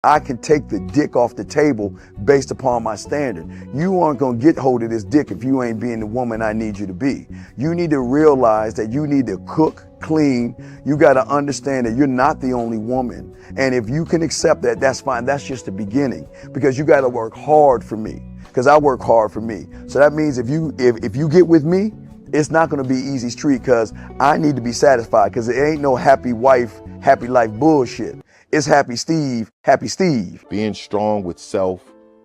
I can take the dick off the table based upon my standard. You aren't gonna get hold of this dick if you ain't being the woman I need you to be. You need to realize that you need to cook, clean. You gotta understand that you're not the only woman. And if you can accept that, that's fine. That's just the beginning, because you gotta work hard for me, because I work hard for me. So that means if you get with me, it's not gonna be easy street, because I need to be satisfied, because it ain't no happy wife, happy life bullshit. It's happy Steve, happy Steve. Being strong with self,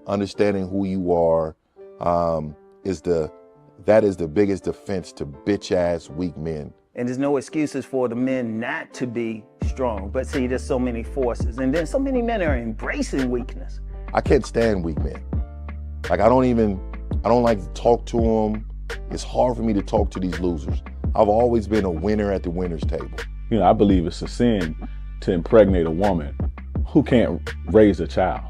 understanding who you are, that is the biggest defense to bitch ass weak men. And there's no excuses for the men not to be strong. But see, there's so many forces, and then so many men are embracing weakness. I can't stand weak men. Like I don't like to talk to them. It's hard for me to talk to these losers. I've always been a winner at the winner's table. You know, I believe it's a sin to impregnate a woman who can't raise a child,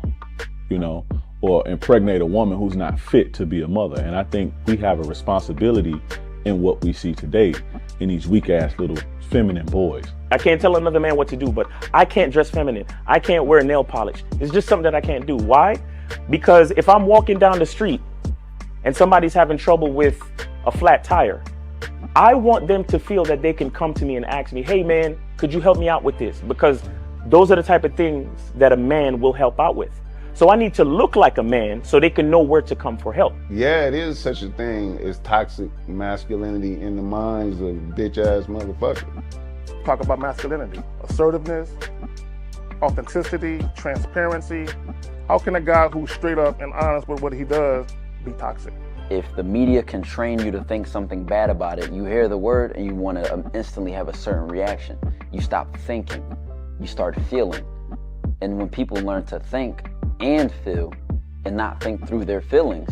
you know, or impregnate a woman who's not fit to be a mother. And I think we have a responsibility in what we see today in these weak ass little feminine boys. I can't tell another man what to do, but I can't dress feminine. I can't wear nail polish. It's just something that I can't do. Why? Because if I'm walking down the street and somebody's having trouble with a flat tire, I want them to feel that they can come to me and ask me, hey man, could you help me out with this? Because those are the type of things that a man will help out with. So I need to look like a man so they can know where to come for help. Yeah, it is such a thing as toxic masculinity in the minds of bitch ass motherfuckers. Talk about masculinity, assertiveness, authenticity, transparency. How can a guy who's straight up and honest with what he does be toxic? If the media can train you to think something bad about it, you hear the word and you want to instantly have a certain reaction. You stop thinking, you start feeling. And when people learn to think and feel and not think through their feelings,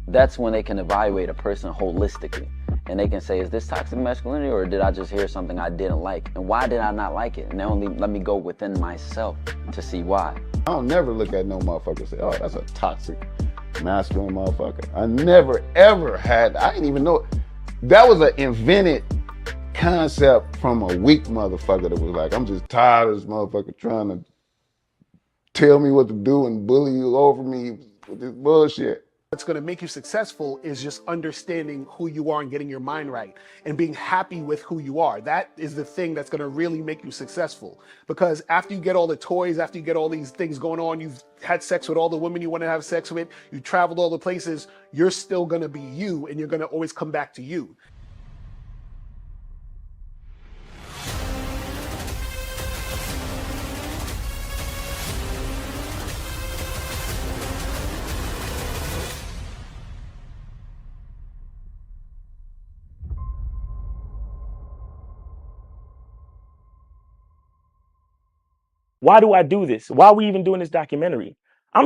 that's when they can evaluate a person holistically. And they can say, is this toxic masculinity, or did I just hear something I didn't like? And why did I not like it? And they only let me go within myself to see why. I don't never look at no motherfucker and say, oh, that's a toxic masculine motherfucker. I never ever had, I didn't even know. That was an invented concept from a weak motherfucker that was like, I'm just tired of this motherfucker trying to tell me what to do and bully you over me with this bullshit. What's going to make you successful is just understanding who you are and getting your mind right and being happy with who you are. That is the thing that's going to really make you successful. Because after you get all the toys, after you get all these things going on, you've had sex with all the women you want to have sex with, you traveled all the places, you're still going to be you, and you're going to always come back to you. Why do I do this? Why are we even doing this documentary? I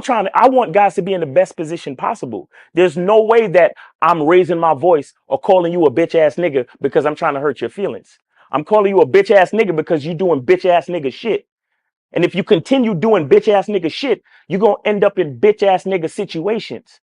want guys to be in the best position possible. There's no way that I'm raising my voice or calling you a bitch ass nigga because I'm trying to hurt your feelings. I'm calling you a bitch ass nigga because you're doing bitch ass nigga shit. And if you continue doing bitch ass nigga shit, you're going to end up in bitch ass nigga situations.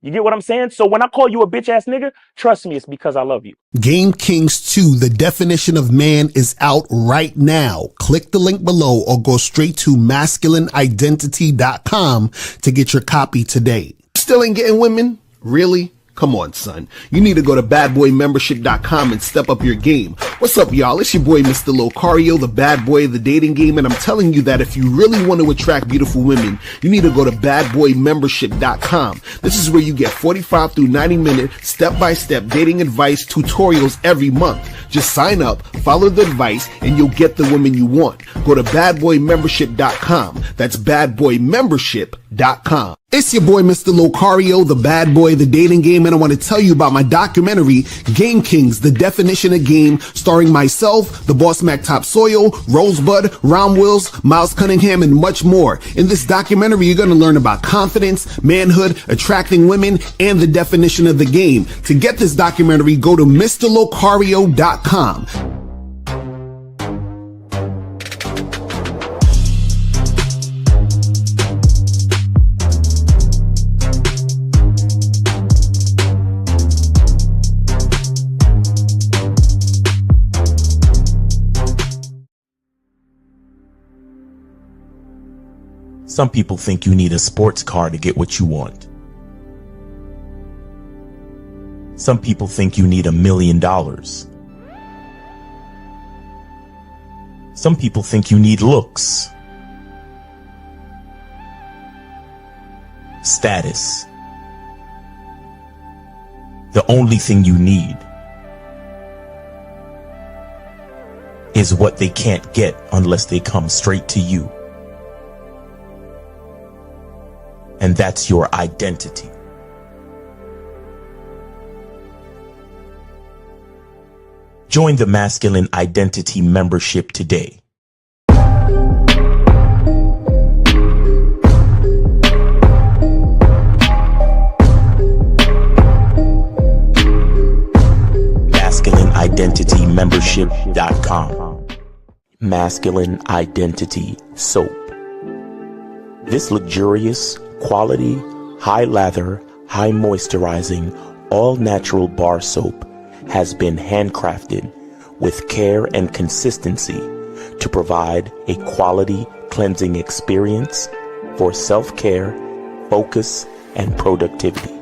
You get what I'm saying? So when I call you a bitch ass nigga, trust me, it's because I love you. Game Kings 2, the definition of man, is out right now. Click the link below or go straight to masculineidentity.com to get your copy today. Still ain't getting women? Really? Come on, son. You need to go to badboymembership.com and step up your game. What's up, y'all? It's your boy, Mr. Locario, the bad boy of the dating game, and I'm telling you that if you really want to attract beautiful women, you need to go to badboymembership.com. This is where you get 45 through 90-minute step-by-step dating advice tutorials every month. Just sign up, follow the advice, and you'll get the women you want. Go to badboymembership.com. That's badboymembership.com. It's your boy, Mr. Locario, the bad boy of the dating game, and I want to tell you about my documentary, Game Kings, the definition of game, starring myself, the Boss Mac Top Soil, Rosebud, Ron Wills, Miles Cunningham, and much more. In this documentary, you're going to learn about confidence, manhood, attracting women, and the definition of the game. To get this documentary, go to MrLocario.com. Some people think you need a sports car to get what you want. Some people think you need $1 million. Some people think you need looks, status. The only thing you need is what they can't get unless they come straight to you. And that's your identity. Join the Masculine Identity membership today. MasculineIdentityMembership.com. Masculine Identity Soap. This luxurious, quality, high lather, high moisturizing, all natural bar soap has been handcrafted with care and consistency to provide a quality cleansing experience for self-care, focus, and productivity.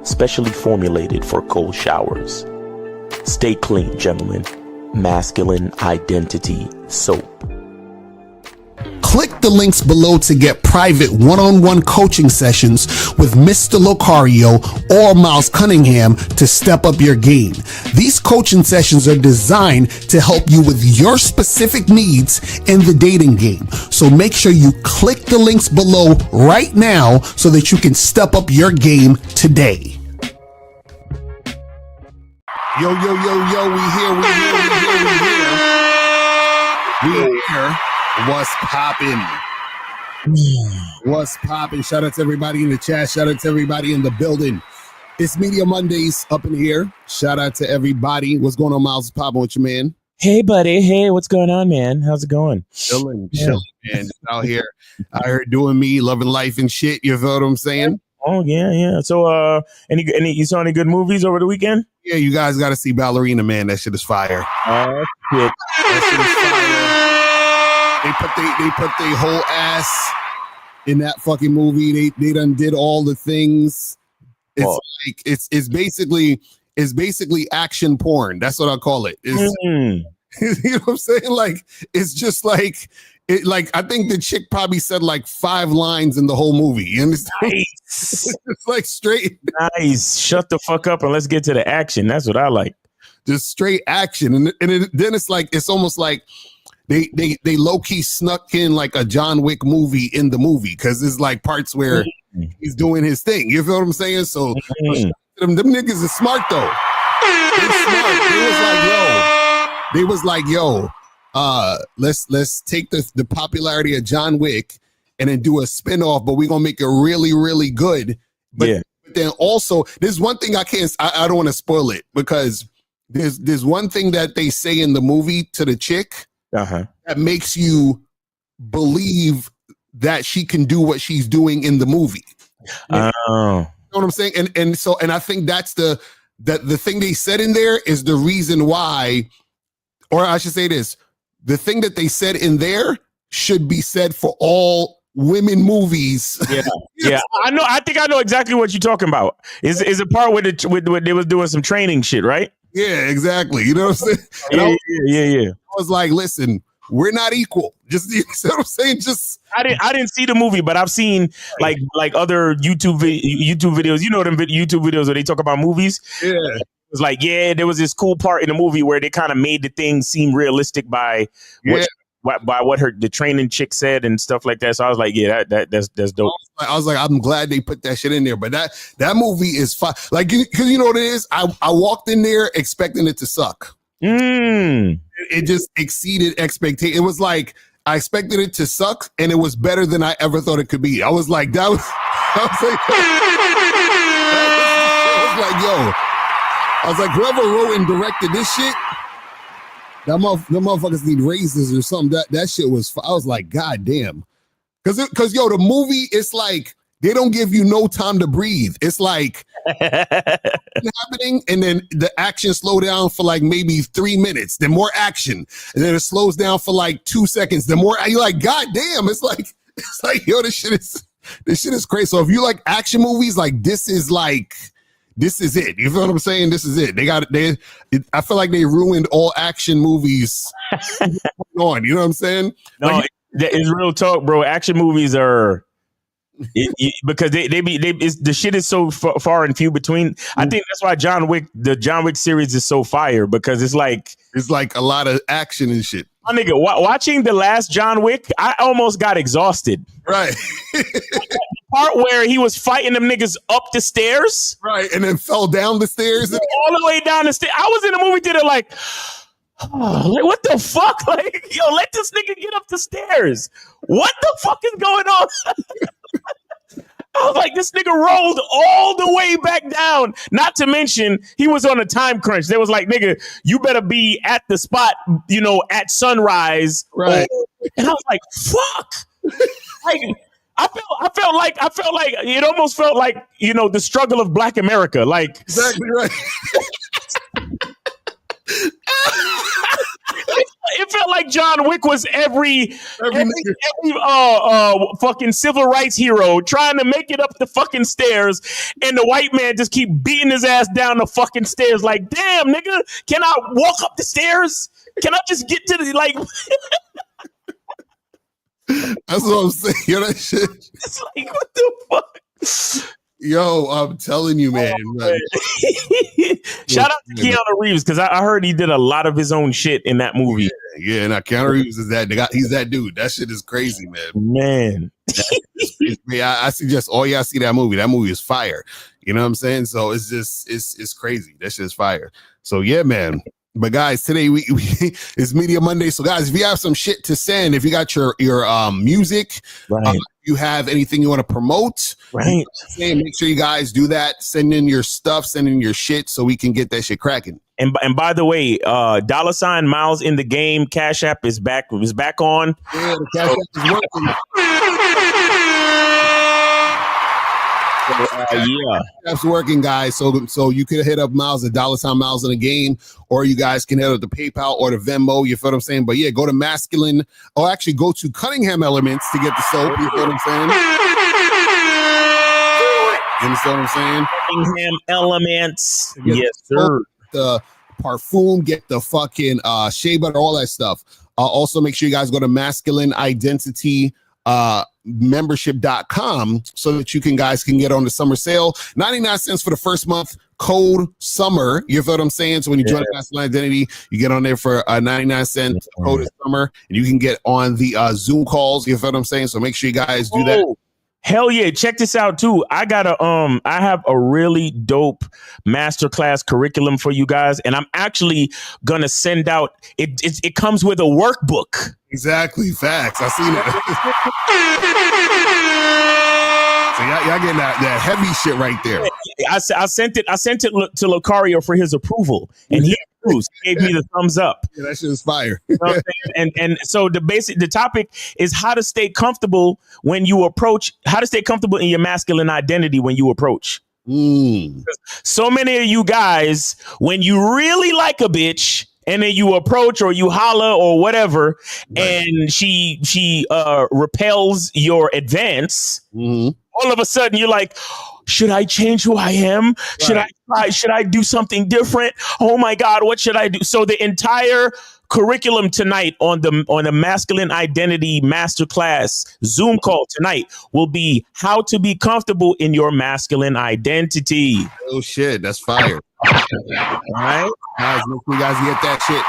Specially formulated for cold showers. Stay clean, gentlemen. Masculine Identity Soap. Click the links below to get private one-on-one coaching sessions with Mr. Locario or Miles Cunningham to step up your game. These coaching sessions are designed to help you with your specific needs in the dating game. So make sure you click the links below right now so that you can step up your game today. Yo, we here. What's poppin'? What's poppin'? Shout out to everybody in the chat. Shout out to everybody in the building. It's Media Mondays up in here. Shout out to everybody. What's going on, Miles? Poppin' with you, man? Hey, buddy. Hey, what's going on, man? How's it going? Chilling, man. Just out here. I heard doing me, loving life and shit. You feel what I'm saying? Oh, yeah. So, any you saw any good movies over the weekend? Yeah, you guys got to see Ballerina, man. That shit is fire. Oh, shit. That shit is fire. They put their whole ass in that fucking movie. They done did all the things. It's it's basically action porn. That's what I call it. You know what I'm saying? Like, it's just like it. Like, I think the chick probably said like 5 lines in the whole movie. You understand? Nice. It's like straight. Nice. Shut the fuck up and let's get to the action. That's what I like. Just straight action, and then it's like it's almost like. They low-key snuck in like a John Wick movie in the movie because it's like parts where he's doing his thing. You feel what I'm saying? So them niggas is smart though. They smart. They was like, yo, let's take the popularity of John Wick and then do a spinoff, but we're gonna make it really, really good. But then also there's one thing I don't want to spoil it because there's one thing that they say in the movie to the chick. That makes you believe that she can do what she's doing in the movie. You know what I'm saying? And I think that's the thing they said in there is the reason why, or I should say this, the thing that they said in there should be said for all women movies. Yeah. I think I know exactly what you're talking about. Is a part where they was doing some training shit, right? Yeah, exactly. You know what I'm saying? Yeah. I was like, listen, we're not equal. Just, you know what I'm saying? Just I didn't see the movie, but I've seen like other YouTube videos. You know them YouTube videos where they talk about movies. Yeah. It was like, there was this cool part in the movie where they kind of made the thing seem realistic by what the training chick said and stuff like that. So I was like, that's dope. I was like, I'm glad they put that shit in there. But that movie is fun. Like, because you know what it is? I walked in there expecting it to suck. It just exceeded expectation. It was like I expected it to suck, and it was better than I ever thought it could be. I was like, yo, whoever wrote and directed this shit, the motherfuckers need raises or something. That shit was. I was like, God damn, because the movie, it's like they don't give you no time to breathe. It's like happening, and then the action slow down for like maybe 3 minutes. Then more action, and then it slows down for like 2 seconds. Then more. You're like, God damn, it's like It's like, yo, this shit is crazy. So if you like action movies, like this is it. You feel what I'm saying? This is it. I feel like they ruined all action movies on. You know what I'm saying? No, it's real talk, bro. Action movies are because the shit is so far and few between. I think that's why the John Wick series is so fire, because it's like a lot of action and shit. My nigga, watching the last John Wick, I almost got exhausted. Right. The part where he was fighting them niggas up the stairs. Right. And then fell down the stairs. All the way down the stairs. I was in the movie theater like, what the fuck? Like, yo, let this nigga get up the stairs. What the fuck is going on? I was like, this nigga rolled all the way back down. Not to mention, he was on a time crunch. They was like, nigga, you better be at the spot, at sunrise. Right. And I was like, fuck. Like, I felt like it almost felt like, the struggle of Black America. Like, exactly right. It felt like John Wick was every fucking civil rights hero trying to make it up the fucking stairs, and the white man just keep beating his ass down the fucking stairs. Like, damn, nigga, can I walk up the stairs? Can I just get to the like? That's what I'm saying. Yo, that shit. It's like, what the fuck? Yo, I'm telling you, man. Shout out to Keanu Reeves, because I heard he did a lot of his own shit in that movie. Yeah, now Keanu Reeves is he's that dude. That shit is crazy, man. Man. Yeah, I suggest all y'all see that movie. That movie is fire. You know what I'm saying? So it's just it's crazy. That shit is fire. So yeah, man. But guys, today we it's Media Monday. So guys, if you have some shit to send, if you got your music, right. You have anything you want to promote, right? Make sure you guys do that. Send in your stuff, send in your shit, so we can get that shit cracking. And by the way, $ Miles in the Game Cash App is back on. Yeah, the Cash App is working. Yeah, that's working, guys. So you can hit up Miles at $ Miles in the Game, or you guys can hit up the PayPal or the Venmo. You feel what I'm saying? But yeah, go to Masculine, or actually go to Cunningham Elements to get the soap. You feel what I'm saying? You understand what I'm saying? Cunningham Elements. Yes, sir. The parfum, get the fucking shea butter, all that stuff. Also, make sure you guys go to Masculine Identity membership.com so that you guys can get on the summer sale. 99 cents for the first month, code summer. You feel what I'm saying? So when you join Masculine Identity, you get on there for 99 cents, code is summer, and you can get on the Zoom calls. You feel what I'm saying? So make sure you guys do that. Hell yeah. Check this out too. I have a really dope masterclass curriculum for you guys, and I'm actually gonna send out it comes with a workbook. Exactly. Facts. I seen it. So y'all getting that heavy shit right there. I sent it to Locario for his approval, and he gave me the thumbs up. Yeah, that shit is fire. You know what I'm saying? And so the topic is how to stay comfortable when you approach, how to stay comfortable in your masculine identity when you approach. So many of you guys, when you really like a bitch, and then you approach or you holler or whatever, and she repels your advance. All of a sudden you're like, should I change who I am? Should I do something different? Oh my God, what should I do? So the entire curriculum tonight on the Masculine Identity Masterclass Zoom call tonight will be how to be comfortable in your masculine identity. Oh shit, that's fire. All right, guys, make sure you guys get that shit.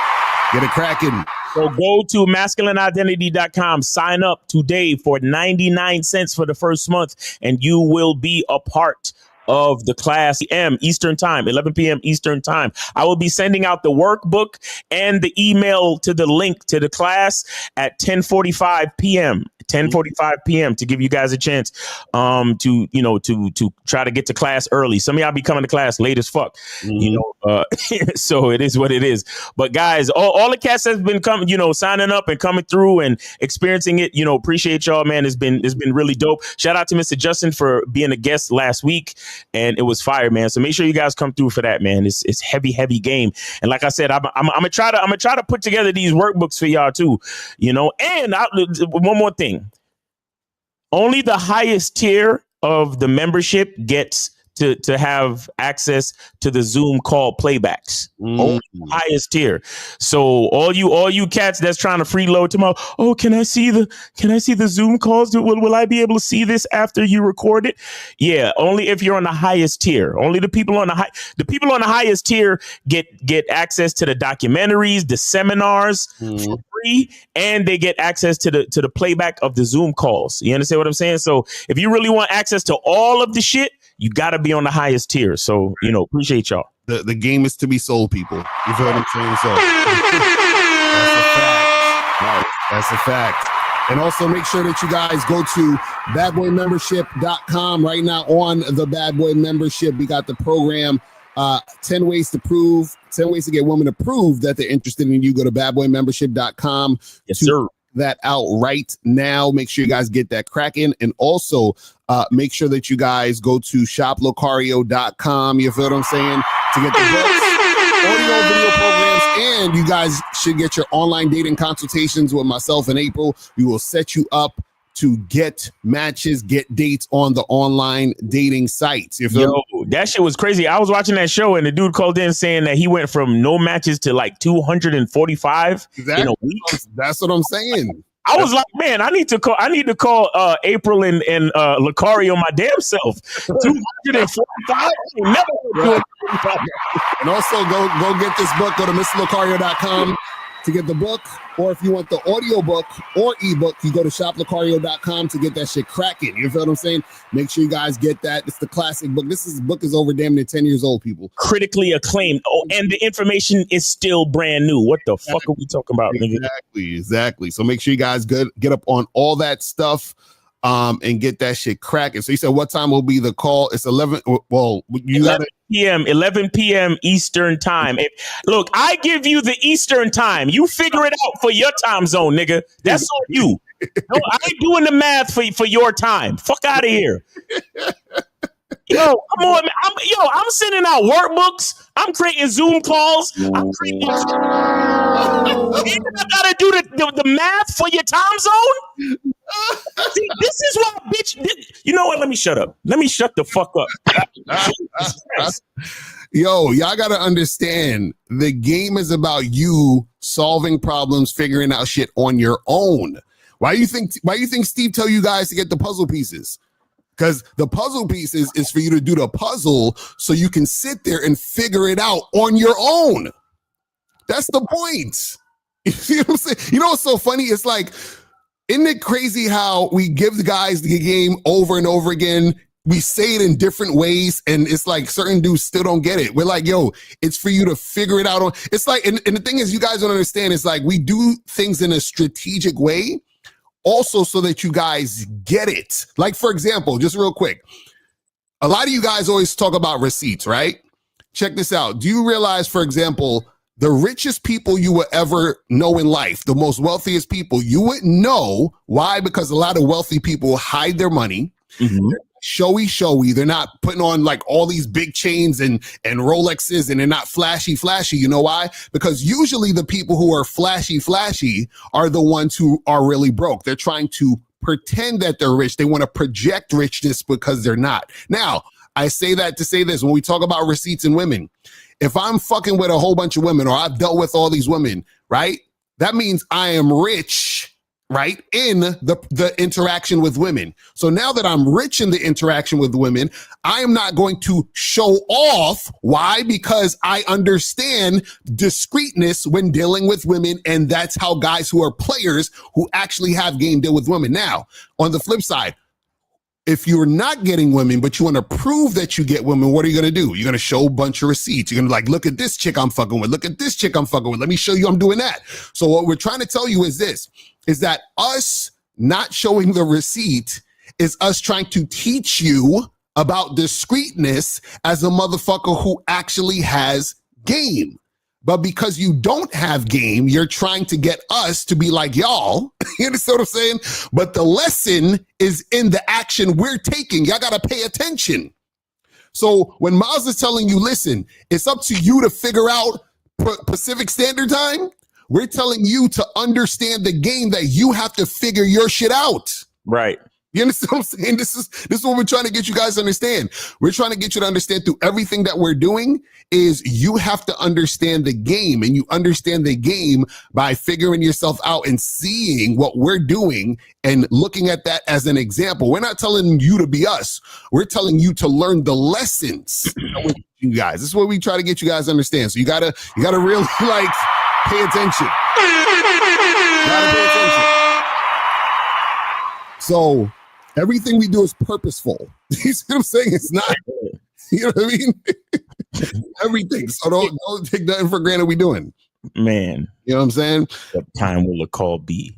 Get it cracking. So go to masculineidentity.com, sign up today for 99 cents for the first month, and you will be a part of the class. Eastern time, 11 p.m. Eastern time. I will be sending out the workbook and the email to the link to the class at 10:45 p.m. 10:45 p.m. to give you guys a chance to try to get to class early. Some of y'all be coming to class late as fuck, so it is what it is. But guys, all the cats has been coming, signing up and coming through and experiencing it. Appreciate y'all, man. It's been really dope. Shout out to Mr. Justin for being a guest last week, and it was fire, man. So make sure you guys come through for that, man. It's heavy game, and like I said, I'm gonna try to put together these workbooks for y'all too, And one more thing. Only the highest tier of the membership gets to have access to the Zoom call playbacks. Only the highest tier. So all you cats that's trying to freeload tomorrow, oh, can I see the Zoom calls? Will I be able to see this after you record it? Yeah, only if you're on the highest tier. Only the people on the highest tier get access to the documentaries, the seminars for free, and they get access to the playback of the Zoom calls. You understand what I'm saying? So if you really want access to all of the shit, you got to be on the highest tier. So, appreciate y'all. The game is to be sold, people. You feel what I'm saying? So that's a fact. And also make sure that you guys go to badboymembership.com right now. On the Bad Boy Membership, we got the program 10 ways to get women to prove that they're interested in you. Go to badboymembership.com. Yes, sir. That out right now. Make sure you guys get that cracking. And also make sure that you guys go to shoplocario.com. You feel what I'm saying? To get the books, audio, video programs, and you guys should get your online dating consultations with myself and April. We will set you up to get matches, get dates on the online dating sites. You feel that shit was crazy. I was watching that show and the dude called in saying that he went from no matches to like 245 in a week. That's what I'm saying. I was like, man, I need to call April and Locario my damn self. 245. Never heard 245. And also go get this book. Go to MrLocario.com to get the book, or if you want the audio book or ebook, you go to shoplocario.com to get that shit cracking. You feel what I'm saying? Make sure you guys get that. It's the classic book. This book is over damn near 10 years old, people. Critically acclaimed. Oh, and the information is still brand new. What the fuck are we talking about, nigga? Exactly. So make sure you guys get up on all that stuff and get that shit cracking. So you said what time will be the call? It's 11. Well, you got 11 p.m. Eastern time. Look, I give you the Eastern time. You figure it out for your time zone, nigga. That's on you. No, I ain't doing the math for your time. Fuck out of here. Yo, come on, man. I'm sending out workbooks. I'm creating Zoom calls. I'm creating. And I gotta do the math for your time zone. See, this is why, bitch. You know what? Let me shut up. Let me shut the fuck up. Yo, y'all gotta understand. The game is about you solving problems, figuring out shit on your own. Why do you think Steve tell you guys to get the puzzle pieces? Because the puzzle pieces is for you to do the puzzle so you can sit there and figure it out on your own. That's the point. You see what I'm saying? You know what's so funny? It's like, isn't it crazy how we give the guys the game over and over again? We say it in different ways, and it's like certain dudes still don't get it. We're like, yo, it's for you to figure it out. It's like, and the thing is, you guys don't understand. It's like we do things in a strategic way, also so that you guys get it. Like, for example, just real quick, a lot of you guys always talk about receipts, right? Check this out. Do you realize, for example, the richest people you will ever know in life, the most wealthiest people, you wouldn't know. Why? Because a lot of wealthy people hide their money. Mm-hmm. Showy. They're not putting on like all these big chains and Rolexes, and they're not flashy. You know why? Because usually the people who are flashy are the ones who are really broke. They're trying to pretend that they're rich. They want to project richness because they're not. Now, I say that to say this. When we talk about receipts and women, if I'm fucking with a whole bunch of women, or I've dealt with all these women, right? That means I am rich, right, in the interaction with women. So now that I'm rich in the interaction with women, I am not going to show off. Why? Because I understand discreetness when dealing with women, and that's how guys who are players who actually have game deal with women. Now, on the flip side, if you're not getting women, but you want to prove that you get women, what are you going to do? You're going to show a bunch of receipts. You're going to like, look at this chick I'm fucking with. Look at this chick I'm fucking with. Let me show you I'm doing that. So what we're trying to tell you is this, is that us not showing the receipt is us trying to teach you about discreetness as a motherfucker who actually has game. But because you don't have game, you're trying to get us to be like y'all. You understand what I'm saying? But the lesson is in the action we're taking. Y'all got to pay attention. So when Miles is telling you, listen, it's up to you to figure out Pacific Standard Time, we're telling you to understand the game that you have to figure your shit out. Right. You understand what I'm saying? This is what we're trying to get you guys to understand. We're trying to get you to understand through everything that we're doing is you have to understand the game, and you understand the game by figuring yourself out and seeing what we're doing and looking at that as an example. We're not telling you to be us. We're telling you to learn the lessons that we're teaching you guys. This is what we try to get you guys to understand. So you gotta really like pay attention. You gotta pay attention. So everything we do is purposeful. You see what I'm saying? It's not, you know what I mean? Everything. So don't take nothing for granted we doing. Man. You know what I'm saying? What time will a call be?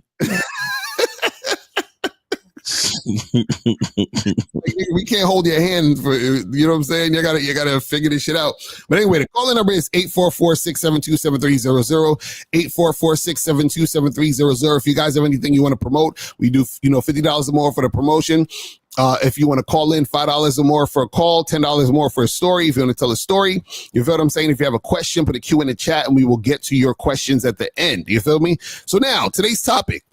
We can't hold your hand for, you know what I'm saying? You gotta figure this shit out. But anyway, the calling number is 844-672-7300, 844-672-7300. If you guys have anything you want to promote, we do, $50 or more for the promotion. If you want to call in, $5 or more for a call, $10 more for a story. If you want to tell a story, you feel what I'm saying? If you have a question, put a Q in the chat and we will get to your questions at the end. You feel me? So now today's topic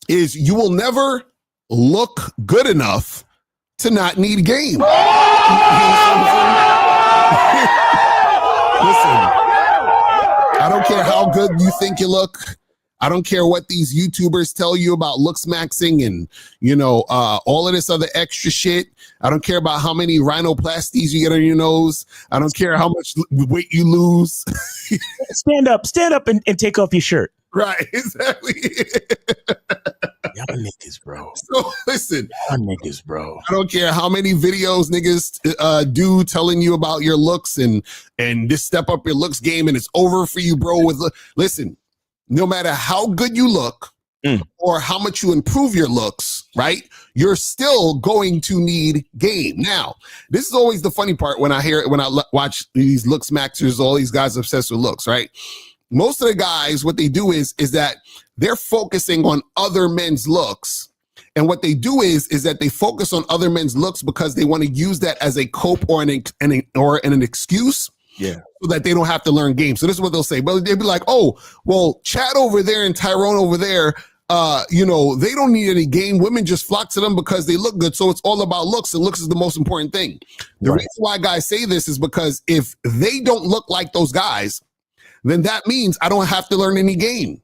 is you will never look good enough to not need game. Listen, I don't care how good you think you look. I don't care what these YouTubers tell you about looks maxing and, all of this other extra shit. I don't care about how many rhinoplasties you get on your nose. I don't care how much weight you lose. Stand up and take off your shirt. Right, exactly. Y'all niggas, bro. So listen, y'all niggas, bro. I don't care how many videos niggas do telling you about your looks and just step up your looks game and it's over for you, bro. Listen, no matter how good you look or how much you improve your looks, right? You're still going to need game. Now, this is always the funny part when I hear it, when I watch these looks maxers, all these guys obsessed with looks, right? Most of the guys, what they do is that they're focusing on other men's looks. And what they do is that they focus on other men's looks because they want to use that as a cope or an excuse. Yeah. So that they don't have to learn game. So this is what they'll say. But they'll be like, oh, well, Chad over there and Tyrone over there, they don't need any game. Women just flock to them because they look good. So it's all about looks, and looks is the most important thing. The reason why guys say this is because if they don't look like those guys, then that means I don't have to learn any game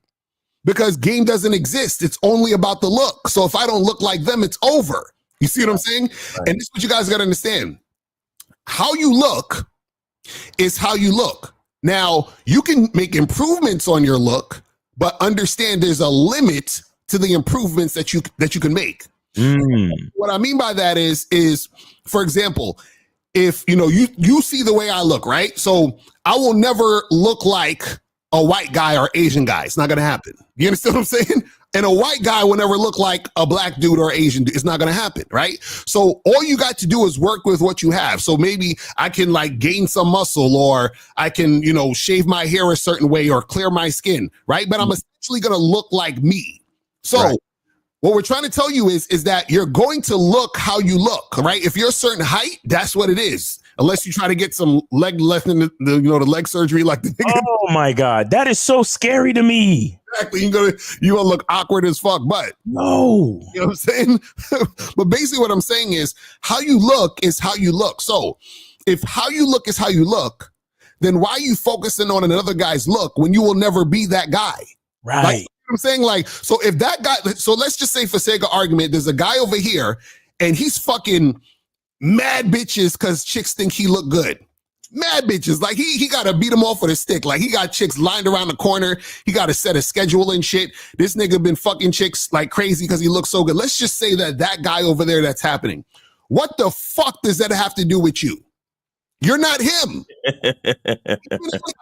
because game doesn't exist. It's only about the look. So if I don't look like them, it's over. You see what I'm saying? Right. And this is what you guys got to understand. How you look is how you look. Now, you can make improvements on your look, but understand there's a limit to the improvements that you can make. What I mean by that is for example, if you see the way I look, right? So I will never look like a white guy or Asian guy. It's not gonna happen. You understand what I'm saying? And a white guy will never look like a black dude or Asian dude. It's not gonna happen, right? So all you got to do is work with what you have. So maybe I can like gain some muscle, or I can, shave my hair a certain way or clear my skin, right? But I'm essentially gonna look like me. So what we're trying to tell you is that you're going to look how you look, right? If you're a certain height, that's what it is. Unless you try to get some leg left in the leg surgery, like the nigga. Oh my God, that is so scary to me. Exactly, you gonna look awkward as fuck, but no, you know what I'm saying. But basically, what I'm saying is how you look is how you look. So if how you look is how you look, then why are you focusing on another guy's look when you will never be that guy? Right. Like, I'm saying, like, so if that guy, so let's just say for sake of argument, there's a guy over here and he's fucking mad bitches because chicks think he look good. Mad bitches. Like he got to beat them off with a stick. Like he got chicks lined around the corner. He got to set a schedule and shit. This nigga been fucking chicks like crazy because he looks so good. Let's just say that guy over there that's happening. What the fuck does that have to do with you? You're not him.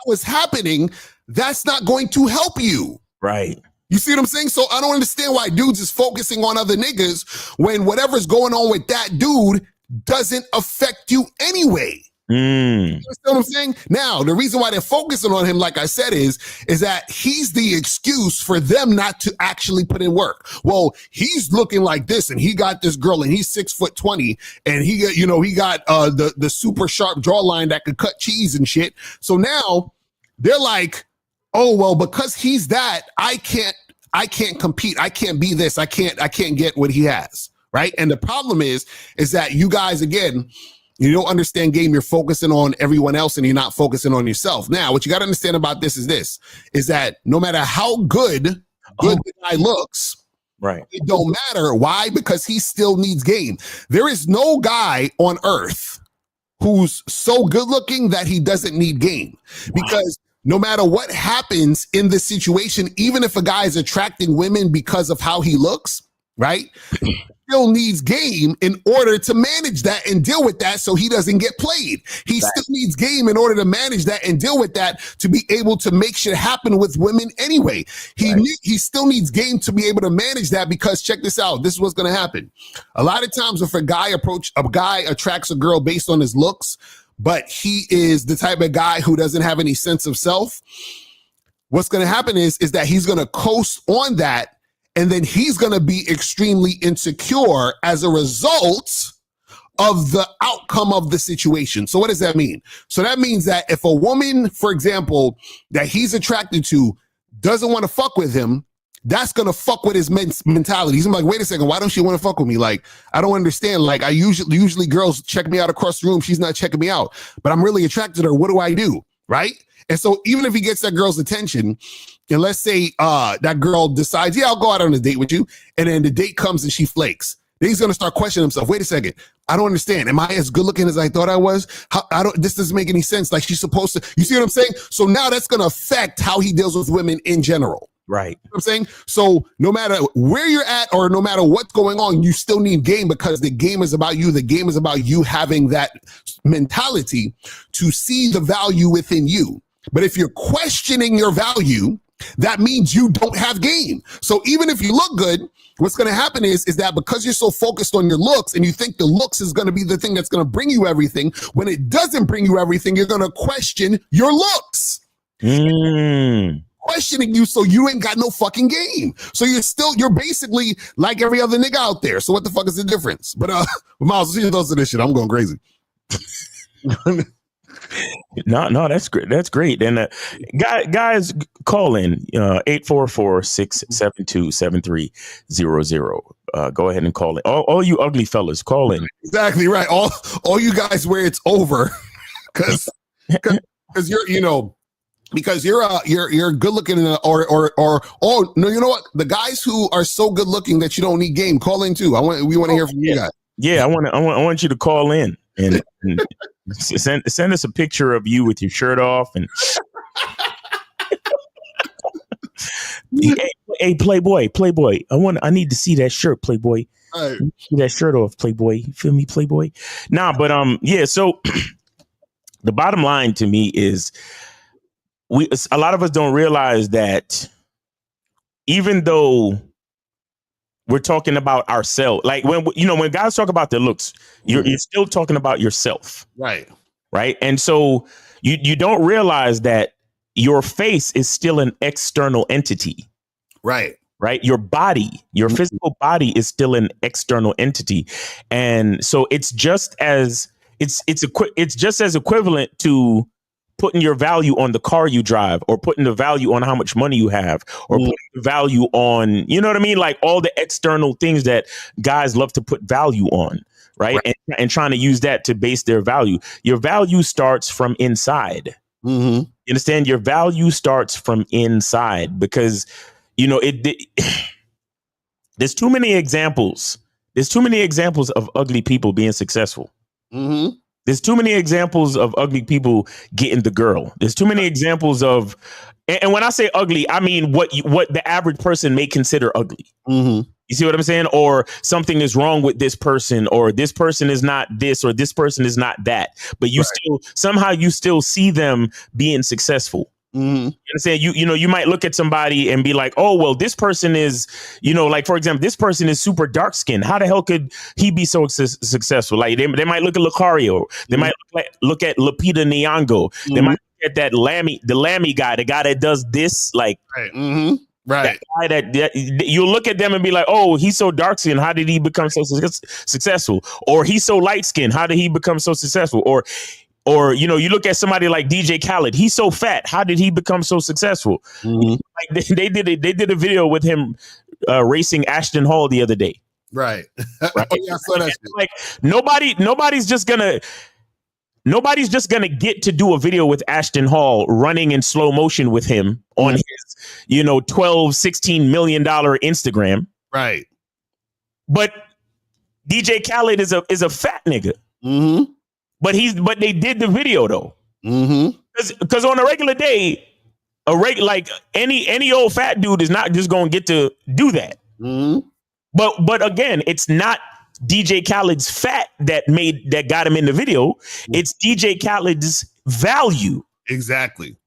What's happening, that's not going to help you. Right. You see what I'm saying? So I don't understand why dudes is focusing on other niggas when whatever's going on with that dude doesn't affect you anyway. You understand what I'm saying? Now, the reason why they're focusing on him, like I said, is that he's the excuse for them not to actually put in work. Well, he's looking like this and he got this girl and he's 6'20" and he got the super sharp jawline that could cut cheese and shit. So now they're like, oh, well, because he's that, I can't compete. I can't be this. I can't get what he has. right? And the problem is that you guys, again, you don't understand game. You're focusing on everyone else and you're not focusing on yourself. Now, what you got to understand about this is that no matter how good the guy looks, right, it don't matter. Why? Because he still needs game. There is no guy on earth who's so good looking that he doesn't need game, because no matter what happens in this situation, even if a guy is attracting women because of how he looks, right? Still needs game in order to manage that and deal with that so he doesn't get played. He still needs game in order to manage that and deal with that to be able to make shit happen with women anyway. He still needs game to be able to manage that, because check this out. This is what's going to happen. A lot of times if a guy attracts a girl based on his looks, but he is the type of guy who doesn't have any sense of self, what's going to happen is that he's going to coast on that. And then he's going to be extremely insecure as a result of the outcome of the situation. So what does that mean? So that means that if a woman, for example, that he's attracted to doesn't want to fuck with him, that's going to fuck with his mentality. He's like, wait a second, why don't she want to fuck with me? Like, I don't understand. Like, I usually girls check me out across the room. She's not checking me out, but I'm really attracted to her. What do I do? Right? And so even if he gets that girl's attention, and let's say that girl decides, yeah, I'll go out on a date with you, and then the date comes and she flakes, then he's going to start questioning himself. Wait a second. I don't understand. Am I as good looking as I thought I was? This doesn't make any sense. Like, she's supposed to, you see what I'm saying? So now that's going to affect how he deals with women in general. Right. You know what I'm saying? So no matter where you're at or no matter what's going on, you still need game, because the game is about you. The game is about you having that mentality to see the value within you. But if you're questioning your value, that means you don't have game. So even if you look good, what's going to happen is that because you're so focused on your looks and you think the looks is going to be the thing that's going to bring you everything, when it doesn't bring you everything, you're going to question your looks. Questioning you, so you ain't got no fucking game. So you're basically like every other nigga out there. So what the fuck is the difference? But Miles, see your thoughts on this shit. I'm going crazy. No, that's great. That's great. And guys, call in 844-672-7300. Go ahead and call in. All you ugly fellas, call in. Exactly right. All you guys where it's over, because you're because you're good looking or oh no, you know what? The guys who are so good looking that you don't need game, call in too. We want to hear from you guys. Yeah, I want you to call in and send us a picture of you with your shirt off and hey, Playboy, I need to see that shirt, Playboy. Right. See that shirt off, Playboy. You feel me, Playboy? Nah, but yeah. So the bottom line to me is a lot of us don't realize that even though we're talking about ourselves, like when guys talk about their looks, you're still talking about yourself. Right. And so you don't realize that your face is still an external entity. Right. Your body, your physical body is still an external entity. And so it's just as equivalent to putting your value on the car you drive, or putting the value on how much money you have, or putting the value on, you know what I mean? Like all the external things that guys love to put value on, right? And trying to use that to base their value. Your value starts from inside. Mm-hmm. You understand? Your value starts from inside, because, there's too many examples. There's too many examples of ugly people being successful. Mm-hmm. There's too many examples of ugly people getting the girl. There's too many examples of, and when I say ugly, I mean what the average person may consider ugly. Mm-hmm. You see what I'm saying? Or something is wrong with this person, or this person is not this, or this person is not that. But you still see them being successful. Mm-hmm. You understand? You might look at somebody and be like, oh, well, this person is, like, for example, this person is super dark skinned. How the hell could he be so successful? Like they might look at Locario. They might look at Lupita Nyong'o. They might look at the Lammy guy, the guy that does this, like, right. Mm-hmm. Right. That guy that you look at them and be like, oh, he's so dark skinned. How did he become so successful? Or he's so light skinned. How did he become so successful? Or you look at somebody like DJ Khaled. He's so fat. How did he become so successful? Mm-hmm. Like they did a video with him racing Ashton Hall the other day. Right. Right? Oh, yeah, I saw that shit. Like nobody's just gonna get to do a video with Ashton Hall running in slow motion with him on his, $12-16 million Instagram. Right. But DJ Khaled is a fat nigga. Mm-hmm. But they did the video though. Mm-hmm. Because on a regular day, like any old fat dude is not just gonna get to do that. Mm-hmm. But again, it's not DJ Khaled's fat that got him in the video. It's DJ Khaled's value. Exactly.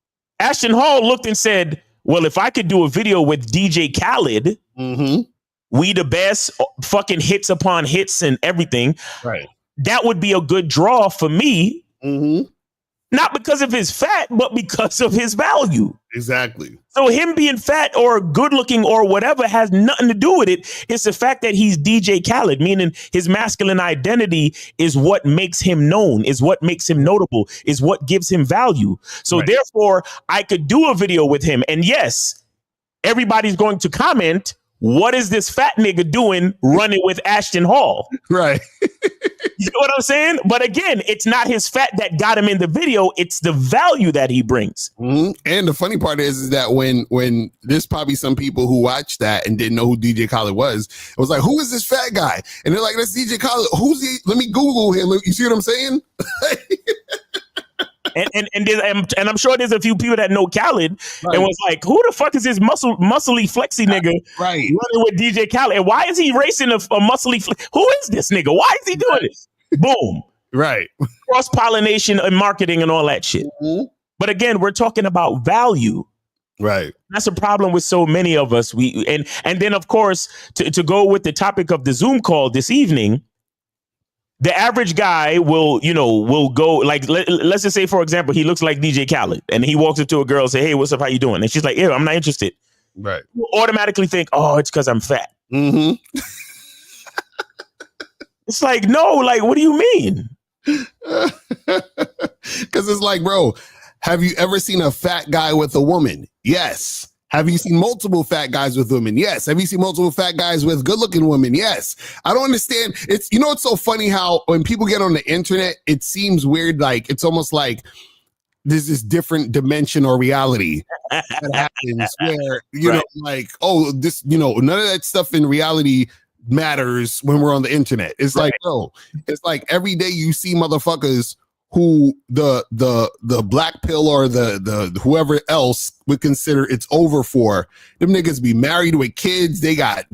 Ashton Hall looked and said, well, if I could do a video with DJ Khaled, we the best, fucking hits upon hits and everything. Right. That would be a good draw for me. Mm-hmm. Not because of his fat, but because of his value. Exactly. So him being fat or good looking or whatever has nothing to do with it. It's the fact that he's DJ Khaled, meaning his masculine identity is what makes him known, is what makes him notable, is what gives him value. So therefore, I could do a video with him. And yes, everybody's going to comment, what is this fat nigga doing running with Ashton Hall? Right. You know what I'm saying? But again, it's not his fat that got him in the video. It's the value that he brings. Mm-hmm. And the funny part is that when there's probably some people who watched that and didn't know who DJ Khaled was, it was like, who is this fat guy? And they're like, that's DJ Khaled. Who's he? Let me Google him. You see what I'm saying? And I'm sure there's a few people that know Khaled and was like, who the fuck is this muscly flexy nigga running with DJ Khaled? And why is he racing a muscly who is this nigga? Why is he doing this? Boom. Right. Cross-pollination and marketing and all that shit. Mm-hmm. But again, we're talking about value. Right. That's a problem with so many of us. And then of course, to go with the topic of the Zoom call this evening, the average guy will go like, let's just say, for example, he looks like DJ Khaled and he walks up to a girl and say, hey, what's up? How you doing? And she's like, yeah, I'm not interested. Right. You automatically think, oh, it's because I'm fat. Mm-hmm. It's like, no, like, what do you mean? Because it's like, bro, have you ever seen a fat guy with a woman? Yes. Have you seen multiple fat guys with women? Yes. Have you seen multiple fat guys with good-looking women? Yes. I don't understand. It's so funny how when people get on the internet, it seems weird. Like it's almost like there's this different dimension or reality that happens where know, like, oh, this, none of that stuff in reality matters when we're on the internet. It's like, bro, it's like every day you see motherfuckers who the black pill or the whoever else would consider it's over for. Them niggas be married with kids. They got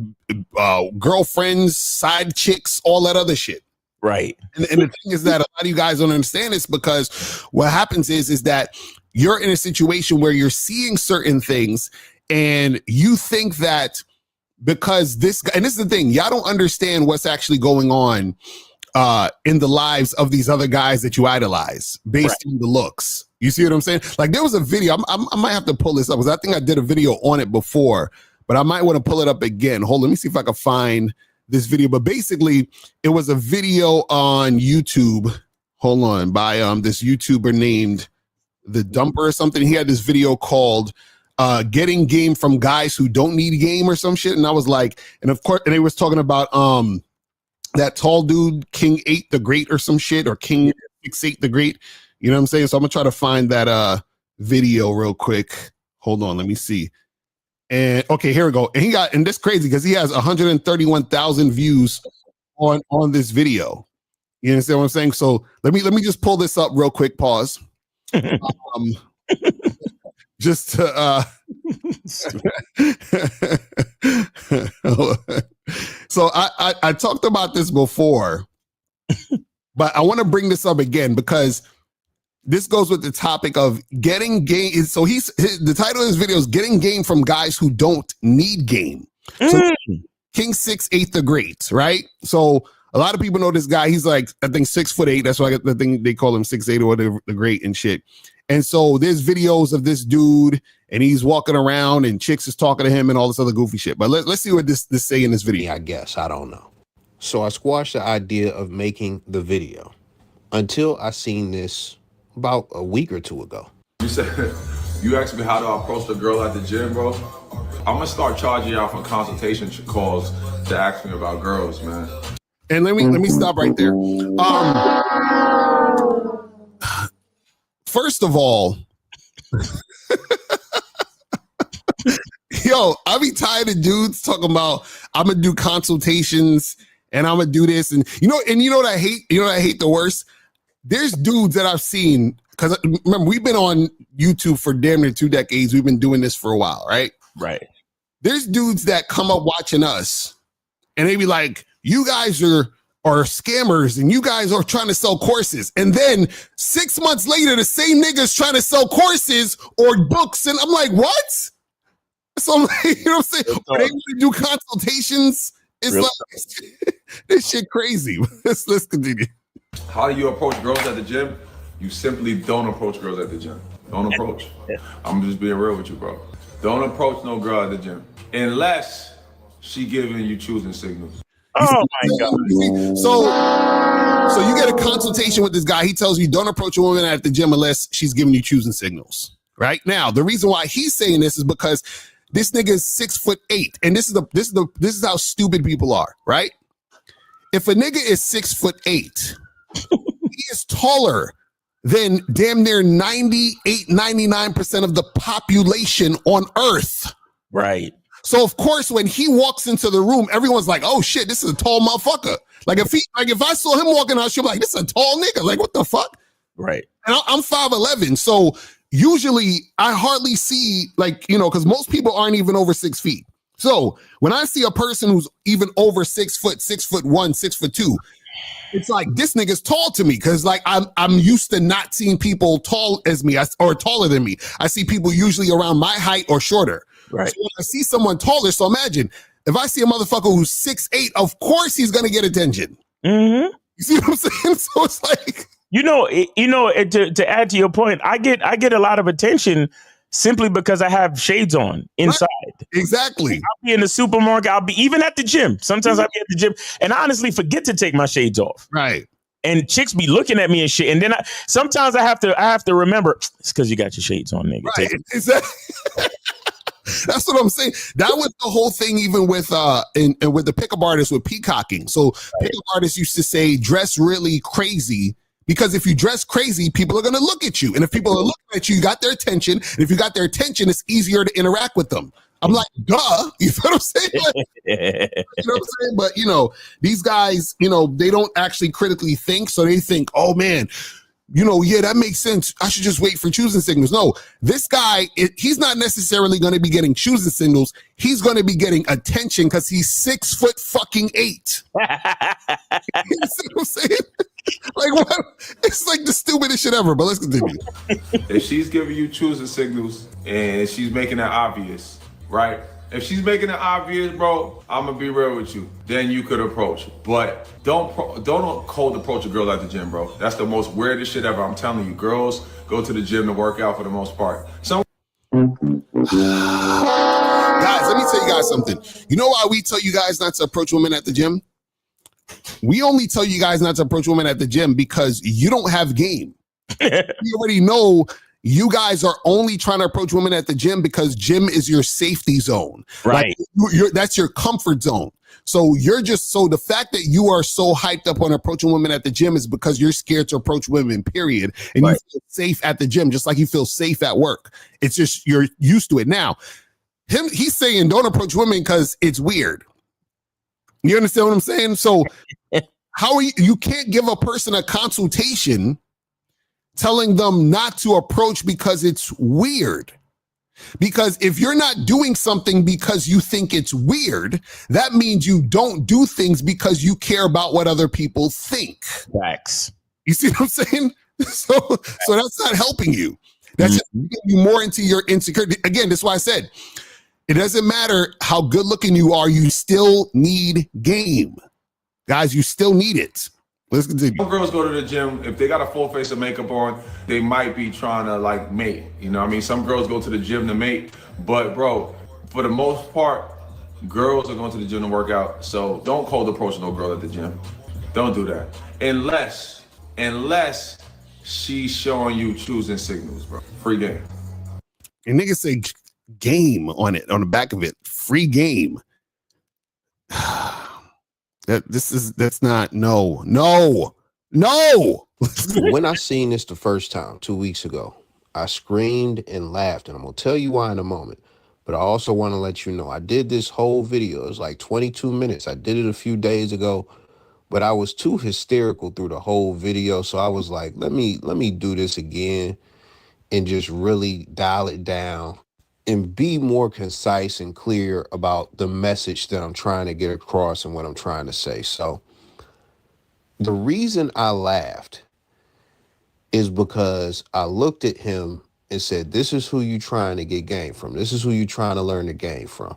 girlfriends, side chicks, all that other shit. Right. And the thing is that a lot of you guys don't understand this because what happens is that you're in a situation where you're seeing certain things and you think that because this guy, and this is the thing, y'all don't understand what's actually going on in the lives of these other guys that you idolize based on the looks. You see what I'm saying? Like there was a video, I might have to pull this up because I think I did a video on it before, but I might want to pull it up again. Hold on, let me see if I can find this video. But basically, it was a video on YouTube. Hold on, by this YouTuber named The Dumper or something. He had this video called getting game from guys who don't need game or some shit. And I was like, and of course, and he was talking about that tall dude, King 8 the Great or some shit, or King 6-8 the Great. You know what I'm saying? So I'm gonna try to find that video real quick. Hold on, let me see. And okay, here we go. And this crazy because he has 131,000 views on this video. You understand what I'm saying? So let me just pull this up real quick. Pause. Just to so I talked about this before, but I want to bring this up again because this goes with the topic of getting game. So the title of this video is Getting Game from Guys Who Don't Need Game. So King 6-8 the Great, right? So a lot of people know this guy. He's like, I think 6'8". That's why the thing they call him 6'8" or the Great and shit. And so there's videos of this dude and he's walking around and chicks is talking to him and all this other goofy shit. But let's see what this say in this video. I guess, I don't know. So I squashed the idea of making the video until I seen this about a week or two ago. You asked me how do I approach the girl at the gym, bro? I'm gonna start charging y'all for consultation calls to ask me about girls, man. And let me stop right there. First of all, yo, I be tired of dudes talking about I'm gonna do consultations and I'm gonna do this, and you know what I hate? You know what I hate the worst? There's dudes that I've seen, because remember, we've been on YouTube for damn near 2 decades. We've been doing this for a while, right? Right. There's dudes that come up watching us and they be like, you guys are scammers and you guys are trying to sell courses. And then 6 months later, the same niggas trying to sell courses or books. And I'm like, what? So I'm like, you know what I'm saying? When they want to do consultations, it's like, this shit crazy. Let's continue. How do you approach girls at the gym? You simply don't approach girls at the gym. Don't approach. I'm just being real with you, bro. Don't approach no girl at the gym unless she giving you choosing signals. Oh my God. So you get a consultation with this guy. He tells you don't approach a woman at the gym unless she's giving you choosing signals. Right now, the reason why he's saying this is because this nigga is 6'8", and this is how stupid people are. Right? If a nigga is 6'8", he is taller than damn near 98, 99% of the population on Earth. Right. So of course, when he walks into the room, everyone's like, "Oh shit, this is a tall motherfucker." Like if I saw him walking out, she'll be like, "This is a tall nigga." Like, what the fuck? Right. And I'm 5'11", so usually I hardly see, like, you know, because most people aren't even over 6 feet. So when I see a person who's even over 6 foot, 6'1", 6'2", it's like, this nigga's tall to me, because like I'm used to not seeing people tall as me or taller than me. I see people usually around my height or shorter. Right. So when I see someone taller, so imagine if I see a motherfucker who's 6'8", of course he's gonna get attention. Mm-hmm. You see what I'm saying? So it's like, to add to your point, I get a lot of attention simply because I have shades on inside. Right. Exactly. I'll be in the supermarket. I'll be even at the gym. Sometimes I'll be at the gym and I honestly forget to take my shades off. Right. And chicks be looking at me and shit. And then sometimes I have to remember, it's because you got your shades on, nigga. Right. Exactly. That's what I'm saying. That was the whole thing, even with with the pickup artists with peacocking. So pickup artists used to say, dress really crazy, because if you dress crazy, people are going to look at you. And if people are looking at you, you got their attention. And if you got their attention, it's easier to interact with them. I'm like, duh. You know what I'm saying? Like, you know what I'm saying? But, you know, these guys, you know, they don't actually critically think. So they think, oh, man, you know, yeah, that makes sense. I should just wait for choosing signals. No, this guy, he's not necessarily going to be getting choosing signals. He's going to be getting attention because he's 6'8". You see what I'm saying? Like, what? It's like the stupidest shit ever, but let's continue. If she's giving you choosing signals and she's making it obvious, right? If she's making it obvious, bro, I'm gonna be real with you. Then you could approach, but don't cold approach a girl at the gym, bro. That's the most weirdest shit ever. I'm telling you, girls go to the gym to work out for the most part. So, guys, let me tell you guys something. You know why we tell you guys not to approach women at the gym? We only tell you guys not to approach women at the gym because you don't have game. We already know. You guys are only trying to approach women at the gym because gym is your safety zone. Right. Like, that's your comfort zone. So the fact that you are so hyped up on approaching women at the gym is because you're scared to approach women, period. And you feel safe at the gym, just like you feel safe at work. It's just, you're used to it. Now, he's saying don't approach women because it's weird. You understand what I'm saying? So how are you can't give a person a consultation telling them not to approach because it's weird. Because if you're not doing something because you think it's weird, that means you don't do things because you care about what other people think. Facts. You see what I'm saying? So that's not helping you. That's just getting you more into your insecurity. Again, that's why I said, it doesn't matter how good looking you are, you still need game. Guys, you still need it. Let's continue. Some girls go to the gym, if they got a full face of makeup on, they might be trying to like mate. You know what I mean? Some girls go to the gym to mate, but bro, for the most part, girls are going to the gym to work out. So don't cold approach no girl at the gym. Don't do that. Unless she's showing you choosing signals, bro. Free game. And niggas say game on it, on the back of it. Free game. That's not no. When I seen this the first time 2 weeks ago, I screamed and laughed, and I'm gonna tell you why in a moment. But I also want to let you know I did this whole video. It's like 22 minutes. I did it a few days ago, but I was too hysterical through the whole video. So I was like, let me do this again and just really dial it down and be more concise and clear about the message that I'm trying to get across and what I'm trying to say. So the reason I laughed is because I looked at him and said, this is who you trying to get game from. This is who you trying to learn the game from.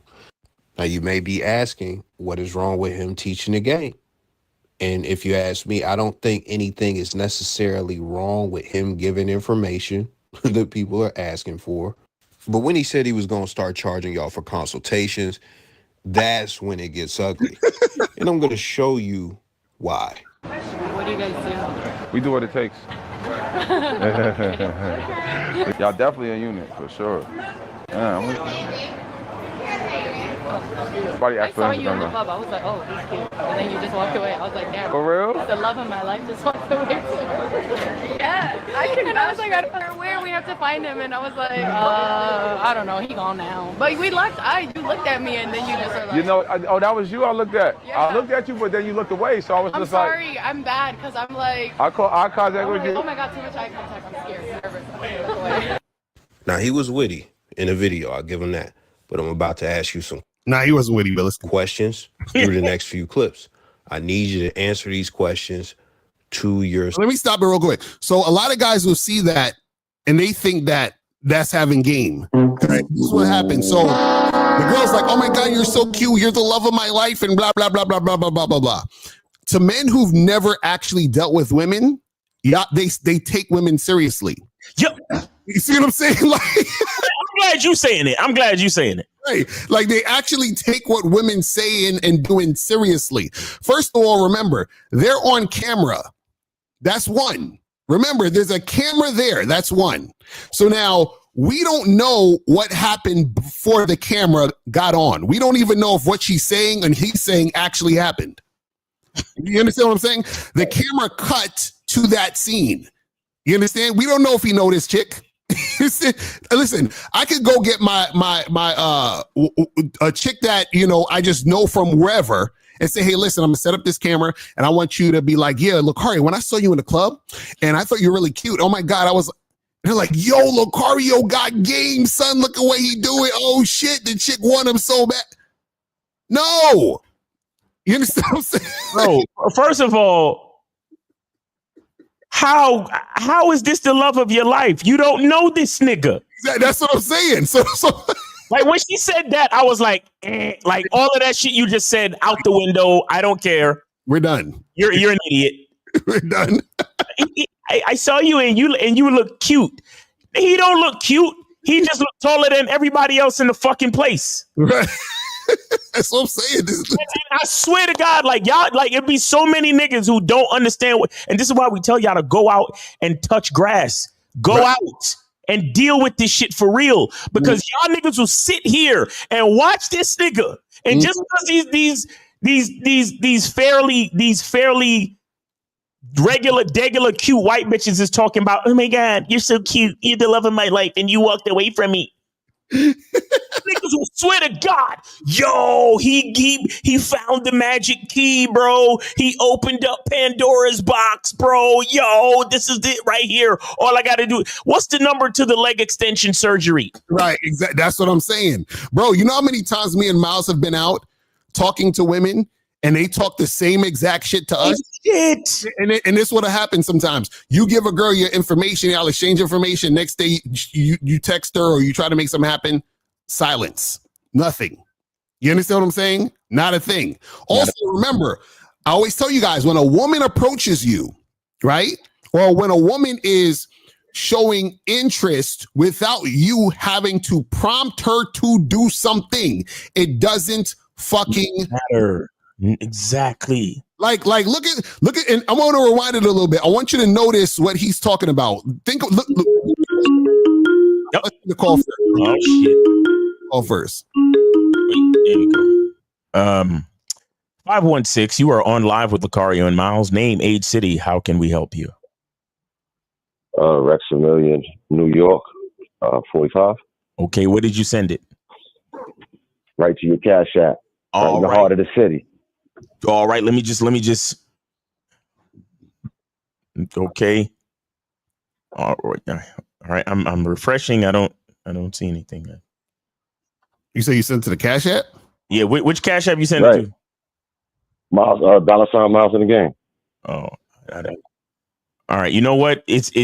Now, you may be asking, what is wrong with him teaching the game? And if you ask me, I don't think anything is necessarily wrong with him giving information that people are asking for. But when he said he was going to start charging y'all for consultations, that's when it gets ugly. And I'm going to show you why. What do you guys do? We do what it takes. Y'all definitely a unit for sure. Yeah, I saw you in the club. I was like, oh, he's cute. And then you just walked away. I was like, damn. For real? The love of my life just walked away. Yeah, I can. And I was like, I don't know where we have to find him. And I was like, I don't know. He gone now. But we locked eyes. You looked at me, and then you just were like, you know, oh, that was you I looked at. Yeah. I looked at you, but then you looked away. So I was I'm just sorry. like, I'm bad because I'm like, I call eye contact with you. Oh my God, too much eye contact. I'm scared. I'm nervous. I'm gonna look away. Now, he was witty in the video. I'll give him that. But I'm about to ask you some he wasn't witty, but listen. questions through the next few clips. I need you to answer these questions to your... Let me stop it real quick. So a lot of guys will see that and they think that that's having game. Right? This is what happens. So the girl's like, oh my God, you're so cute. You're the love of my life and blah, blah, blah, blah, blah, blah, blah, blah, blah. To men who've never actually dealt with women, yeah, they take women seriously. Yep. You see what I'm saying? Like, I'm glad you saying it. Right. Like they actually take what women say and doing seriously. First of all, remember, they're on camera. That's one. Remember, there's a camera there. That's one. So now we don't know what happened before the camera got on. We don't even know if what she's saying and he's saying actually happened. You understand what I'm saying? The camera cut to that scene. You understand? We don't know if he know this chick. Listen, I could go get a chick that, you know, I just know from wherever and say, hey, listen, I'm gonna set up this camera and I want you to be like, yeah, Locario, when I saw you in the club and I thought you were really cute. Oh my God, they're like, yo, Locario got game, son. Look the way he do it. Oh shit, the chick want him so bad. No. You understand what I'm saying? Bro, first of all, how is this the love of your life? You don't know this nigga. That's what I'm saying. So like when she said that, I was like, like all of that shit you just said out the window. I don't care. We're done. You're an idiot. We're done. I saw you and you look cute. He don't look cute. He just look taller than everybody else in the fucking place. Right. That's what I'm saying. And I swear to God, like y'all, like it'd be so many niggas who don't understand and this is why we tell y'all to go out and touch grass. Go out and deal with this shit for real. Because y'all niggas will sit here and watch this nigga. And just because these fairly regular cute white bitches is talking about, oh my God, you're so cute, you're the love of my life, and you walked away from me. Niggas will swear to God, yo, he found the magic key, bro. He opened up Pandora's box, bro. Yo, this is it right here. All I got to do. What's the number to the leg extension surgery? Right, exactly. That's what I'm saying, bro. You know how many times me and Miles have been out talking to women and they talk the same exact shit to us? Shit. And this would have happened sometimes. You give a girl your information, y'all exchange information. Next day, you text her or you try to make something happen. Silence. Nothing. You understand what I'm saying? Not a thing. Also, remember, I always tell you guys, when a woman approaches you, right? Or when a woman is showing interest without you having to prompt her to do something, it doesn't fucking matter. Exactly. Like look at, and I want to rewind it a little bit. I want you to notice what he's talking about. Look. Yep. Let's do the call first. Oh shit. Call first. Wait, there we go. 516, you are on live with Locario and Miles. Name, age, city. How can we help you? Rex Million, New York, 45. Okay, where did you send it? Right to your Cash App. Right in the heart of the city. All right, let me just. Okay. All right. I'm refreshing. I don't see anything. You say you sent to the Cash App? Yeah. Which Cash App you sent it to? Miles, $ Miles in the game. Oh, all right. You know what? It says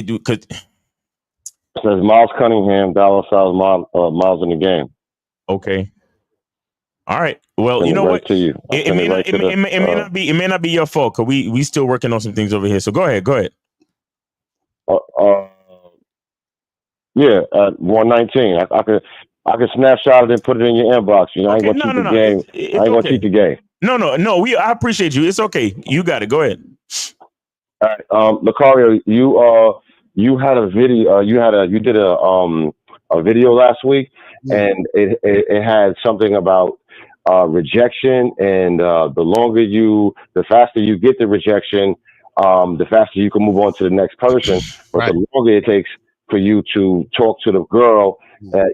Miles Cunningham, $ Miles in the game. Okay. All right. Well, you know what? To you. It may not be your fault because we still working on some things over here. So go ahead. Yeah, at 119. I could snapshot it and put it in your inbox. You know, I ain't gonna cheat the game. I ain't gonna cheat the game. No. I appreciate you. It's okay. You got it. Go ahead. All right. Locario, you had a video. You did a video last week, and it had something about rejection, and the faster you get the rejection, the faster you can move on to the next person. But the longer it takes for you to talk to the girl,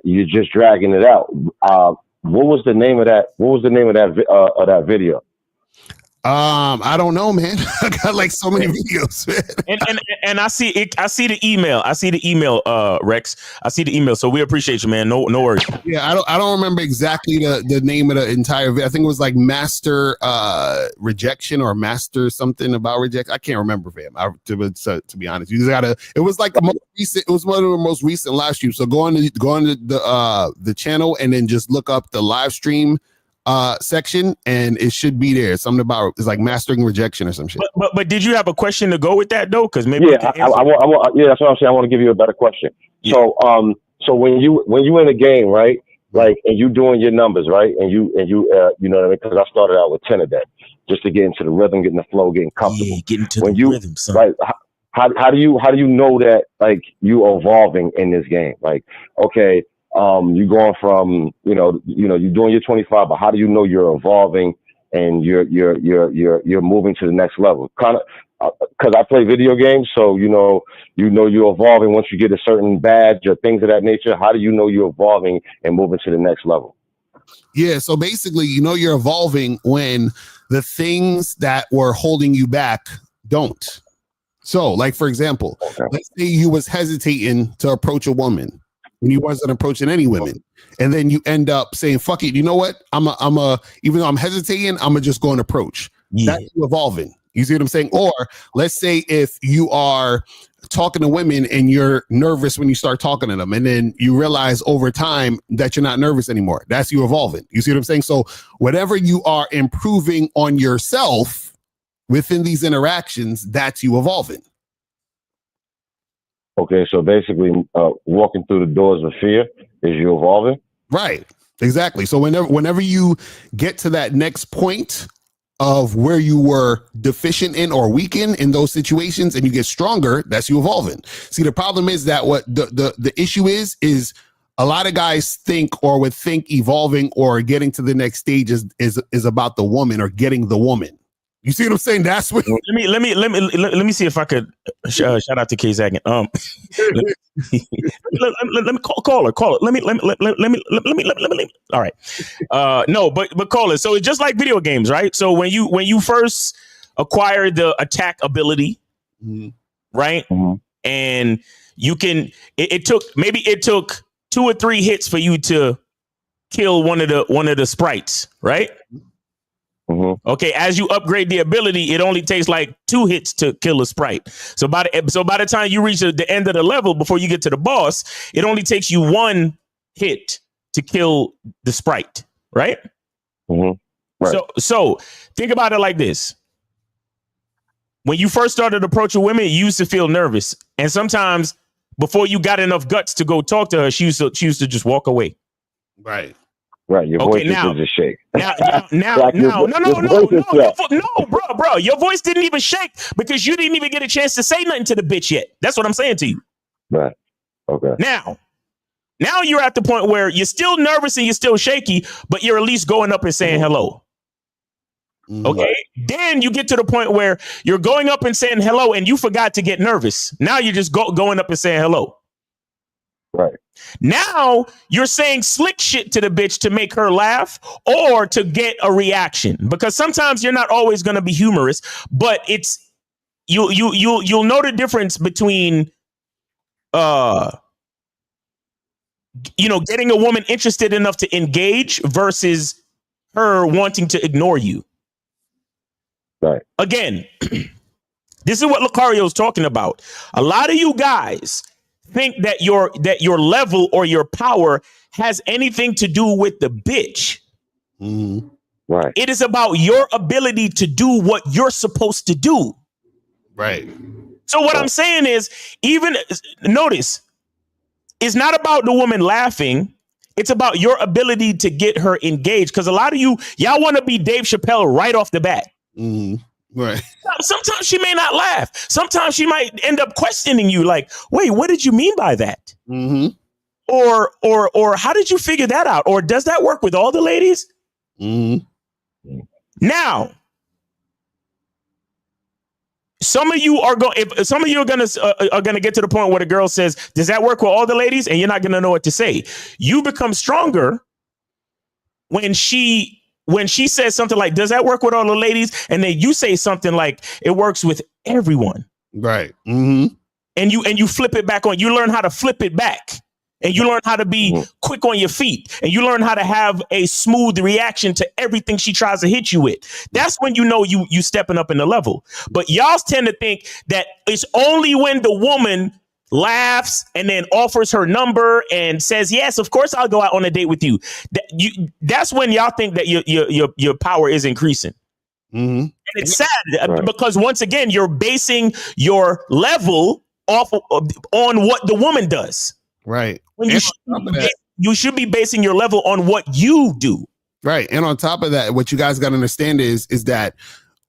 you're just dragging it out. What was the name of that? What was the name of that video? I don't know, man. I got like so many videos, man. and I see it. I see the email. Rex. I see the email. So we appreciate you, man. No worries. Yeah, I don't remember exactly the name of the entire video. I think it was like Master Rejection or Master something about rejection. I can't remember, fam. To be honest, you just gotta. It was like the most recent. It was one of the most recent live streams. So go on to the channel and then just look up the live stream section, and it should be there. Something about it's like mastering rejection or some shit. But did you have a question to go with that though? Because maybe I want that's what I'm saying. I want to give you a better question. Yeah. So when you in a game, right? Like, and you doing your numbers, right? And you know what I mean? Because I started out with 10 a day just to get into the rhythm, getting the flow, getting comfortable. Yeah, getting to the rhythm, son. Right? How do you know that like you evolving in this game? Like, okay. You going from you're doing your 25, but how do you know you're evolving and you're moving to the next level? Kind of because I play video games, so you know you're evolving once you get a certain badge or things of that nature. How do you know you're evolving and moving to the next level? Yeah, so basically, you're evolving when the things that were holding you back don't. So, like for example, let's say you was hesitating to approach a woman. And you wasn't approaching any women, and then you end up saying, "Fuck it, you know what? Even though I'm hesitating, I'm gonna just go and approach." Yeah. That's you evolving. You see what I'm saying? Or let's say if you are talking to women and you're nervous when you start talking to them, and then you realize over time that you're not nervous anymore. That's you evolving. You see what I'm saying? So whatever you are improving on yourself within these interactions, that's you evolving. Okay, so basically, walking through the doors of fear is you evolving? Right, exactly. So whenever you get to that next point of where you were deficient in or weak in those situations and you get stronger, that's you evolving. See, the problem is that what the issue is a lot of guys think or would think evolving or getting to the next stage is about the woman or getting the woman. You see what I'm saying? That's what. Let me see if I could shout out to K Zagan. Let me call her. Let me. All right. No, but call it. So it's just like video games, right? So when you first acquire the attack ability, right, and you can, it took 2 or 3 hits for you to kill one of the sprites, right? Okay, as you upgrade the ability, it only takes like 2 hits to kill a sprite. So by the time you reach the end of the level, before you get to the boss, it only takes you 1 hit to kill the sprite, right? Right. So think about it like this: when you first started approaching women, you used to feel nervous, and sometimes before you got enough guts to go talk to her, she used to just walk away. Right. Right, your voice is just shake. No, bro, your voice didn't even shake because you didn't even get a chance to say nothing to the bitch yet. That's what I'm saying to you. Right. Okay. Now you're at the point where you're still nervous and you're still shaky, but you're at least going up and saying hello. Okay. Then you get to the point where you're going up and saying hello and you forgot to get nervous. Now you're just going up and saying hello. Right. Now you're saying slick shit to the bitch to make her laugh or to get a reaction, because sometimes you're not always going to be humorous, but it's you'll know the difference between getting a woman interested enough to engage versus her wanting to ignore you. Right. Again, this is what Locario is talking about. A lot of you guys think that your level or your power has anything to do with the bitch. Right. It is about your ability to do what you're supposed to do. Right. So what I'm saying is, even notice, it's not about the woman laughing. It's about your ability to get her engaged. Because a lot of y'all want to be Dave Chappelle right off the bat. Right. Sometimes she may not laugh. Sometimes she might end up questioning you like, wait, what did you mean by that? Or how did you figure that out? Or does that work with all the ladies? Now, some of you are going to get to the point where the girl says, does that work with all the ladies? And you're not going to know what to say. You become stronger when she says something like, does that work with all the ladies? And then you say something like, it works with everyone. Right. And you flip it back on. You learn how to flip it back. And you learn how to be quick on your feet. And you learn how to have a smooth reaction to everything she tries to hit you with. That's when you know you stepping up in the level. But y'all tend to think that it's only when the woman laughs and then offers her number and says, yes, of course I'll go out on a date with you. That's when y'all think that your power is increasing. And it's sad because once again, you're basing your level off on what the woman does. Right. When you should be basing your level on what you do. Right. And on top of that, what you guys got to understand is that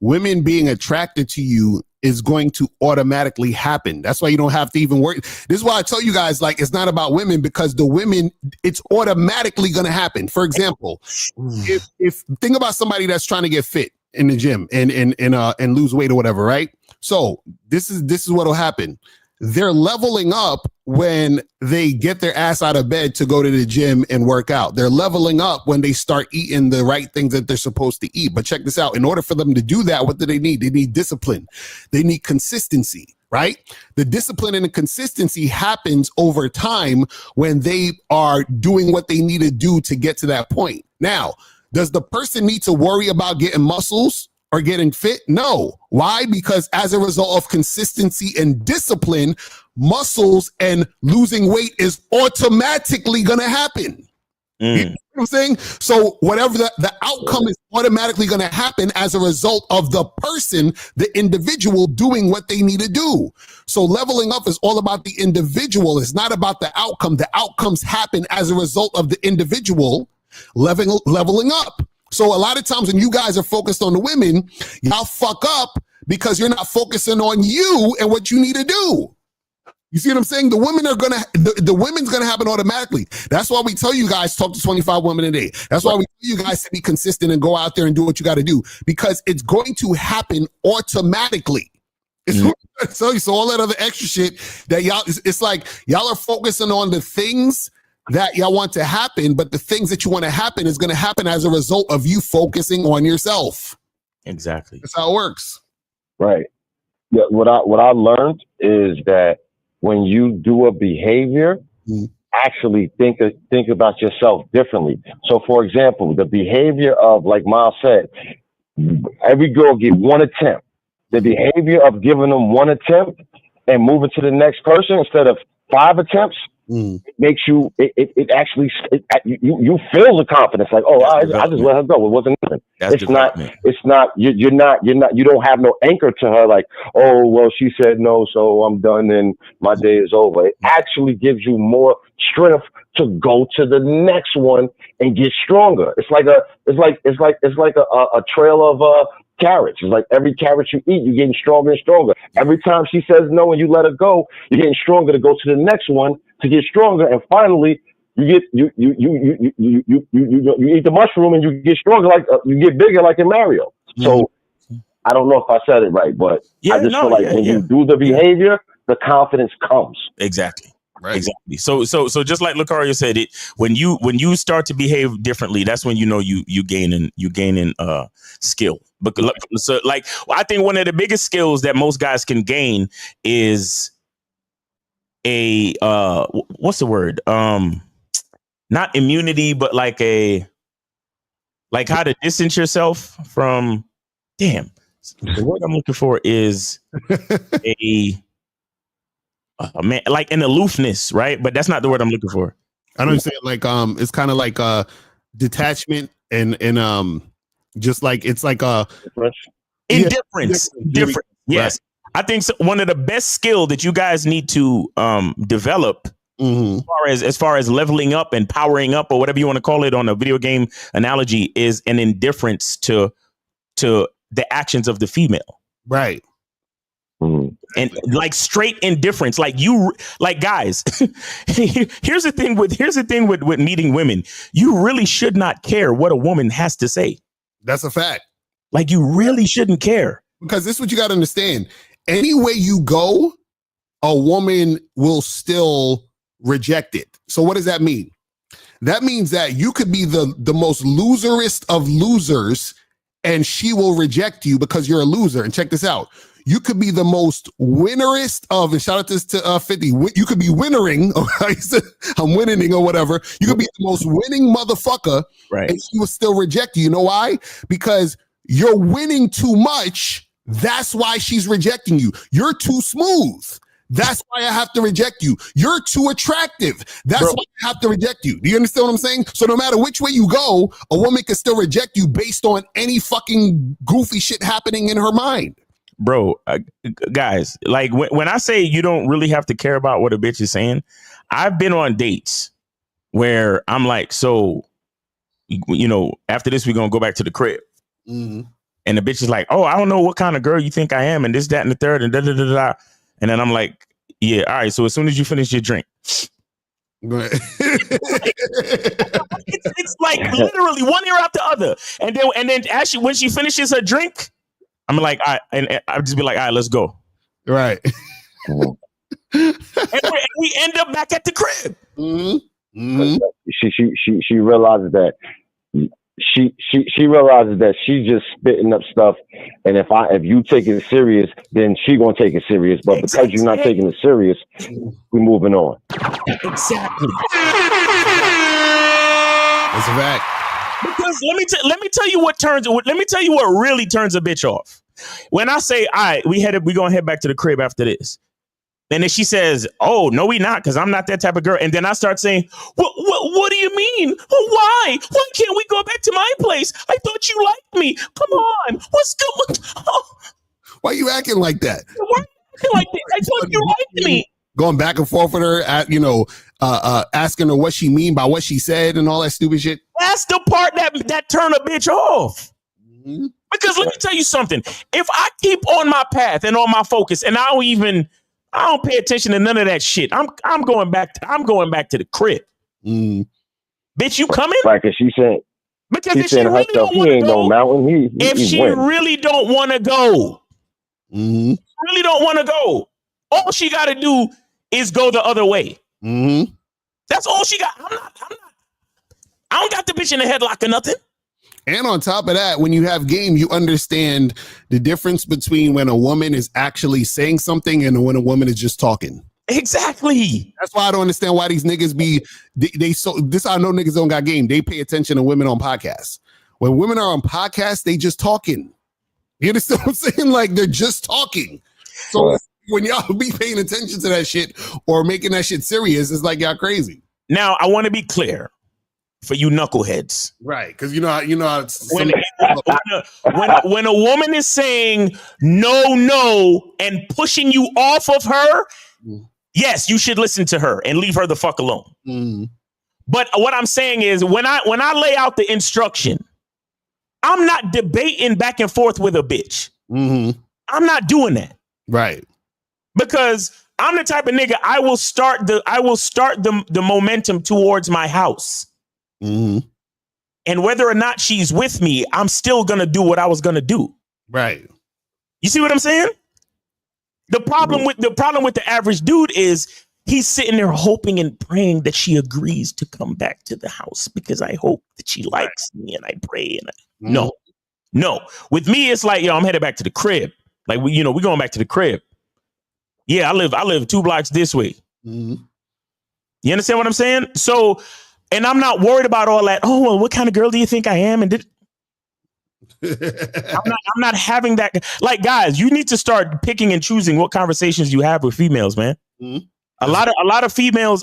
women being attracted to you is going to automatically happen. That's why you don't have to even worry. This is why I tell you guys, like, it's not about women, because the women, it's automatically going to happen. For example, if think about somebody that's trying to get fit in the gym and lose weight or whatever, right? So this is what'll happen. They're leveling up when they get their ass out of bed to go to the gym and work out. They're leveling up when they start eating the right things that they're supposed to eat. But check this out. In order for them to do that, what do they need? They need discipline. They need consistency, right? The discipline and the consistency happens over time when they are doing what they need to do to get to that point. Now, does the person need to worry about getting muscles or getting fit? No. Why? Because as a result of consistency and discipline, muscles and losing weight is automatically going to happen. You know what I'm saying? So whatever the outcome is automatically going to happen as a result of the person, the individual doing what they need to do. So leveling up is all about the individual. It's not about the outcome. The outcomes happen as a result of the individual leveling up. So a lot of times when you guys are focused on the women, y'all fuck up because you're not focusing on you and what you need to do. You see what I'm saying? The women's gonna happen automatically. That's why we tell you guys talk to 25 women a day. That's why we tell you guys to be consistent and go out there and do what you got to do, because it's going to happen automatically. So all that other extra shit that y'all, it's like y'all are focusing on the things that y'all want to happen, but the things that you want to happen is going to happen as a result of you focusing on yourself. Exactly. That's how it works. Right. Yeah. What I learned is that when you do a behavior, actually think about yourself differently. So, for example, the behavior of, like Miles said, every girl get one attempt. The behavior of giving them one attempt and moving to the next person instead of 5 attempts, it makes you, you feel the confidence, like, oh, I just let her go. It wasn't nothing. You don't have no anchor to her, like, oh, well, she said no, so I'm done and my day is over. It actually gives you more strength to go to the next one and get stronger. It's like a trail of carrots. It's like every carrot you eat, you're getting stronger and stronger. Every time she says no and you let her go, you're getting stronger to go to the next one to get stronger. And finally, you eat the mushroom and you get stronger, like you get bigger, like in Mario. So I don't know if I said it right, but Yeah, I just no, feel like yeah, when yeah. you do the behavior, the confidence comes. Exactly. Right. Exactly. So just like Locario said, it when you start to behave differently, that's when you know you gaining skill. But so like I think one of the biggest skills that most guys can gain is a what's the word? Not immunity, but like how to distance yourself from. Damn, the word I'm looking for is a man, like an aloofness, right? But that's not the word I'm looking for. I know what you're saying. Like it's kind of like detachment and just like it's like indifference. Different. Yes. Right. I think one of the best skill that you guys need to develop as far as leveling up and powering up or whatever you want to call it on a video game analogy is an indifference to the actions of the female. Right. And like straight indifference, like guys, here's the thing with meeting women. You really should not care what a woman has to say. That's a fact. Like you really shouldn't care. Because this is what you got to understand. Any way you go, a woman will still reject it. So what does that mean? That means that you could be the most loserist of losers and she will reject you because you're a loser. And check this out. You could be the most winnerist of, and shout out this to 50. You could be winnering. I'm winning or whatever. You could be the most winning motherfucker, right? And she will still reject you. You know why? Because you're winning too much. That's why she's rejecting you. You're too smooth. That's why I have to reject you. You're too attractive. That's why I have to reject you. Do you understand what I'm saying? So no matter which way you go, a woman can still reject you based on any fucking goofy shit happening in her mind. Bro, guys, like when I say you don't really have to care about what a bitch is saying, I've been on dates where I'm like, so, you know, after this, we're going to go back to the crib. Mm-hmm. And the bitch is like, oh, I don't know what kind of girl you think I am and this, that, and the third and da-da-da-da. And then I'm like, yeah, all right. So as soon as you finish your drink. Right. it's like literally one ear out the other. And then actually when she finishes her drink, I'm like, all right, and I'll just be like, all right, let's go. Right. and we end up back at the crib. Mm-hmm. Mm-hmm. She realizes that she realizes that she's just spitting up stuff, and if you take it serious, then she gonna take it serious. But because you're not taking it serious, we're moving on. Exactly. That's a fact. Because let me tell you what really turns a bitch off. When I say, all right, we gonna head back to the crib after this. And then she says, oh, no, we not, because I'm not that type of girl. And then I start saying, what do you mean? Why? Why can't we go back to my place? I thought you liked me. Come on. What's going on? Oh. Why are you acting like that? Why are you acting like this? I thought you liked me. Going back and forth with her, asking her what she mean by what she said and all that stupid shit. That's the part that turn a bitch off. Mm-hmm. Because let me tell you something. If I keep on my path and on my focus, and I don't pay attention to none of that shit, I'm going back to the crib. Mm. Bitch, you coming? Right, because she said. Because if she really don't want to go, no mountain. If she really don't want to go, really don't want to go, all she got to do is go the other way. Mm-hmm. That's all she got. I don't got the bitch in the headlock or nothing. And on top of that, when you have game, you understand the difference between when a woman is actually saying something and when a woman is just talking. Exactly. That's why I don't understand why these niggas I know niggas don't got game. They pay attention to women on podcasts. When women are on podcasts, they just talking. You understand what I'm saying? Like they're just talking. So when y'all be paying attention to that shit or making that shit serious, it's like y'all crazy. Now I want to be clear. For you knuckleheads, right? Because you know when a woman is saying no and pushing you off of her, yes, you should listen to her and leave her the fuck alone. Mm. But what I'm saying is when I lay out the instruction, I'm not debating back and forth with a bitch. Mm-hmm. I'm not doing that, right? Because I'm the type of nigga I will start the momentum towards my house. Mm-hmm. And whether or not she's with me, I'm still going to do what I was going to do. Right. You see what I'm saying? The problem with the average dude is he's sitting there hoping and praying that she agrees to come back to the house because I hope that she likes me and I pray. And no. With me, it's like, yo, I'm headed back to the crib. Like, we're going back to the crib. Yeah, I live 2 blocks this way. Mm-hmm. You understand what I'm saying? So, and I'm not worried about all that. Oh, well, what kind of girl do you think I am? And I'm not having that. Like, guys, you need to start picking and choosing what conversations you have with females, man. Mm-hmm. A lot of females,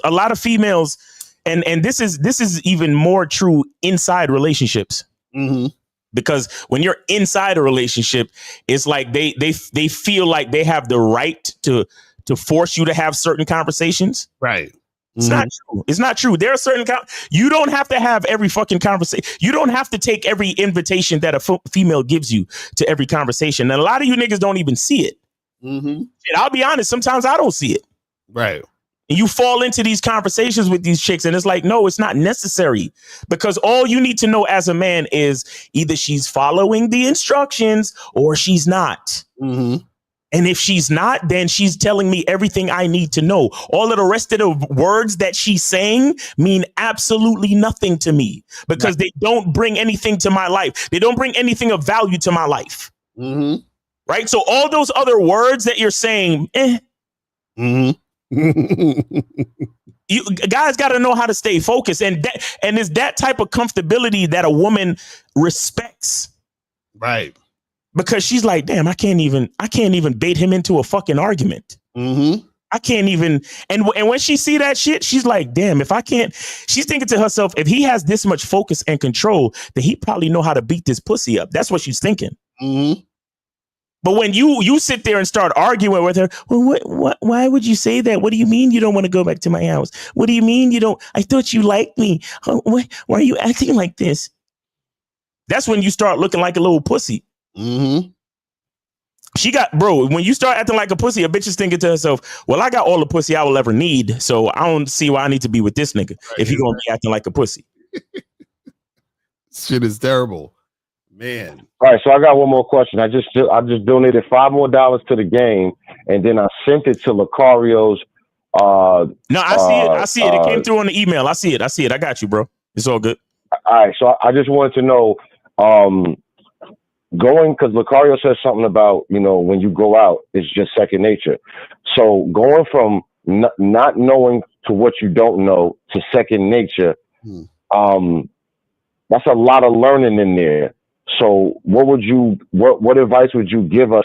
and this is even more true inside relationships. Mm-hmm. Because when you're inside a relationship, it's like they feel like they have the right to force you to have certain conversations. Right. It's not true. It's not true. There are certain you don't have to have every fucking conversation. You don't have to take every invitation that a female gives you to every conversation. And a lot of you niggas don't even see it. Mm-hmm. And I'll be honest, sometimes I don't see it. Right. And you fall into these conversations with these chicks and it's like, no, it's not necessary, because all you need to know as a man is either she's following the instructions or she's not. Mm-hmm. And if she's not, then she's telling me everything I need to know. All of the rest of the words that she's saying mean absolutely nothing to me because they don't bring anything to my life. They don't bring anything of value to my life. Mm-hmm. Right. So all those other words that you're saying, Mm-hmm. You guys got to know how to stay focused. And it's that type of comfortability that a woman respects. Right. Because she's like, damn, I can't even bait him into a fucking argument. Mm-hmm. I can't even. And when she see that shit, she's like, damn, if I can't, she's thinking to herself, if he has this much focus and control, then he probably know how to beat this pussy up. That's what she's thinking. Mm-hmm. But when you sit there and start arguing with her, well, why would you say that? What do you mean you don't want to go back to my house? What do you mean you don't? I thought you liked me. Why are you acting like this? That's when you start looking like a little pussy. Mm-hmm. When you start acting like a pussy, a bitch is thinking to herself, well, I got all the pussy I will ever need, so I don't see why I need to be with this nigga if you're gonna be acting like a pussy. Shit is terrible, man. All right, so I got one more question. I just donated $5 more to the game, and then I sent it to Locario's. No, I see it. It came through on the email. I see it. I got you, bro. It's all good. All right, so I just wanted to know, because Locario says something about, when you go out, it's just second nature. So going from not knowing to what you don't know to second nature, that's a lot of learning in there. So what advice would you give us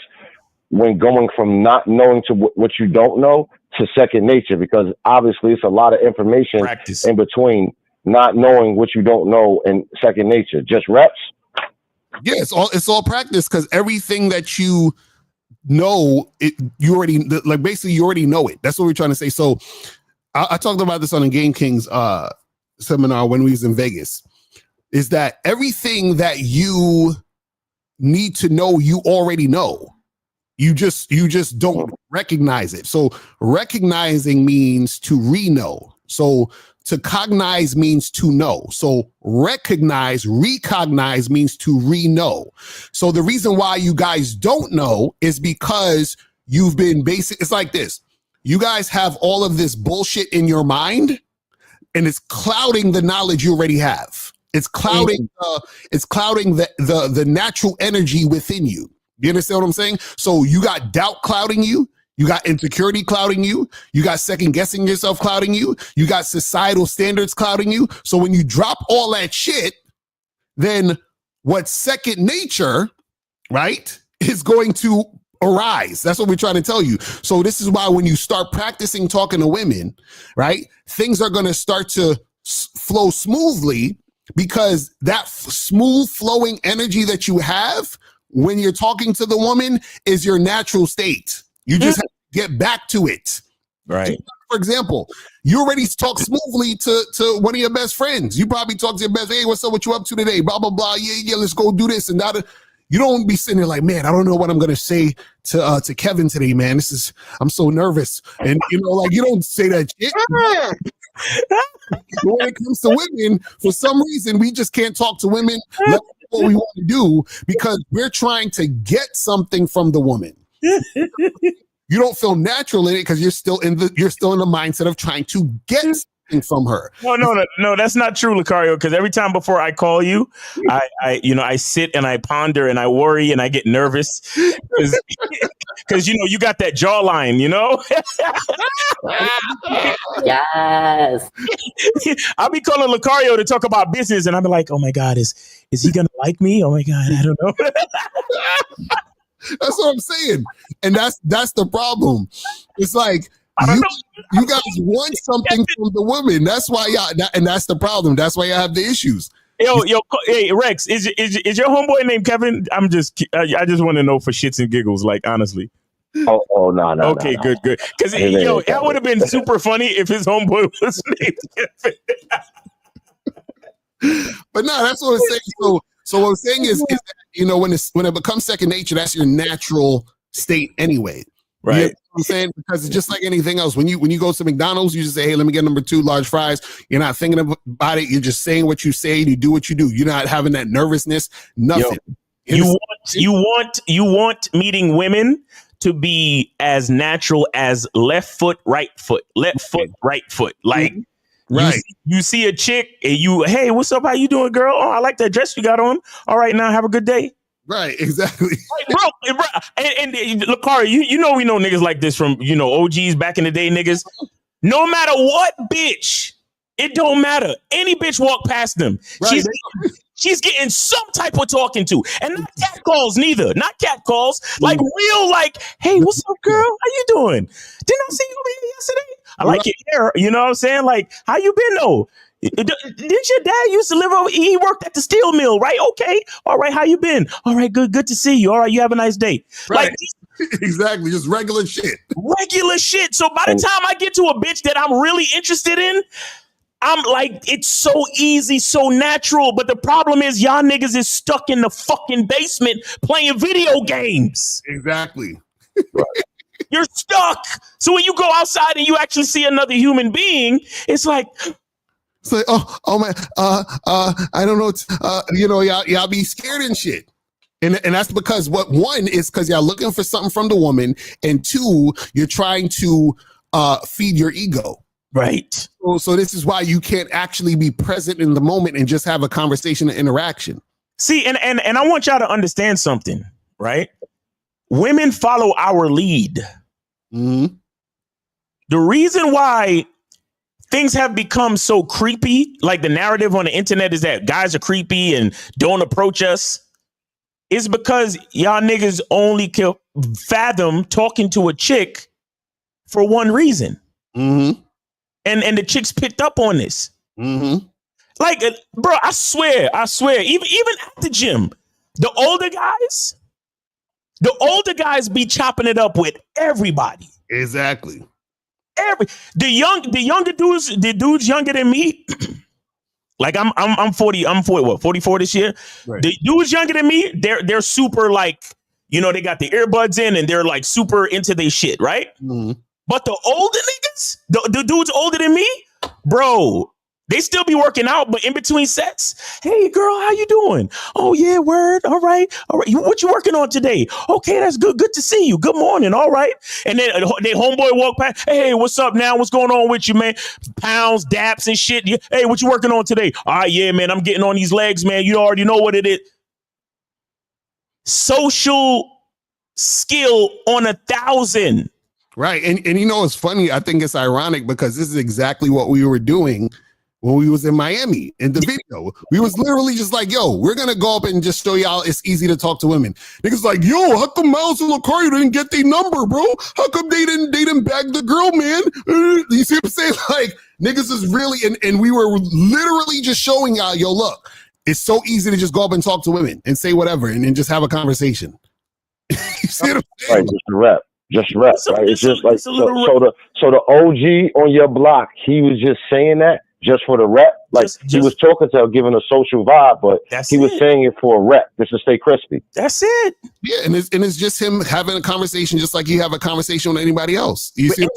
when going from not knowing to what you don't know to second nature? Because obviously it's a lot of information in between not knowing what you don't know and second nature. Just reps. Yeah, it's all practice, because everything that you know, you already know it. That's what we're trying to say. So I talked about this on the Game Kings seminar when we was in Vegas, is that everything that you need to know, you already know. You just don't recognize it. So recognizing means to re-know. So to cognize means to know. So recognize means to re-know. So the reason why you guys don't know is because you've been it's like this. You guys have all of this bullshit in your mind, and it's clouding the knowledge you already have. It's clouding the natural energy within you. You understand what I'm saying? So you got doubt clouding you. You got insecurity clouding you. You got second guessing yourself clouding you. You got societal standards clouding you. So when you drop all that shit, then what's second nature, right, is going to arise. That's what we're trying to tell you. So this is why when you start practicing talking to women, right, things are going to start to flow smoothly, because that smooth flowing energy that you have when you're talking to the woman is your natural state. You just have to get back to it. Right. For example, you already talk smoothly to one of your best friends. You probably talk to your best, hey, what's up, what you up to today? Blah, blah, blah. Yeah, let's go do this and that. You don't be sitting there like, man, I don't know what I'm going to say to Kevin today, man. I'm so nervous. And, you don't say that shit. But when it comes to women, for some reason, we just can't talk to women. Let them do what we want to do because we're trying to get something from the woman. You don't feel natural in it because you're still in the mindset of trying to get something from her. No, that's not true, Locario. Because every time before I call you, I sit and I ponder and I worry and I get nervous because you got that jawline, Yes. I'll be calling Locario to talk about business, and I'm like, oh my God, is he gonna like me? Oh my God, I don't know. That's what I'm saying, and that's the problem. It's like you guys want something from the woman. That's why and that's the problem. That's why you have the issues. Hey Rex, is your homeboy named Kevin? I just want to know for shits and giggles, like honestly. Oh no. Okay, good. Because that would have been super funny if his homeboy was named Kevin. But no, that's what I'm saying. So what I'm saying is that, when it becomes second nature, that's your natural state anyway. Right. You know what I'm saying? Because it's just like anything else. When you go to McDonald's, you just say, hey, let me get number 2 large fries. You're not thinking about it. You're just saying what you say and you do what you do. You're not having that nervousness, nothing. You want meeting women to be as natural as left foot, right foot, left foot, right foot. Like, right. You see a chick and hey, what's up? How you doing, girl? Oh, I like that dress you got on. All right, now have a good day. Right, exactly. Bro. And Locario, we know niggas like this from, OGs back in the day, niggas. No matter what, bitch, it don't matter. Any bitch walk past them. Right. She's getting some type of talking to. And not cat calls neither. Not cat calls. Like real, like, hey, what's up, girl? How you doing? Didn't I see you over here yesterday? I like your hair. You know what I'm saying? Like, how you been though? Didn't your dad used to live over? He worked at the steel mill, right? Okay. All right. How you been? All right. Good to see you. All right. You have a nice day. Right. Like, exactly. Just regular shit. Regular shit. So by the time I get to a bitch that I'm really interested in, I'm like, it's so easy, so natural. But the problem is y'all niggas is stuck in the fucking basement playing video games. Exactly. You're stuck. So when you go outside and you actually see another human being, it's like, oh man, I don't know. Y'all be scared and shit. And that's because one is because y'all looking for something from the woman, and 2, you're trying to feed your ego. Right. So this is why you can't actually be present in the moment and just have a conversation and interaction. See, and I want y'all to understand something, right? Women follow our lead. Mm-hmm. The reason why things have become so creepy, like the narrative on the internet is that guys are creepy and don't approach us, is because y'all niggas only can fathom talking to a chick for one reason. Mm-hmm. And the chicks picked up on this. Mm-hmm. Like, bro, I swear, even at the gym, the older guys be chopping it up with everybody. Exactly. The younger dudes, the dudes younger than me, like I'm 40, what, 44 this year? Right. The dudes younger than me, they're super like, they got the earbuds in and they're like super into their shit, right? Mm-hmm. But the older niggas, the dudes older than me, bro, they still be working out, but in between sets, hey girl, how you doing? Oh yeah, word. All right. What you working on today? Okay, that's good. Good to see you. Good morning. All right. And then they homeboy walk past. Hey, what's up now? What's going on with you, man? Pounds, daps, and shit. Hey, what you working on today? All right, yeah, man. I'm getting on these legs, man. You already know what it is. Social skill on 1,000. Right. And it's funny. I think it's ironic because this is exactly what we were doing when we was in Miami in the video. We was literally just like, yo, we're going to go up and just show y'all it's easy to talk to women. Niggas like, yo, how come Miles and Locario didn't get their number, bro? How come they didn't bag the girl, man? You see what I'm saying? Like, niggas is really, and we were literally just showing y'all, yo, look, it's so easy to just go up and talk to women and say whatever and then just have a conversation. You see what I'm saying? Right, just a rep. Just rep, right? It's just like so the OG on your block, he was just saying that just for the rep. Like he was talking to her, giving a social vibe, but he was saying it for a rep, just to stay crispy. That's it. Yeah, and it's just him having a conversation, just like you have a conversation with anybody else. You see,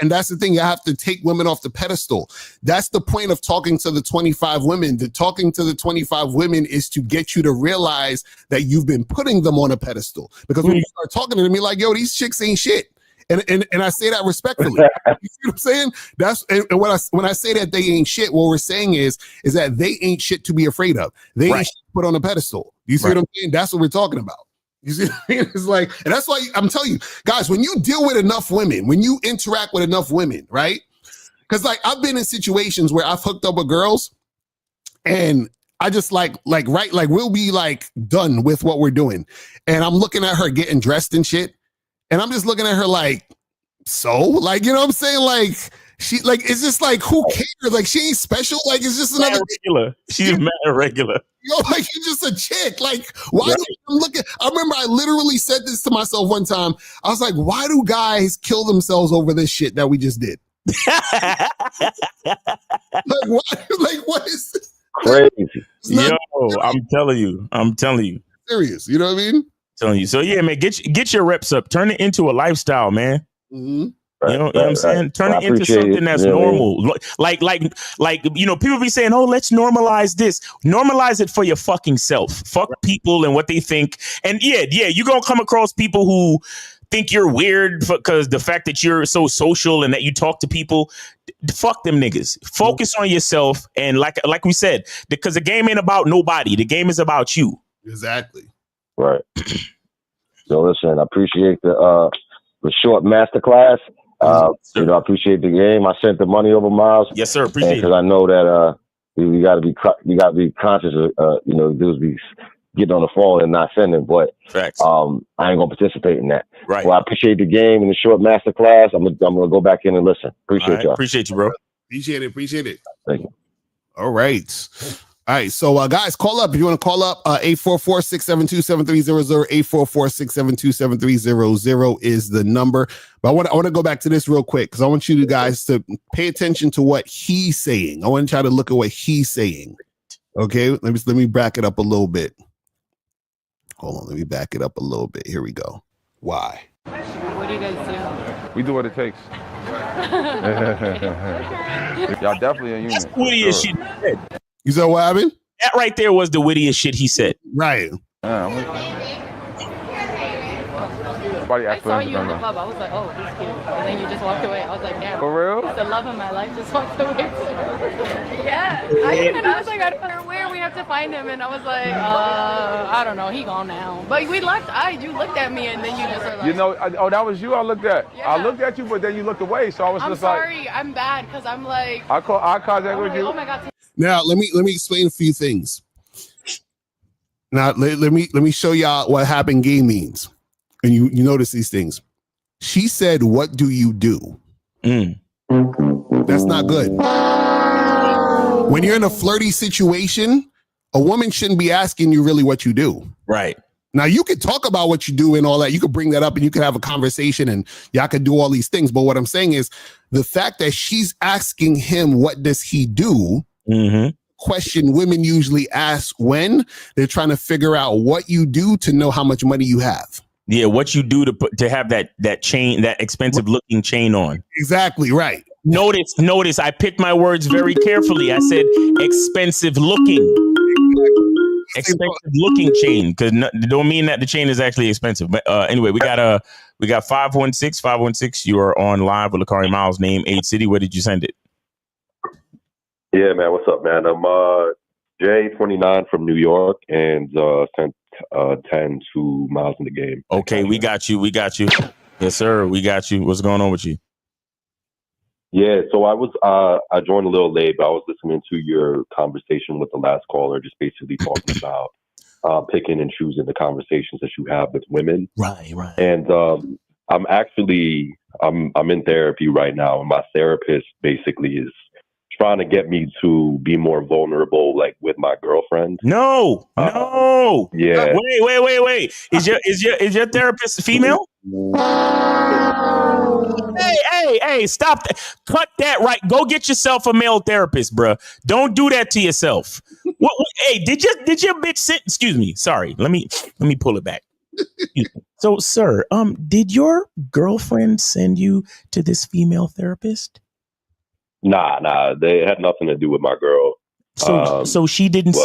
and that's the thing. You have to take women off the pedestal. That's the point of talking to the 25 women. The talking to the 25 women is to get you to realize that you've been putting them on a pedestal. Because when you start talking to them, you're like, yo, these chicks ain't shit. And I say that respectfully. You see what I'm saying? That's and when I say that they ain't shit, what we're saying is that they ain't shit to be afraid of. They ain't shit to put on a pedestal. You see what I'm saying? That's what we're talking about. You see what I mean? It's like, and that's why I'm telling you, guys, when you deal with enough women, when you interact with enough women, right? Because like I've been in situations where I've hooked up with girls and I just like we'll be like done with what we're doing. And I'm looking at her getting dressed and shit. And I'm just looking at her like, so? Like, you know what I'm saying? Like, she, like, it's just like, who cares? Like, she ain't special. Like, it's just another regular. She's mad regular. Yo, like, you're just a chick. Like, why do I'm looking? I remember I literally said this to myself one time. I was like, why do guys kill themselves over this shit that we just did? What is this? Crazy. Yo, I'm telling you. Serious. You know what I mean? Telling you. So yeah, man, get your reps up. Turn it into a lifestyle, man. Mm-hmm. You know what I'm saying? Turn it into something that's normal. Like, you know, people be saying, oh, let's normalize this. Normalize it for your fucking self. Fuck people and what they think. And yeah, you're going to come across people who think you're weird because the fact that you're so social and that you talk to people. Fuck them niggas. Focus on yourself. And like we said, because the game ain't about nobody. The game is about you. Exactly. Right. So listen, I appreciate the short masterclass. You know, I appreciate the game. I sent the money over, Miles. Yes, sir. Appreciate it. Because I know that you got to be conscious of you know, dudes be getting on the phone and not sending. But facts. I ain't gonna participate in that. Right. Well, I appreciate the game and the short masterclass. I'm gonna go back in and listen. Appreciate y'all. Appreciate you, bro. Appreciate it. Thank you. All right. All right, so guys, call up if you want to call up. 844-672-7300. 844-672-7300 is the number. But I want to go back to this real quick because I want you guys to pay attention to what he's saying. I want to try to look at what he's saying. Okay, let me back it up a little bit. Hold on, let me back it up a little bit. Here we go. Why? What do you guys do? We do what it takes. Y'all definitely a unit. That's the wittiest shit he said. You said what happened? That right there was the wittiest shit he said. Right. I saw you in the club. I was like, oh, he's cute. And then you just walked away. I was like, damn. For real? The love of my life just walked away. Yeah. I was like, I don't know where we have to find him. And I was like, I don't know. He gone now. But we left. You looked at me and then you just were like. You know, that was you I looked at. Yeah. I looked at you, but then you looked away. So I was just like. I'm sorry. I'm bad because I'm like. I contact with you. Oh my God. Now let me explain a few things. Now let me show y'all what having game means, and you notice these things. She said, "What do you do?" That's not good. When you're in a flirty situation, a woman shouldn't be asking you really what you do. Right. Now you could talk about what you do and all that. You could bring that up and you could have a conversation and y'all could do all these things. But what I'm saying is the fact that she's asking him, what does he do? Question women usually ask when they're trying to figure out what you do to know how much money you have. Yeah, what you do to have that chain, that expensive looking chain on. Exactly right. Notice. I picked my words very carefully. I said expensive looking chain because don't mean that the chain is actually expensive. But anyway, we got 516. You are on live with Locario Miles. Name, age, city. Where did you send it? Yeah, man. What's up, man? I'm J29 from New York and sent 10 to Miles in the game. Okay, we got you. Yes, sir. We got you. What's going on with you? Yeah, so I joined a little late, but I was listening to your conversation with the last caller, just basically talking about picking and choosing the conversations that you have with women. Right. And I'm in therapy right now, and my therapist basically is trying to get me to be more vulnerable, like with my girlfriend. No. Yeah. Wait. Is your therapist female? Hey, hey, stop that. Cut that right. Go get yourself a male therapist, bruh. Don't do that to yourself. Hey, did your bitch send, excuse me, sorry. Let me pull it back. So, sir, did your girlfriend send you to this female therapist? Nah, they had nothing to do with my girl. So she didn't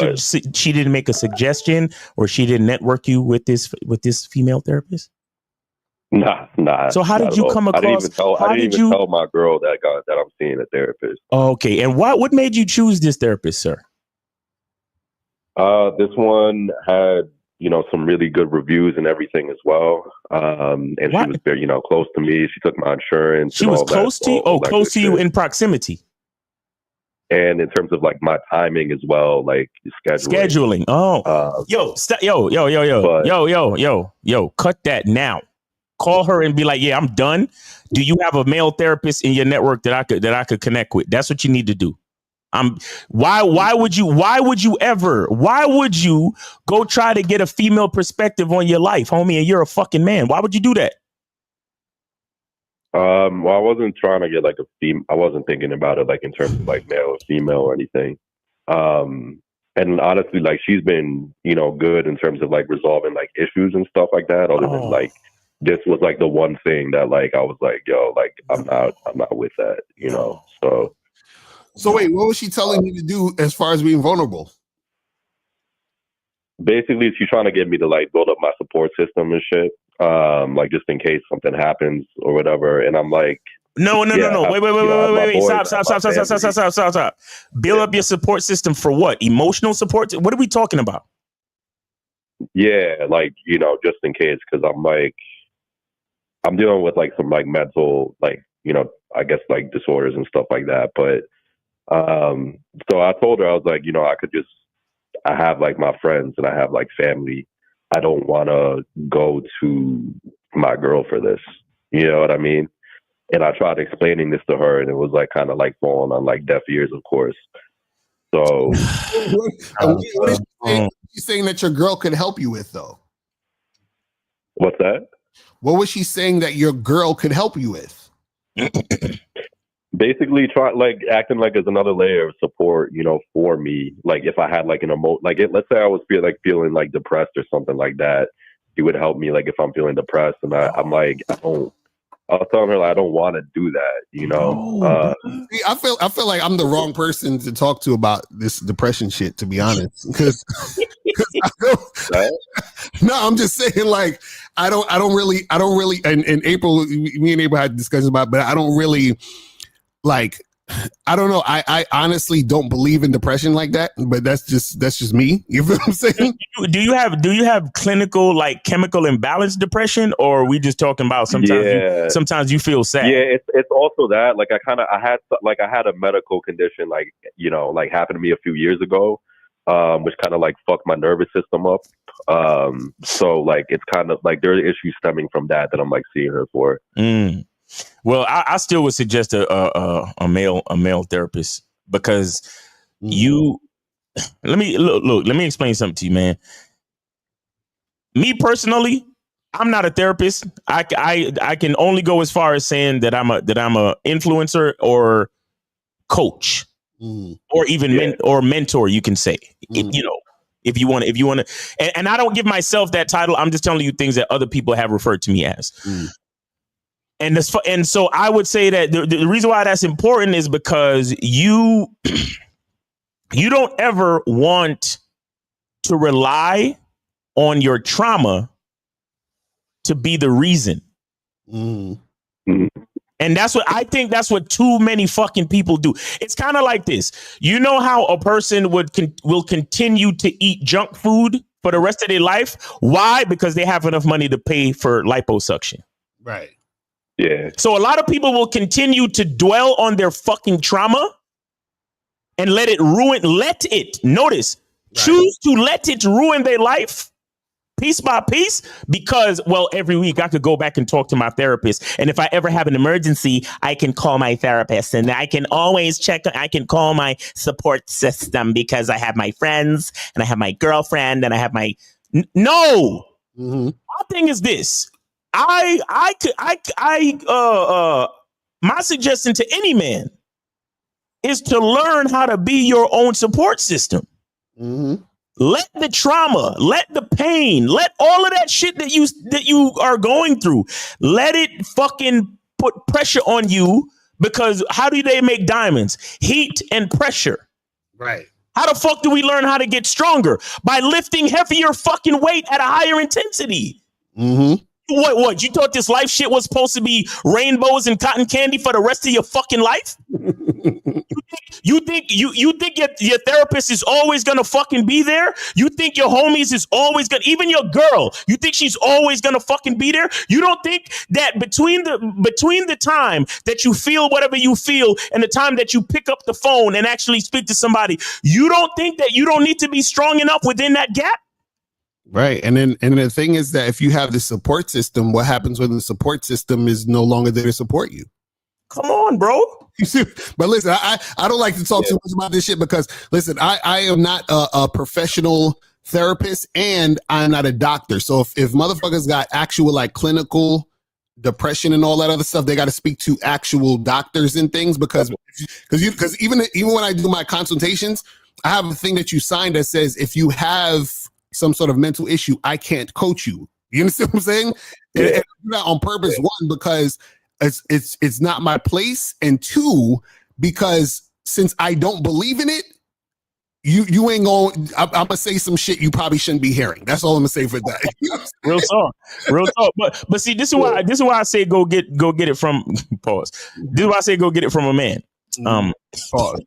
she didn't make a suggestion, or she didn't network you with this female therapist? Nah. So how did you come across? I didn't even tell my girl that I'm seeing a therapist. Okay, and what made you choose this therapist, sir? This one had some really good reviews and everything as well. And she was very close to me. She took my insurance. She was close to you. Oh, close to you in proximity. And in terms of like my timing as well, like scheduling. Oh, yo, cut that now. Call her and be like, yeah, I'm done. Do you have a male therapist in your network that I could connect with? That's what you need to do. Why would you go try to get a female perspective on your life, homie, and you're a fucking man? Why would you do that? Well, I wasn't trying to get like I wasn't thinking about it like in terms of like male or female or anything. And honestly, like she's been, good in terms of like resolving like issues and stuff like that. Other than like this was like the one thing that like I was like, yo, like I'm not with that, So wait, what was she telling you to do as far as being vulnerable? Basically, she's trying to get me to like build up my support system and shit. Like just in case something happens or whatever. And I'm like, no. Wait. Stop. Build up your support system for what? Emotional support? What are we talking about? Yeah, like, just in case, because I'm dealing with like some like mental, like, I guess like disorders and stuff like that. But so I told her, I was like, I have like my friends and I have like family. I don't want to go to my girl for this. You know what I mean? And I tried explaining this to her, and it was like kind of like falling on like deaf ears, of course. So, what is she saying that your girl could help you with, though? What's that? What was she saying that your girl could help you with? Basically, acting like as another layer of support, for me. Like if I had like an let's say I was feeling like depressed or something like that, it would help me. Like if I'm feeling depressed, and I'm like, I was telling her like, I don't want to do that, I feel like I'm the wrong person to talk to about this depression shit, to be honest. Because no, I'm just saying like I don't really. And April, me and April had discussions about it, but I don't really. Like, I don't know. I honestly don't believe in depression like that, but that's just me. You feel what I'm saying? Do you have clinical like chemical imbalance depression, or are we just talking about sometimes you feel sad? Yeah, it's also that. Like I had a medical condition like happened to me a few years ago, which kind of like fucked my nervous system up. So like it's kind of like there are issues stemming from that I'm like seeing her for. Well, I still would suggest a male therapist, because let me explain something to you, man. Me personally, I'm not a therapist. I can only go as far as saying that I'm a influencer or coach, or even mentor. You can say, if you want to, and I don't give myself that title. I'm just telling you things that other people have referred to me as. And so I would say that the reason why that's important is because you don't ever want to rely on your trauma to be the reason. And that's what too many fucking people do. It's kind of like this. You know how a person will continue to eat junk food for the rest of their life? Why? Because they have enough money to pay for liposuction. Right. Yeah. So a lot of people will continue to dwell on their fucking trauma and let it choose to let it ruin their life piece by piece, because, well, every week I could go back and talk to my therapist. And if I ever have an emergency, I can call my therapist, and I can always I can call my support system because I have my friends and I have my girlfriend and I have my, no. My thing is this. my suggestion to any man is to learn how to be your own support system. Mm-hmm. Let the trauma, let the pain, let all of that shit that you are going through, let it fucking put pressure on you, because how do they make diamonds? Heat and pressure. Right. How the fuck do we learn how to get stronger? By lifting heavier fucking weight at a higher intensity. Mm-hmm. What? You thought this life shit was supposed to be rainbows and cotton candy for the rest of your fucking life? You think your therapist is always gonna fucking be there? You think your homies is always gonna, even your girl, you think she's always gonna fucking be there? You don't think that between the time that you feel whatever you feel and the time that you pick up the phone and actually speak to somebody, you don't think that you don't need to be strong enough within that gap? Right. And the thing is that if you have the support system, what happens when the support system is no longer there to support you? Come on, bro. But listen, I don't like to talk too much about this shit because, listen, I am not a professional therapist and I'm not a doctor. So if motherfuckers got actual like clinical depression and all that other stuff, they got to speak to actual doctors and things because even when I do my consultations, I have a thing that you sign that says if you have some sort of mental issue, I can't coach you. You understand what I'm saying? Yeah. And I do that on purpose. One, because it's not my place, and two, because since I don't believe in it, you ain't going. I'm gonna say some shit you probably shouldn't be hearing. That's all I'm gonna say for that. Real talk. But see, this is why I say go get it from pause. This is why I say go get it from a man. Pause.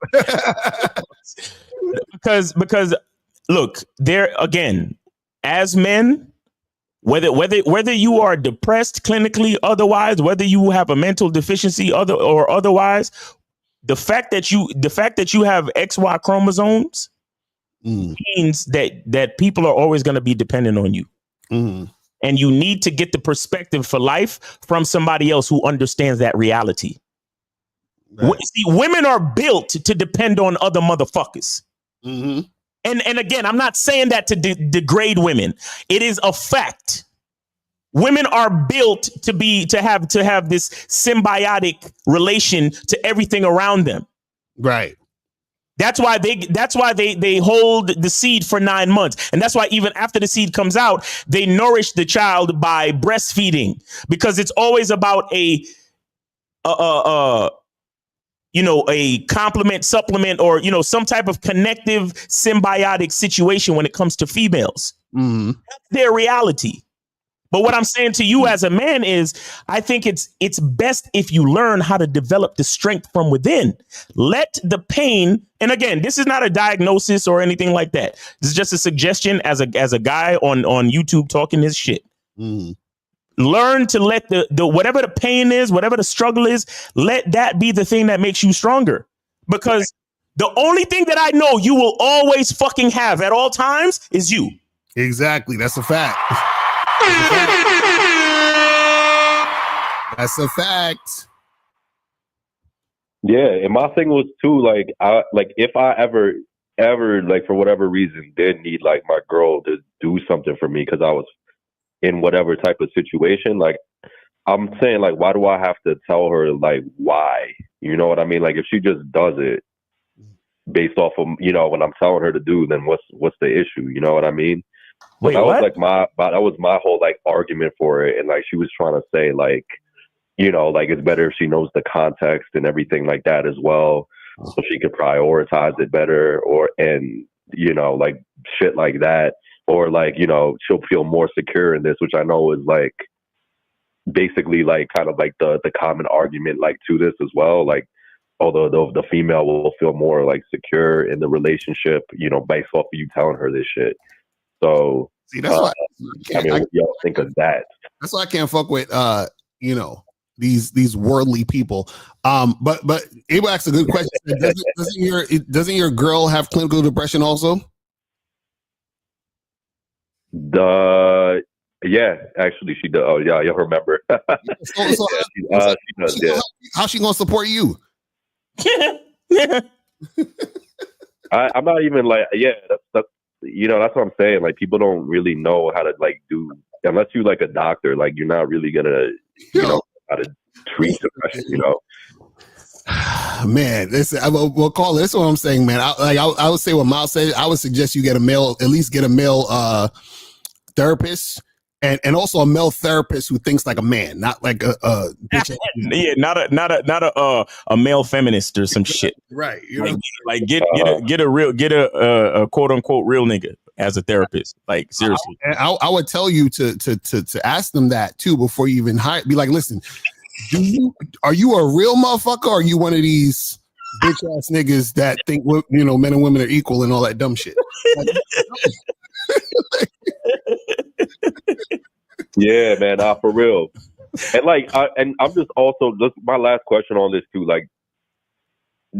because look, there again, as men, whether you are depressed clinically, otherwise, whether you have a mental deficiency, otherwise, the fact that you have XY chromosomes means that people are always going to be dependent on you. And you need to get the perspective for life from somebody else who understands that reality. Right. See, women are built to depend on other motherfuckers. And again, I'm not saying that to degrade women. It is a fact. Women are built to have this symbiotic relation to everything around them. Right. That's why they hold the seed for 9 months. And that's why even after the seed comes out, they nourish the child by breastfeeding, because it's always about a complement, supplement, or, some type of connective symbiotic situation when it comes to females. That's their reality. But what I'm saying to you as a man is, I think it's best if you learn how to develop the strength from within. Let the pain, and again, this is not a diagnosis or anything like that. This is just a suggestion as a guy on YouTube talking this shit. Learn to let the whatever the pain is, whatever the struggle is, let that be the thing that makes you stronger. Because the only thing that I know you will always fucking have at all times is you. Exactly. That's a fact. That's a fact. Yeah, and my thing was too, if I ever like for whatever reason did need like my girl to do something for me because I was in whatever type of situation, like I'm saying, like, why do I have to tell her like why? You know what I mean? Like if she just does it based off of what I'm telling her to do, then what's the issue? You know what I mean? Wait, that what? was my whole like argument for it, and like she was trying to say like, like it's better if she knows the context and everything like that as well, so she could prioritize it better, like shit like that, or like she'll feel more secure in this, which I know is like basically like kind of like the common argument like to this as well, like although the female will feel more like secure in the relationship, based off of you telling her this shit. So see, that's why what y'all think of that? That's why I can't fuck with these worldly people. But Abel asked a good question. Doesn't your girl have clinical depression also? Yeah, actually she does. Oh yeah, you'll remember. She does. Yeah. How's she gonna support you? I'm not even like, that's that's what I'm saying. Like people don't really know how to like do, unless you like a doctor, like you're not really gonna know how to treat depression, Man, well, call it. That's what I'm saying, man. I would say what Miles said. I would suggest you at least get a male therapist, and also a male therapist who thinks like a man, not like a bitch. Yeah, not a male feminist or some shit. Right. Get a quote unquote real nigga as a therapist. Like seriously. I would tell you to ask them that too before you even hire. Be like, listen, are you a real motherfucker, or are you one of these bitch ass niggas that think men and women are equal and all that dumb shit? Yeah, man, for real. And I'm just also my last question on this too. Like,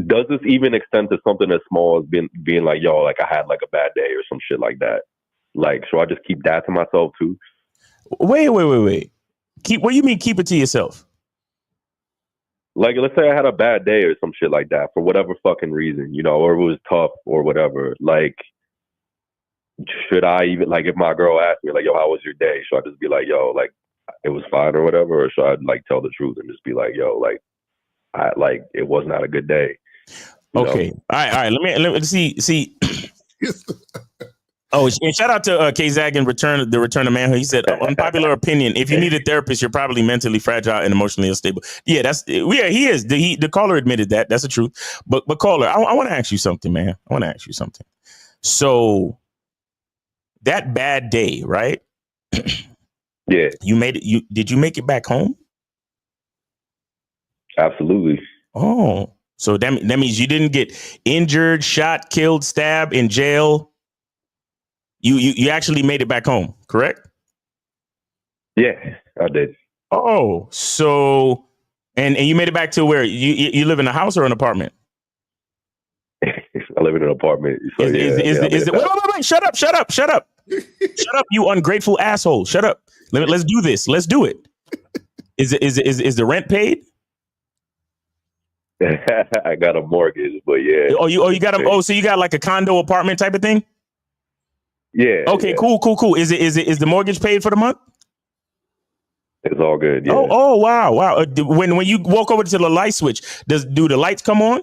does this even extend to something as small as being like, yo, like I had like a bad day or some shit like that? Like, should I just keep that to myself too? Wait. What do you mean keep it to yourself? Like, let's say I had a bad day or some shit like that for whatever fucking reason, or it was tough or whatever. Like, should I even, like, if my girl asked me, like, yo, how was your day? Should I just be like, yo, like, it was fine or whatever? Or should I, like, tell the truth and just be like, yo, like, it was not a good day? Okay. All right. Let me see. Oh, and shout out to K-Zag and the return of manhood. He said, unpopular opinion. If you need a therapist, you're probably mentally fragile and emotionally unstable. Yeah, he is. The caller admitted that. That's the truth. But caller, I want to ask you something, man. So that bad day, right? Yeah. You made it. Did you make it back home? Absolutely. Oh, so that means you didn't get injured, shot, killed, stabbed, in jail. You actually made it back home, correct? Yeah, I did. Oh, so and you made it back to where you live in a house or an apartment? I live in an apartment. So wait, shut up. Shut up, you ungrateful asshole. Shut up. Let's do this. Let's do it. Is the rent paid? I got a mortgage, but yeah. You got so you got like a condo apartment type of thing? Yeah. Okay, yeah. Cool. Is the mortgage paid for the month? It's all good. Yeah. Oh, wow. When you walk over to the light switch, do the lights come on?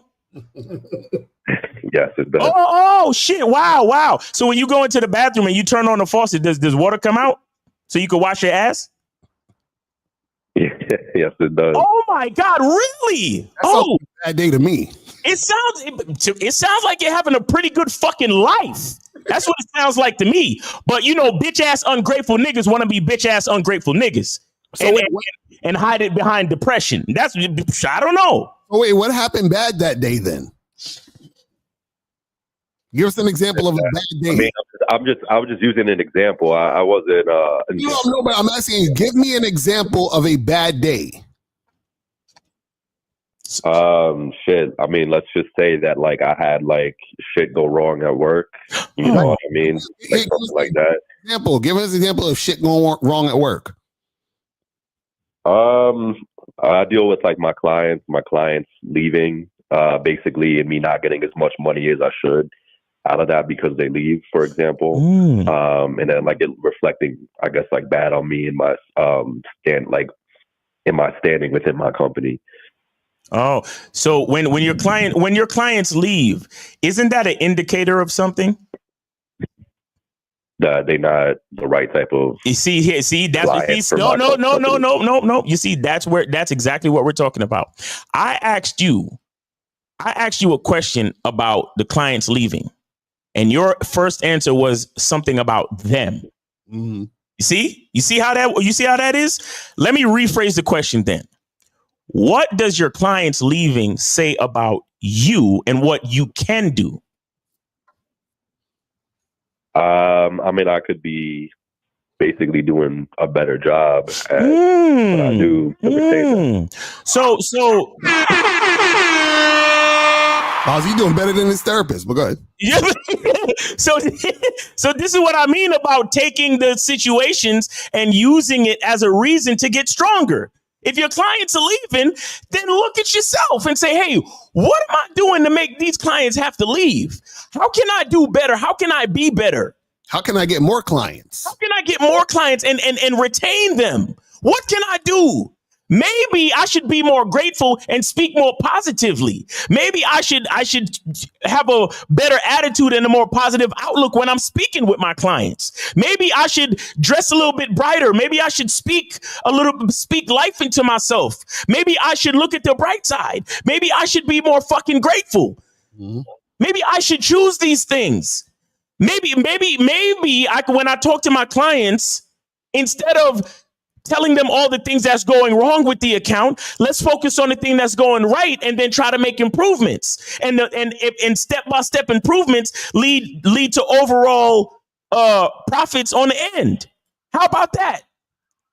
Yes, it does. Oh shit! Wow. So when you go into the bathroom and you turn on the faucet, does water come out so you can wash your ass? Yes, it does. Oh my God! Really? That's a bad day to me. It sounds like you're having a pretty good fucking life. That's what it sounds like to me. But bitch ass ungrateful niggas want to be bitch ass ungrateful niggas, and hide it behind depression. That's I don't know. Oh wait, what happened bad that day then? Give us an example of a bad day. I mean, I was just using an example. I wasn't. No, but I'm asking you. Give me an example of a bad day. Shit. I mean, let's just say that like I had like shit go wrong at work. You know what I mean? Like something like that. Give us an example of shit going wrong at work. I deal with like my clients leaving, basically, and me not getting as much money as I should out of that because they leave, for example. And then like it reflecting, I guess, like bad on me and my in my standing within my company. Oh, so when your clients leave, isn't that an indicator of something? That they're not the right type of. You see here, no. You see, that's exactly what we're talking about. I asked you a question about the clients leaving, and your first answer was something about them. Mm-hmm. You see how that is? Let me rephrase the question then. What does your clients leaving say about you and what you can do? I mean, I could be basically doing a better job at what I do. So Ozzy doing better than his therapist, but go ahead. Yeah. So this is what I mean about taking the situations and using it as a reason to get stronger. If your clients are leaving, then look at yourself and say, hey, what am I doing to make these clients have to leave? How can I do better? How can I be better? How can I get more clients? How can I get more clients and retain them? What can I do? Maybe I should be more grateful and speak more positively. Maybe I should have a better attitude and a more positive outlook when I'm speaking with my clients. Maybe I should dress a little bit brighter. Maybe I should speak life into myself. Maybe I should look at the bright side. Maybe I should be more fucking grateful. Mm-hmm. Maybe I should choose these things. Maybe when I talk to my clients, instead of telling them all the things that's going wrong with the account, let's focus on the thing that's going right and then try to make improvements. And step-by-step improvements lead to overall profits on the end. How about that?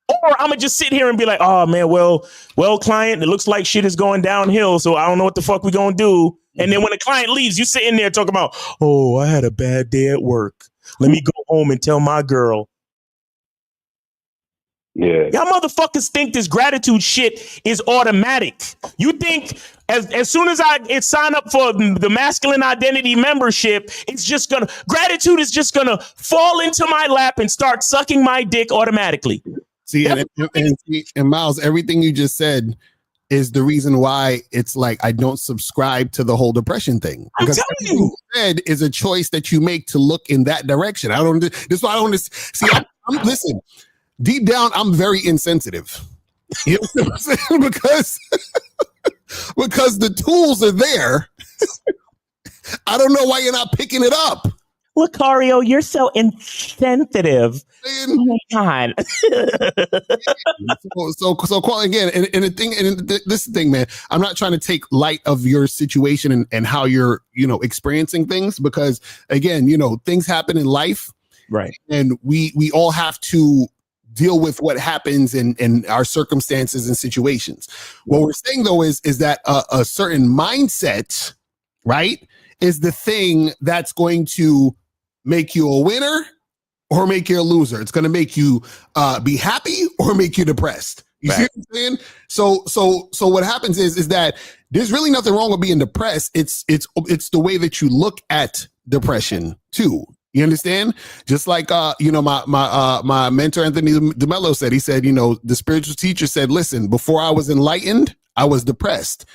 Or I'm gonna just sit here and be like, oh man, well, client, it looks like shit is going downhill, so I don't know what the fuck we gonna do. And then when the client leaves, you sitting there talking about, oh, I had a bad day at work. Let me go home and tell my girl. Yeah. Y'all motherfuckers think this gratitude shit is automatic. You think as soon as I sign up for the masculine identity membership, gratitude is just gonna fall into my lap and start sucking my dick automatically. See, and Miles, everything you just said is the reason why it's like I don't subscribe to the whole depression thing. Because everything you said is a choice that you make to look in that direction. This is why I don't see. Listen. Deep down, I'm very insensitive. You know what I'm saying? Because the tools are there. I don't know why you're not picking it up. Locario, you're so insensitive. Oh my God. so call again. And the thing, and this thing, man, I'm not trying to take light of your situation and how you're, experiencing things, because again, things happen in life. Right. And we all have to deal with what happens in our circumstances and situations. What we're saying though is that a certain mindset, right, is the thing that's going to make you a winner or make you a loser. It's going to make you be happy or make you depressed. You see what I'm saying? So what happens is that there's really nothing wrong with being depressed. It's the way that you look at depression too. You understand? Just like my mentor Anthony DeMello said. He said, the spiritual teacher said, listen, before I was enlightened, I was depressed.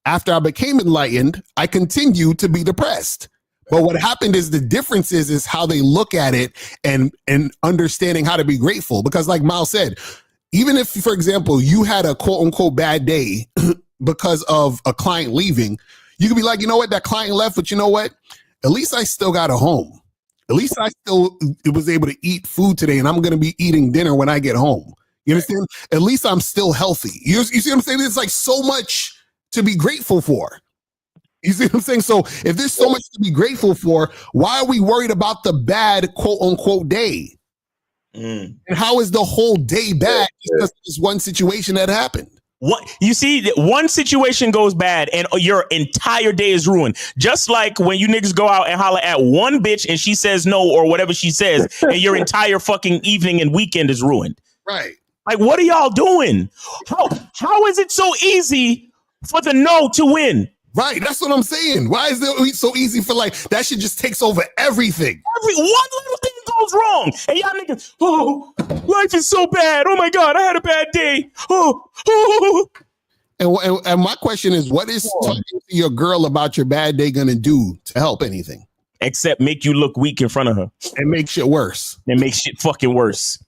After I became enlightened, I continued to be depressed. But what happened is the difference is how they look at it and understanding how to be grateful. Because like Miles said, even if, for example, you had a quote unquote bad day because of a client leaving, you could be like, you know what, that client left, but you know what? At least I still got a home. At least I still was able to eat food today, and I'm going to be eating dinner when I get home. You understand? At least I'm still healthy. You see what I'm saying? It's like so much to be grateful for. You see what I'm saying? So if there's so much to be grateful for, why are we worried about the bad quote unquote day? And how is the whole day bad because of this one situation that happened? What you see, one situation goes bad and your entire day is ruined. Just like when you niggas go out and holler at one bitch and she says no or whatever she says, and your entire fucking evening and weekend is ruined. Right. Like, what are y'all doing? How is it so easy for the no to win? Right. That's what I'm saying. Why is it so easy for that shit just takes over everything? One little thing goes wrong. And y'all niggas, oh, life is so bad. Oh my God, I had a bad day. Oh. And my question is, what is talking to your girl about your bad day going to do to help anything? Except make you look weak in front of her. And make shit worse. And make shit fucking worse.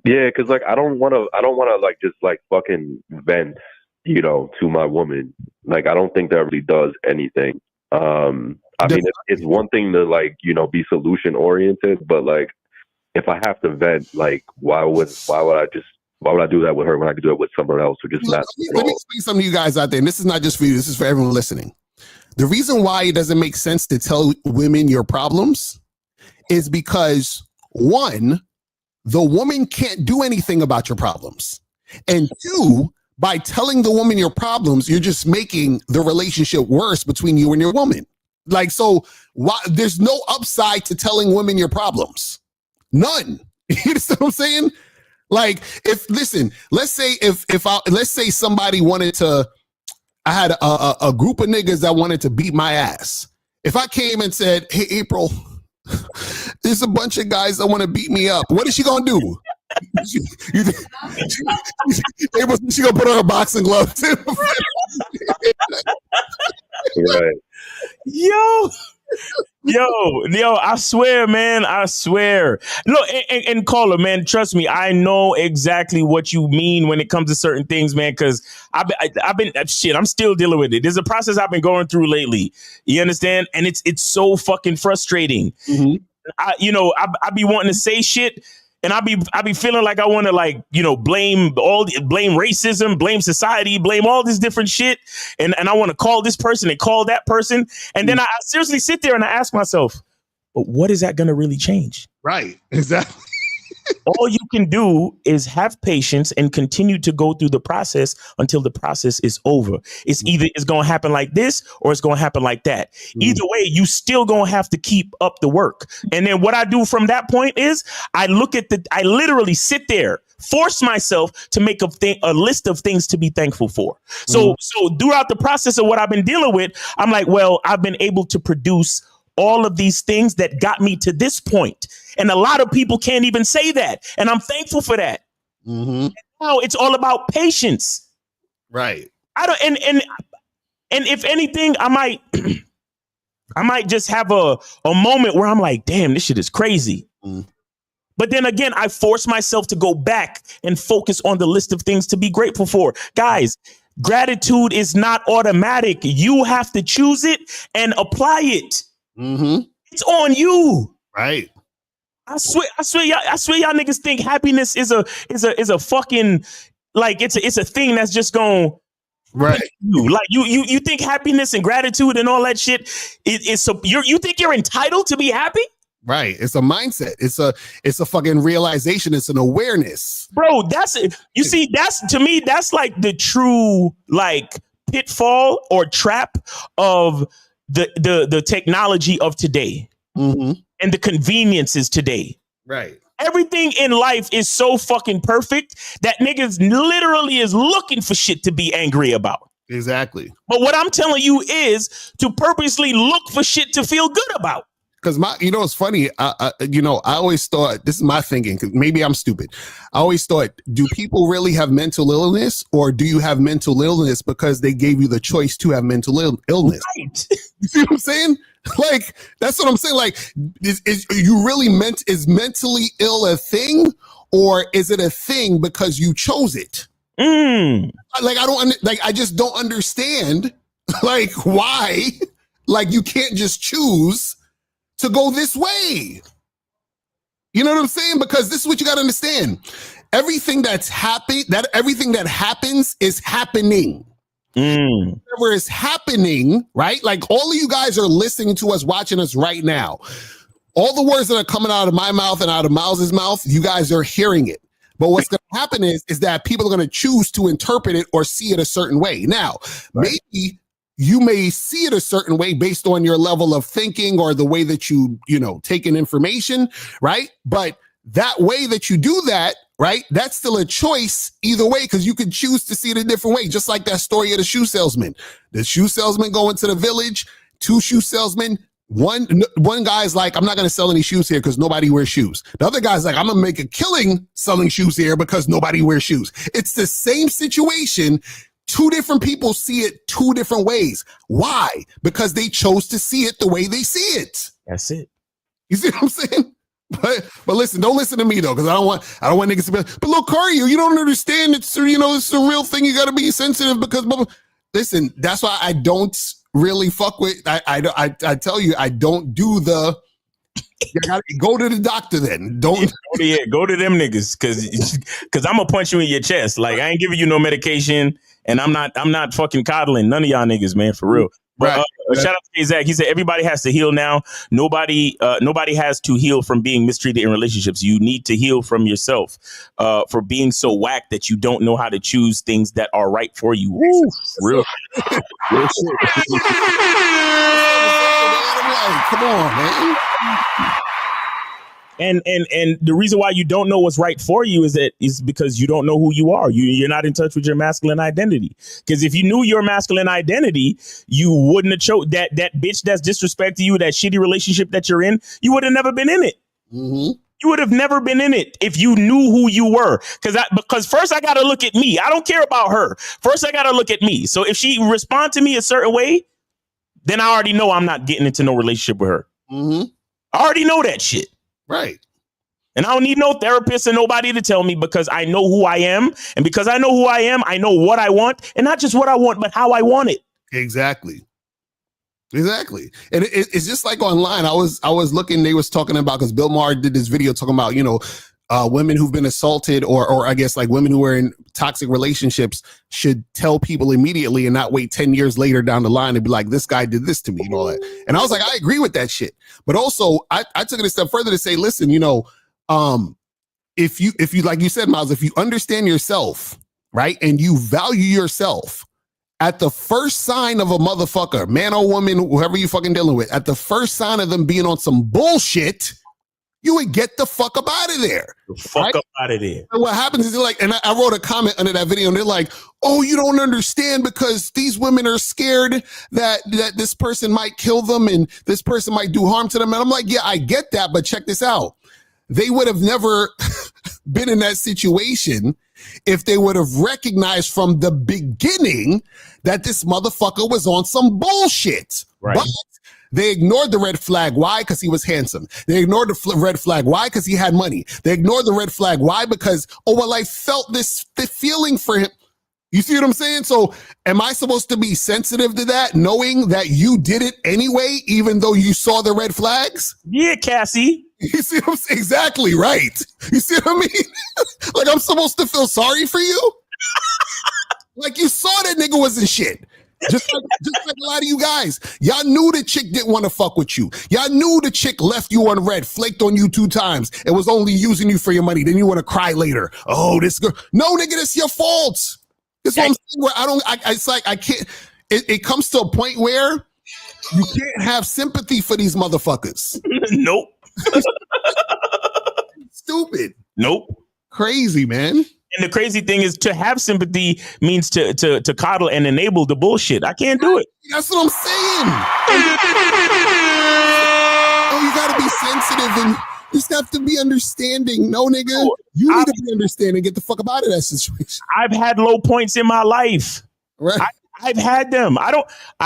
Yeah, because I don't want to just fucking vent, to my woman. I don't think that really does anything. I mean, it's one thing to be solution oriented, but if I have to vent, why would I do that with her when I could do it with someone else or just not? Let me explain something to you guys out there, and this is not just for you, this is for everyone listening. The reason why it doesn't make sense to tell women your problems is because, one, the woman can't do anything about your problems. And two, by telling the woman your problems, you're just making the relationship worse between you and your woman. So why, there's no upside to telling women your problems. None. You understand what I'm saying? Let's say somebody wanted to, I had a group of niggas that wanted to beat my ass. If I came and said, hey, April, there's a bunch of guys that want to beat me up, what is she going to do? She gonna put on her boxing gloves too. Right. Yo, I swear, man, I swear. Look, and caller, man, trust me, I know exactly what you mean when it comes to certain things, man, because I've been shit, I'm still dealing with it. There's a process I've been going through lately. You understand? And it's so fucking frustrating. Mm-hmm. I be wanting to say shit. And I be feeling like I want to blame racism, blame society, blame all this different shit. And I want to call this person and call that person. And then I seriously sit there and I ask myself, but what is that going to really change? Right. Exactly. All you can do is have patience and continue to go through the process until the process is over. It's either it's going to happen like this or it's going to happen like that. Either way, you still going to have to keep up the work. And then what I do from that point is I literally sit there, force myself to make a list of things to be thankful for. So throughout the process of what I've been dealing with, I'm like, well, I've been able to produce all of these things that got me to this point. And a lot of people can't even say that. And I'm thankful for that. Mm-hmm. Now it's all about patience. Right. And if anything, I might just have a moment where I'm like, damn, this shit is crazy. But then again, I force myself to go back and focus on the list of things to be grateful for. Guys, gratitude is not automatic. You have to choose it and apply it. Mm-hmm. It's on you. Right. I swear y'all niggas think happiness is a fucking like it's a thing that's just going right. You think happiness and gratitude and all that shit you think you're entitled to be happy? Right. It's a mindset. It's a fucking realization. It's an awareness. Bro, that's it. You see, to me, that's like the true like pitfall or trap of the technology of today. Mm-hmm. And the conveniences today. Right. Everything in life is so fucking perfect that niggas literally is looking for shit to be angry about. Exactly. But what I'm telling you is to purposely look for shit to feel good about. Because it's funny. I always thought, this is my thinking, because maybe I'm stupid. I always thought, do people really have mental illness, or do you have mental illness because they gave you the choice to have mental illness? Right. You see what I'm saying? Like, that's what I'm saying. Like, is you really is mentally ill a thing, or is it a thing because you chose it? I just don't understand. Like, why? Like, you can't just choose to go this way. You know what I'm saying? Because this is what you got to understand. Everything that happens is happening. Whatever is happening, right? Like all of you guys are listening to us, watching us right now. All the words that are coming out of my mouth and out of Miles's mouth, you guys are hearing it. But what's going to happen is that people are going to choose to interpret it or see it a certain way. Now, maybe you may see it a certain way based on your level of thinking or the way that you take in information, right? But that way that you do that, right? That's still a choice either way, because you can choose to see it a different way. Just like that story of the shoe salesman. The shoe salesman going to the village, two shoe salesmen. One guy's like, I'm not going to sell any shoes here because nobody wears shoes. The other guy's like, I'm going to make a killing selling shoes here because nobody wears shoes. It's the same situation. Two different people see it two different ways. Why? Because they chose to see it the way they see it. That's it. You see what I'm saying? But listen, don't listen to me though, because I don't want niggas to be like, but Locario, you don't understand. It's it's a real thing. You got to be sensitive because listen, that's why I don't really fuck with. I tell you, I don't do the. You gotta go to the doctor then. Don't. Go to them niggas because I'm gonna punch you in your chest. Like I ain't giving you no medication. And I'm not fucking coddling none of y'all niggas, man, for real. But shout out to Zach. He said everybody has to heal now. Nobody has to heal from being mistreated in relationships. You need to heal from yourself for being so whack that you don't know how to choose things that are right for you. Woo, real shit. Come on, man. And the reason why you don't know what's right for you is because you don't know who you are. You're not in touch with your masculine identity. Because if you knew your masculine identity, you wouldn't have chose that bitch that's disrespecting you, that shitty relationship that you're in. You would have never been in it. Mm-hmm. You would have never been in it if you knew who you were. Because first I got to look at me. I don't care about her. First I got to look at me. So if she respond to me a certain way, then I already know I'm not getting into no relationship with her. Mm-hmm. I already know that shit. Right. And I don't need no therapist and nobody to tell me, because I know who I am. And because I know who I am, I know what I want. And not just what I want, but how I want it. Exactly. And it's just like online. I was looking, they was talking about, because Bill Maher did this video talking about, women who've been assaulted, or I guess like women who are in toxic relationships should tell people immediately and not wait 10 years later down the line and be like, this guy did this to me and all that. And I was like, I agree with that shit. But also I took it a step further to say, listen, if you, like you said, Miles, if you understand yourself, right, and you value yourself, at the first sign of a motherfucker, man or woman, whoever you fucking dealing with, at the first sign of them being on some bullshit, you would get the fuck up out of there. Fuck up out of there. And what happens is, like, and I wrote a comment under that video, and they're like, oh, you don't understand because these women are scared that this person might kill them and this person might do harm to them. And I'm like, yeah, I get that, but check this out. They would have never been in that situation if they would have recognized from the beginning that this motherfucker was on some bullshit. Right. But they ignored the red flag. Why? Because he was handsome. They ignored the red flag. Why? Because he had money. They ignored the red flag. Why? Because, I felt the feeling for him. You see what I'm saying? So am I supposed to be sensitive to that, knowing that you did it anyway, even though you saw the red flags? Yeah, Cassie. You see what I'm saying? Exactly right. You see what I mean? Like, I'm supposed to feel sorry for you? Like, you saw that nigga was in shit. Just like a lot of you guys. Y'all knew the chick didn't want to fuck with you. Y'all knew the chick left you on red, flaked on you 2 times, and was only using you for your money. Then you want to cry later. Oh, this girl. No, nigga, that's your fault. That's what I'm saying. Where it's like, I can't. It comes to a point where you can't have sympathy for these motherfuckers. Nope. Stupid. Nope. Crazy, man. And the crazy thing is, to have sympathy means to coddle and enable the bullshit. I can't do it. That's what I'm saying. Oh, you gotta be sensitive and just have to be understanding. No, nigga, you need to be understanding. Get the fuck up out of that situation. I've had low points in my life. Right. I've had them. I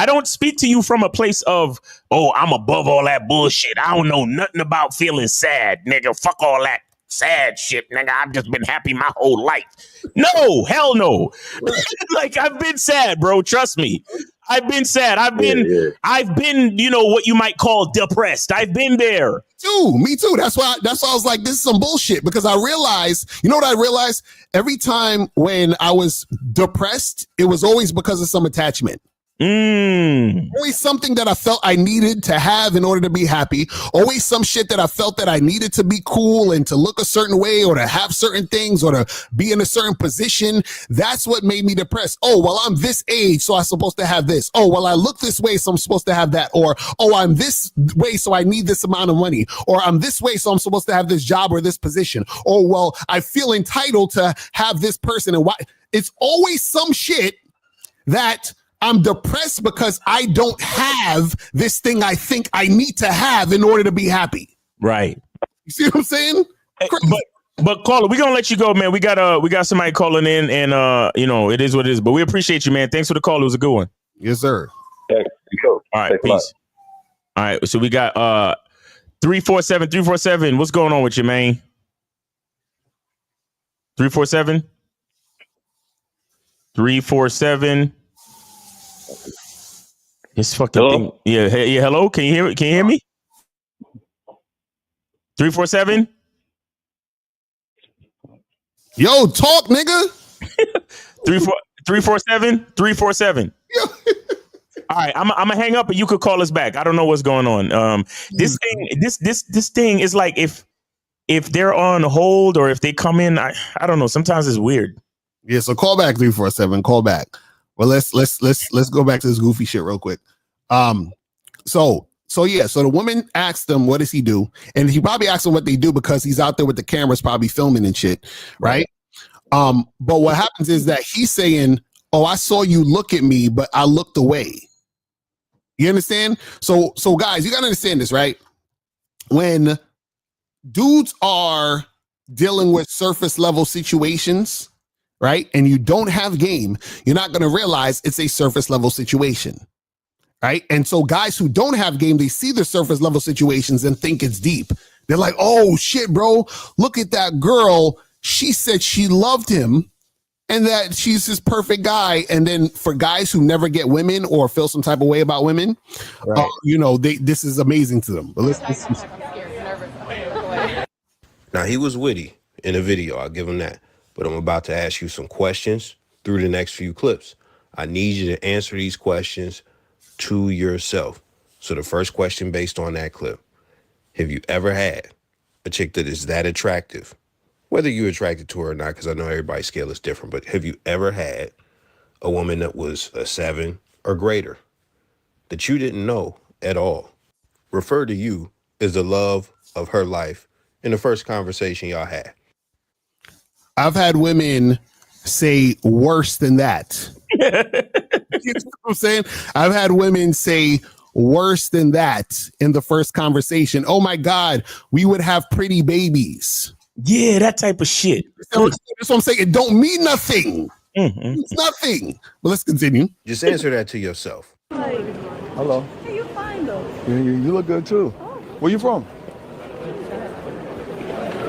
don't speak to you from a place of, oh, I'm above all that bullshit. I don't know nothing about feeling sad, nigga. Fuck all that sad shit, nigga. I've just been happy my whole life. No, hell no. Like, I've been sad, bro. Trust me. I've been sad. I've been, what you might call depressed. I've been there. Me too. That's why I was like, this is some bullshit, because I realized, what I realized? Every time when I was depressed, it was always because of some attachment. Always something that I felt I needed to have in order to be happy. Always some shit that I felt that I needed to be cool and to look a certain way or to have certain things or to be in a certain position. That's what made me depressed. Oh, well, I'm this age, so I'm supposed to have this. Oh, well, I look this way, so I'm supposed to have that. Or, oh, I'm this way, so I need this amount of money. Or I'm this way, so I'm supposed to have this job or this position. Or, well, I feel entitled to have this person. And why? It's always some shit that I'm depressed because I don't have this thing I think I need to have in order to be happy. Right. You see what I'm saying? But caller, we're gonna let you go, man. We got somebody calling in, and it is what it is. But we appreciate you, man. Thanks for the call. It was a good one. Yes, sir. Thanks. All right, peace. All right, so we got 347. What's going on with you, man? 347. 347. This fucking thing. Yeah. Hello. Can you hear it? Can you hear me? 347. Yo, talk, nigga. 347. All right, I'm gonna hang up, and you could call us back. I don't know what's going on. This thing is like, if they're on hold or if they come in, I don't know. Sometimes it's weird. Yeah. So call back 347. Call back. Well, let's go back to this goofy shit real quick. So the woman asked him, what does he do? And he probably asked him what they do because he's out there with the cameras probably filming and shit, right? But what happens is that he's saying, oh, I saw you look at me, but I looked away. You understand? So guys, you gotta understand this, right? When dudes are dealing with surface level situations, right? And you don't have game, you're not going to realize it's a surface level situation, right? And so guys who don't have game, they see the surface level situations and think it's deep. They're like, oh shit, bro, look at that girl. She said she loved him and that she's this perfect guy. And then for guys who never get women or feel some type of way about women, Right. this is amazing to them. But let's Now, he was witty in the video, I'll give him that. But I'm about to ask you some questions through the next few clips. I need you to answer these questions to yourself. So the first question based on that clip: have you ever had a chick that is that attractive, whether you're attracted to her or not, because I know everybody's scale is different, but have you ever had a woman that was a 7 or greater that you didn't know at all refer to you as the love of her life in the first conversation y'all had? I've had women say worse than that. You know what I'm saying? I've had women say worse than that in the first conversation. Oh my God, we would have pretty babies. Yeah, that type of shit. That's what I'm saying. It don't mean nothing. Mm-hmm. It's nothing. But let's continue. Just answer that to yourself. Hello. Hey, you fine though. You look good too. Where you from?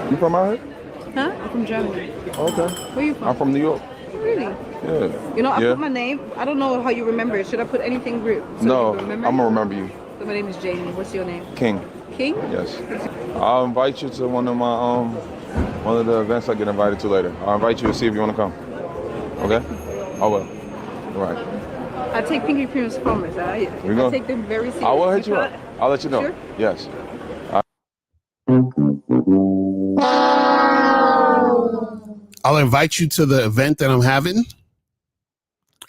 You from out here? Huh? I'm from Germany. Okay. Where you from? I'm from New York. Really? Yeah. You know, I Yeah. put my name. I don't know how you remember it. Should I put anything so No, you remember? I'm gonna remember you. So my name is Jamie. What's your name? King. King? Yes. I'll invite you to one of the events I get invited to later. I'll invite you to see if you want to come. Okay? I will. Right. I take Pinky Promise promise. I take them very seriously. I will hit you up. I'll let you know. Sure? Yes. I'll invite you to the event that I'm having.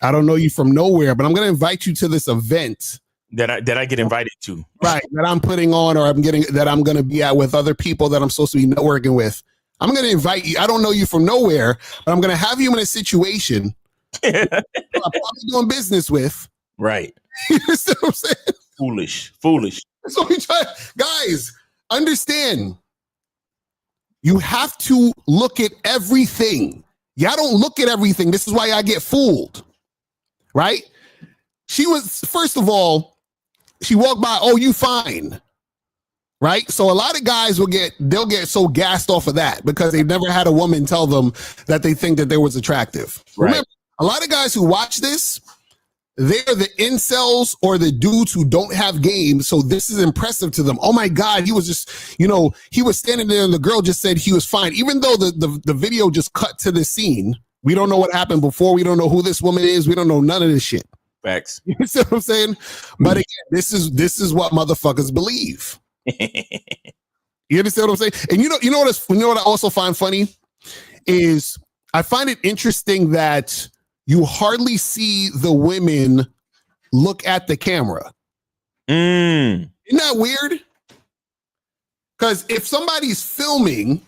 I don't know you from nowhere, but I'm going to invite you to this event that I get invited to. Right, that I'm putting on, or I'm going to be at with other people that I'm supposed to be networking with. I'm going to invite you. I don't know you from nowhere, but I'm going to have you in a situation I'm probably doing business with. Right. You know what I'm saying? Foolish. So we try, guys, understand. You have to look at everything. Y'all don't look at everything. This is why I get fooled. Right? She was, first of all, she walked by, oh, you fine. Right? So a lot of guys they'll get so gassed off of that because they've never had a woman tell them that they think that they was attractive. Right. Remember, a lot of guys who watch this, they're the incels or the dudes who don't have game. So this is impressive to them. Oh my God, he was just, he was standing there and the girl just said he was fine. Even though the video just cut to the scene, we don't know what happened before. We don't know who this woman is. We don't know none of this shit. Facts. You see what I'm saying? But again, this is what motherfuckers believe. You understand what I'm saying? And you know what I also find funny is I find it interesting that you hardly see the women look at the camera. Isn't that weird? Because if somebody's filming,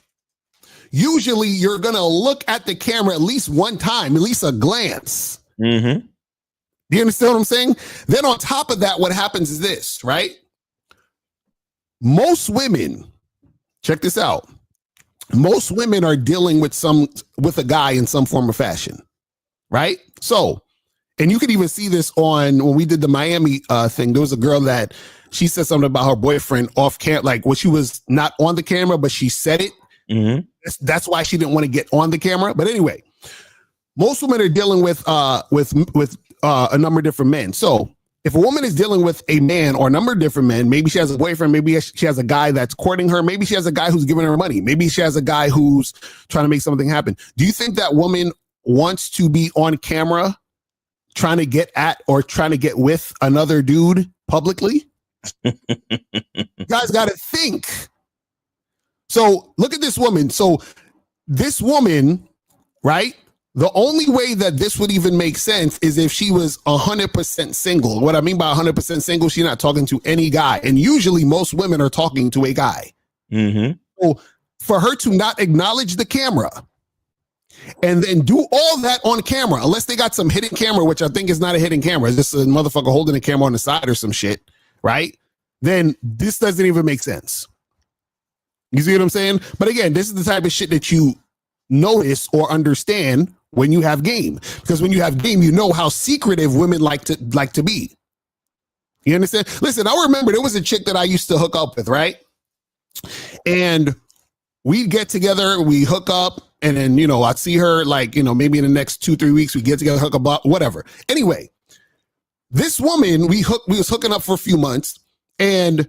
usually you're going to look at the camera at least one time, at least a glance. Mm-hmm. Do you understand what I'm saying? Then on top of that, what happens is this, right? Most women, check this out. Most women are dealing with a guy in some form or fashion, right? So, and you could even see this on when we did the Miami thing. There was a girl that she said something about her boyfriend off camera, like when she was not on the camera, but she said it. Mm-hmm. That's why she didn't want to get on the camera. But anyway, most women are dealing with a number of different men. So if a woman is dealing with a man or a number of different men, maybe she has a boyfriend, maybe she has a guy that's courting her, maybe she has a guy who's giving her money, maybe she has a guy who's trying to make something happen. Do you think that woman wants to be on camera trying to get at or trying to get with another dude publicly? You guys got to think. So look at this woman. So this woman, right? The only way that this would even make sense is if she was 100% single. What I mean by 100% single, she's not talking to any guy. And usually most women are talking to a guy. Mm-hmm. So for her to not acknowledge the camera and then do all that on camera, unless they got some hidden camera, which I think is not a hidden camera, it's just a motherfucker holding a camera on the side or some shit, right? Then this doesn't even make sense. You see what I'm saying? But again, this is the type of shit that you notice or understand when you have game. Because when you have game, you know how secretive women like to be. You understand? Listen, I remember there was a chick that I used to hook up with, right? And we'd get together, we hook up, and then, you know, I'd see her like, you know, maybe in the next 2-3 weeks, we get together, hook up, whatever. Anyway, this woman, we was hooking up for a few months, and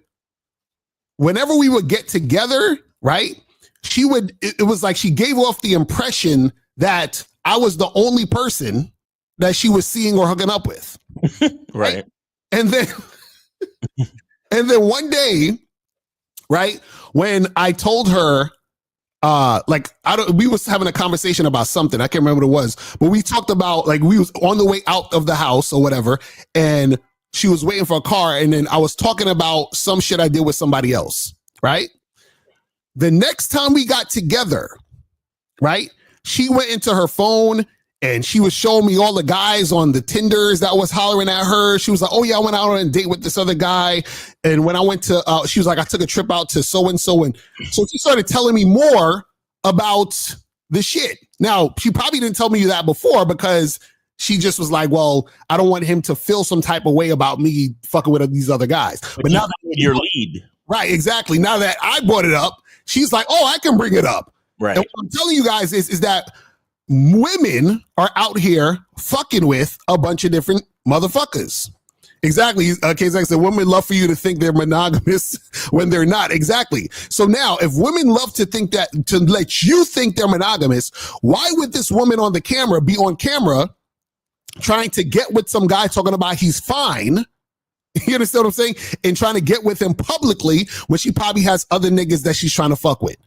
whenever we would get together, right, it was like she gave off the impression that I was the only person that she was seeing or hooking up with. Right. And then one day, right, when I told her, we was having a conversation about something. I can't remember what it was, but we talked about, like, we was on the way out of the house or whatever, and she was waiting for a car, and then I was talking about some shit I did with somebody else, right? The next time we got together, right, she went into her phone and she was showing me all the guys on the Tinders that was hollering at her. She was like, oh yeah, I went out on a date with this other guy. And when I went to, she was like, I took a trip out to so-and-so. And so she started telling me more about the shit. Now, she probably didn't tell me that before because she just was like, well, I don't want him to feel some type of way about me fucking with these other guys. But now that your lead. Right, exactly. Now that I brought it up, she's like, oh, I can bring it up. Right. And what I'm telling you guys is that women are out here fucking with a bunch of different motherfuckers. Exactly. K-Zach said, women love for you to think they're monogamous when they're not. Exactly. So now, if women love to think that, to let you think they're monogamous, why would this woman on the camera be on camera trying to get with some guy talking about he's fine? You understand what I'm saying? And trying to get with him publicly when she probably has other niggas that she's trying to fuck with.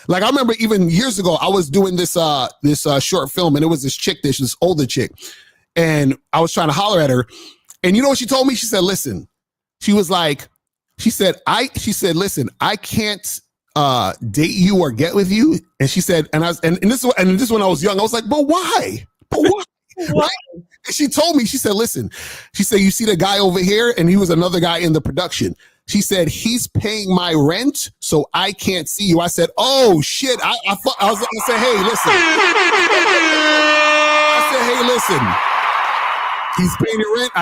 Like, I remember even years ago, I was doing this short film, and it was this older chick, and I was trying to holler at her. And you know what she told me? She said, listen, she said, listen, I can't date you or get with you. And she said, and this when I was young, I was like, but why? But why? Right? And she told me, she said, listen, she said, you see the guy over here? And he was another guy in the production. She said, he's paying my rent, so I can't see you. I said, oh shit. I said, hey, listen. I said, hey, listen. He's paying your rent.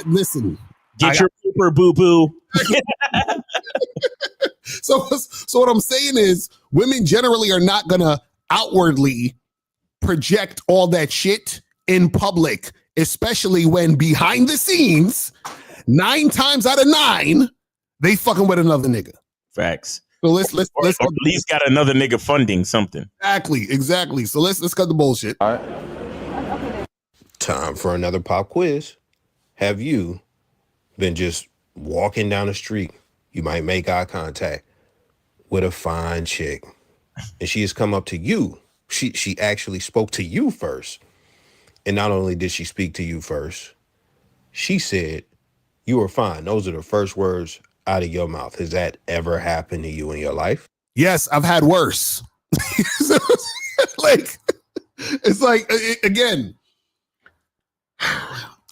Listen. Get your paper, boo-boo. So what I'm saying is, women generally are not gonna outwardly project all that shit in public, especially when behind the scenes, 9 times out of 9, they fucking with another nigga. Facts. So let's or at least got another nigga funding something. Exactly. So let's cut the bullshit. All right. Time for another pop quiz. Have you been just walking down the street? You might make eye contact with a fine chick, and she has come up to you. She actually spoke to you first. And not only did she speak to you first, she said, you were fine. Those are the first words out of your mouth. Has that ever happened to you in your life? Yes, I've had worse. It's like, again,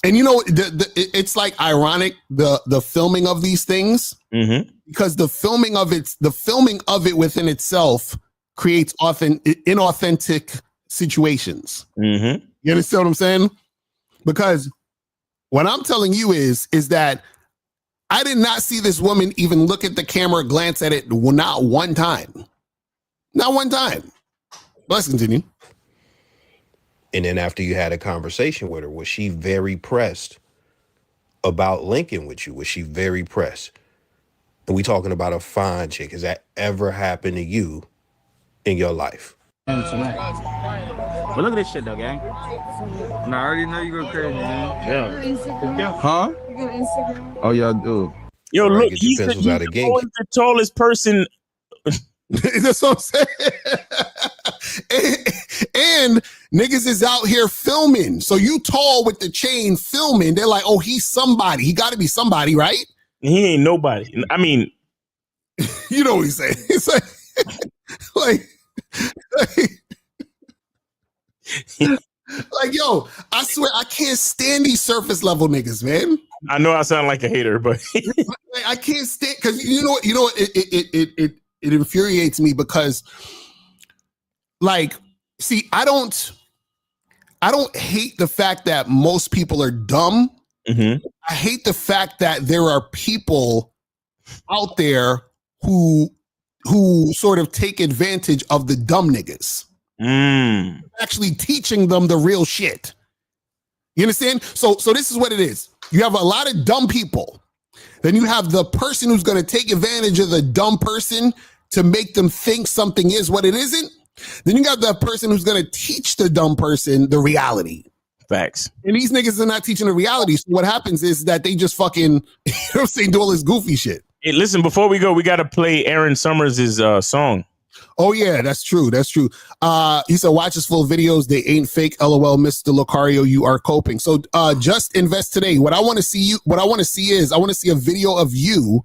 and you know, it's like ironic, the filming of these things, because the filming of it within itself creates inauthentic situations. You understand what I'm saying? Because what I'm telling you is that I did not see this woman even look at the camera, glance at it, not one time. Not one time. Let's continue. And then after you had a conversation with her, was she very pressed about linking with you? Was she very pressed? And we talking about a fine chick. Has that ever happened to you in your life? But look at this shit though, gang. Nah, I already know you go crazy, man. Yeah. Huh? You go to Instagram? Oh yeah, I do. Yo, All right, look, get your he's pencils out of game. the tallest person. That's what I'm saying. and niggas is out here filming. So you tall with the chain filming. They're like, oh, he's somebody. He got to be somebody, right? He ain't nobody. I mean, you know what he's saying. It's like, yo, I swear I can't stand these surface level niggas, man. I know I sound like a hater, but I can't stand, because you know what, It infuriates me because, like, see, I don't hate the fact that most people are dumb. Mm-hmm. I hate the fact that there are people out there who sort of take advantage of the dumb niggas. Actually teaching them the real shit. You understand? So this is what it is. You have a lot of dumb people. Then you have the person who's going to take advantage of the dumb person to make them think something is what it isn't. Then you got the person who's going to teach the dumb person the reality. Facts. And these niggas are not teaching the reality. So what happens is that they just fucking, you know what I'm saying, do all this goofy shit. Hey, listen, before we go, we got to play Aaron Summers' song. Oh, yeah, that's true. That's true. He said, watch his full videos. They ain't fake. LOL, Mr. Locario, you are coping. So just invest today. What I want to see is I want to see a video of you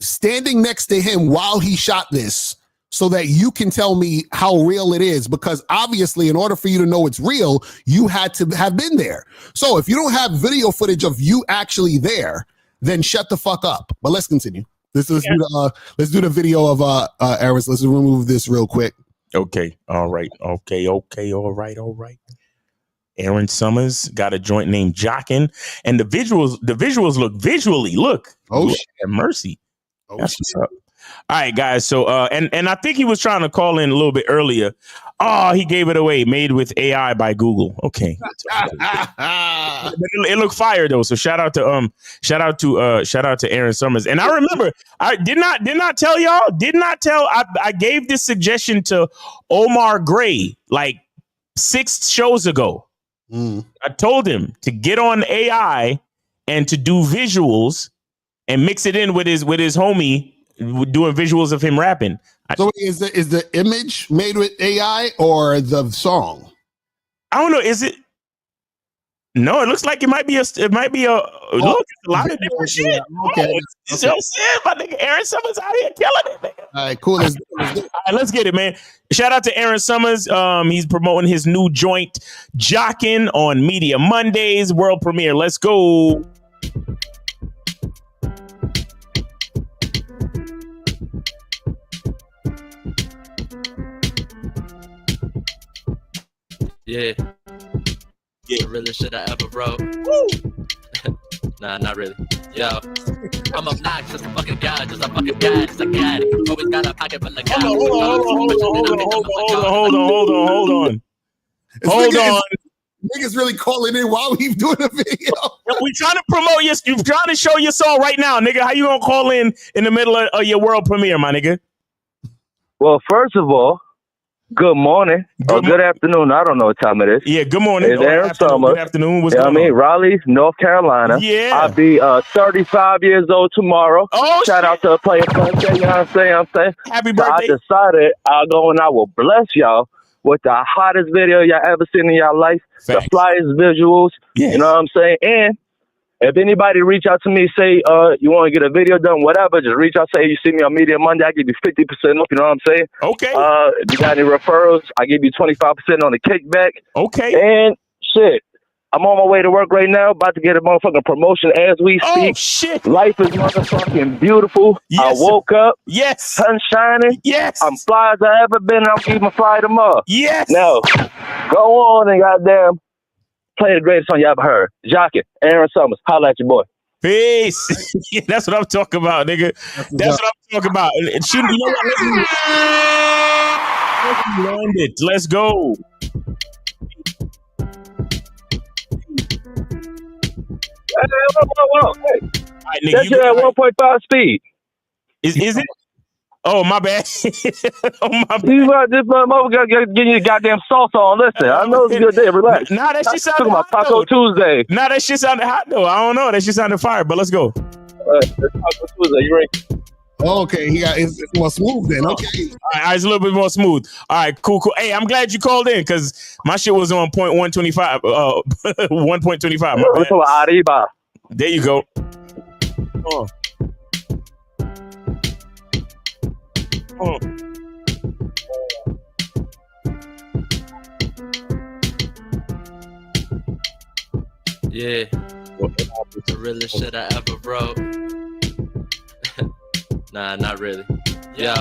standing next to him while he shot this so that you can tell me how real it is. Because obviously, in order for you to know it's real, you had to have been there. So if you don't have video footage of you actually there, then shut the fuck up. But let's continue. Let's do the video of Aris. Let's remove this real quick. Okay. All right. Okay. All right. Aaron Summers got a joint named Jockin, and the visuals look. Oh, shit. Mercy. Oh, that's what's up. All right, guys. So and I think he was trying to call in a little bit earlier. Oh, he gave it away. Made with AI by Google. Okay. It looked fire though. So shout out to Aaron Summers. And I remember I did not tell y'all. I gave this suggestion to Omar Gray like 6 shows ago. I told him to get on AI and to do visuals and mix it in with his homie doing visuals of him rapping. So is the image made with AI or the song? I don't know. Is it? No, it looks like it might be a look. It's a lot of different shit. Yeah, okay. So my nigga Aaron Summers out here killing it, nigga. All right, cool. All right, let's get it, man. Shout out to Aaron Summers. He's promoting his new joint, Jockin', on Media Mondays world premiere. Let's go. Yeah. The realest shit I ever wrote. Nah, not really. Yo, I'm obnoxious, a fucking guy, just a fucking guy, just a guy. Always got a pocket full of guys. Hold on. Niggas really calling in while we doing a video. We trying to promote you. You trying to show your song right now, nigga. How you gonna call in the middle of your world premiere, my nigga? Well, first of all, good morning or good afternoon. I don't know what time it is. Yeah, good morning. It's Aaron Summers. Good afternoon. What's going on? Raleigh, North Carolina. Yeah. I'll be 35 years old tomorrow. Oh, shout out to Player Sunday. You know what I'm saying? Happy I birthday. decided I'll go and I will bless y'all with the hottest video y'all ever seen in y'all life. Thanks. The flyest visuals. Yes. You know what I'm saying? And if anybody reach out to me, say you want to get a video done, whatever, just reach out, say you see me on Media Monday, I give you 50% off, you know what I'm saying? Okay. If you got any referrals, I give you 25% on the kickback. Okay. And shit, I'm on my way to work right now, about to get a motherfucking promotion as we speak. Oh, shit. Life is motherfucking beautiful. Yes. I woke up. Yes. Sun shining. Yes. I'm fly as I ever been. I'm even fly tomorrow. Yes. Now, go on and goddamn play the greatest song you ever heard. Jockin', Aaron Summers. Holla at your boy. Peace. Yeah, that's what I'm talking about, nigga. That's what I'm talking about. And you know what? Let's land it. Let's go. Whoa. Hey. Right, nigga, that shit at 1.5 speed. Is it? Oh, my bad. Oh, my bad. This motherfucker got getting you goddamn salsa on. Listen, I know it's a good day. Relax. Nah, that shit sounded talking about hot, Taco though. Tuesday. Nah, that shit sounded hot, though. I don't know. That shit sounded fire, but let's go. Taco Tuesday. You ready? Okay, it's more smooth then. Okay. All right, it's a little bit more smooth. All right, cool. Hey, I'm glad you called in because my shit was on 1.125. 1.25. My bad. Arriba. There you go. Oh. Oh. Yeah. The realest shit I ever wrote. Nah, not really. Yo,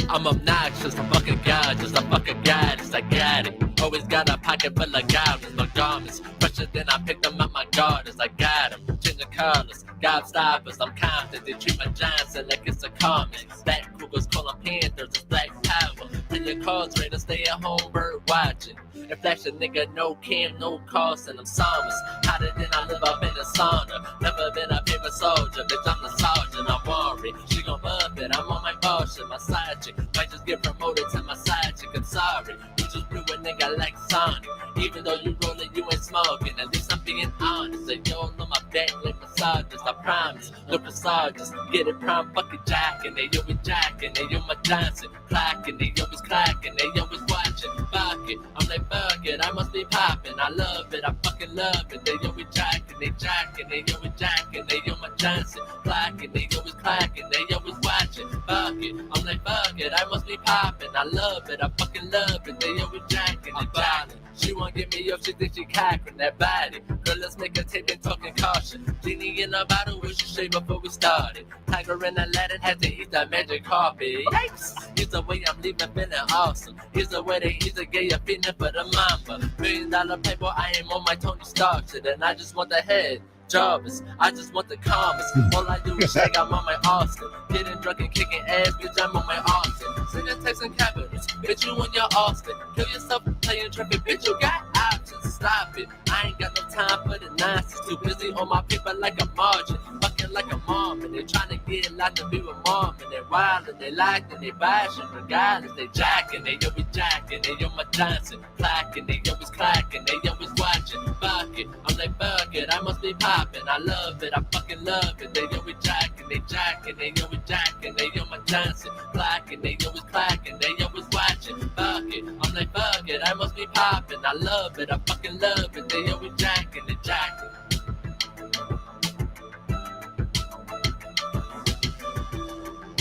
I'm obnoxious, I'm fucking gorgeous, I'm fucking goddess, I got it. Always got a pocket full of goblins, my garments fresher than I picked them out my gardens. I got them, changing colors, gobstoppers, I'm confident. They treat my Johnson like it's a comment. Black Cougars call them Panthers, it's black power. Play your cards, ready to stay at home, bird watching. And flash a nigga, no cam, no cost, and I'm somnus. Hotter than I live up in the sauna. Never been a paper soldier, bitch, I'm the sergeant, I'm worried. She gon' love it, I'm on my bullshit, my side chick. Might just get promoted to my side chick, I'm sorry. You just blew a nigga like Sonic. Even though you rollin', you ain't smoking. At least I'm being honest. So yo, on my back like massages, I promise. Look for sergeants, get it prime, fucking jacking. They always jacking, they on my Johnson. Clacking, they always clacking, they always watching. Fuck it, I'm like, fuck it, I must be popping. I love it, I fucking love it. They always jacking, they always jacking. They on my Johnson. Clacking, they always clacking, they always watching. Fuck it, I'm like, fuck it, I must be popping. I love it, I fucking love it. They always jacking, they jacking. She won't give me up, she think she cocking that body. Girl, let's make a tape and talking caution. Genie in a bottle, we should shave before we started. Tiger in Aladdin had to eat that magic carpet. Yikes! Here's the way I'm leaving feeling awesome. Here's the way they easy get you feeling for the mamba. $1 million paper, I am on my Tony Stark shit. And I just want the head. Jarvis, I just want the calmest. All I do is shake, I'm on my Austin. Getting drunk and kicking ass, bitch, I'm on my Austin. Sending texts and capitals, bitch, you on your Austin. Kill yourself playing traffic, bitch, you got options. Stop it, I ain't got no time for the nonsense. Too busy on my paper like a margin. Fucking like a mom, and they tryna get locked to be with mom. And they wild, and they locked, and they bashing. Regardless, they jacking, they always jacking. They on my Johnson, clacking, they always clacking, they always watching. Fuck it, I'm like, fuck it, I must be popping. I love it, I fucking love it. They always jacking, they always jacking. They on my Johnson, clacking, they always clacking, they always watching. Fuck it, I'm like, fuck it, I must be popping. I love it, I fucking love it. They always jacking, they jacking.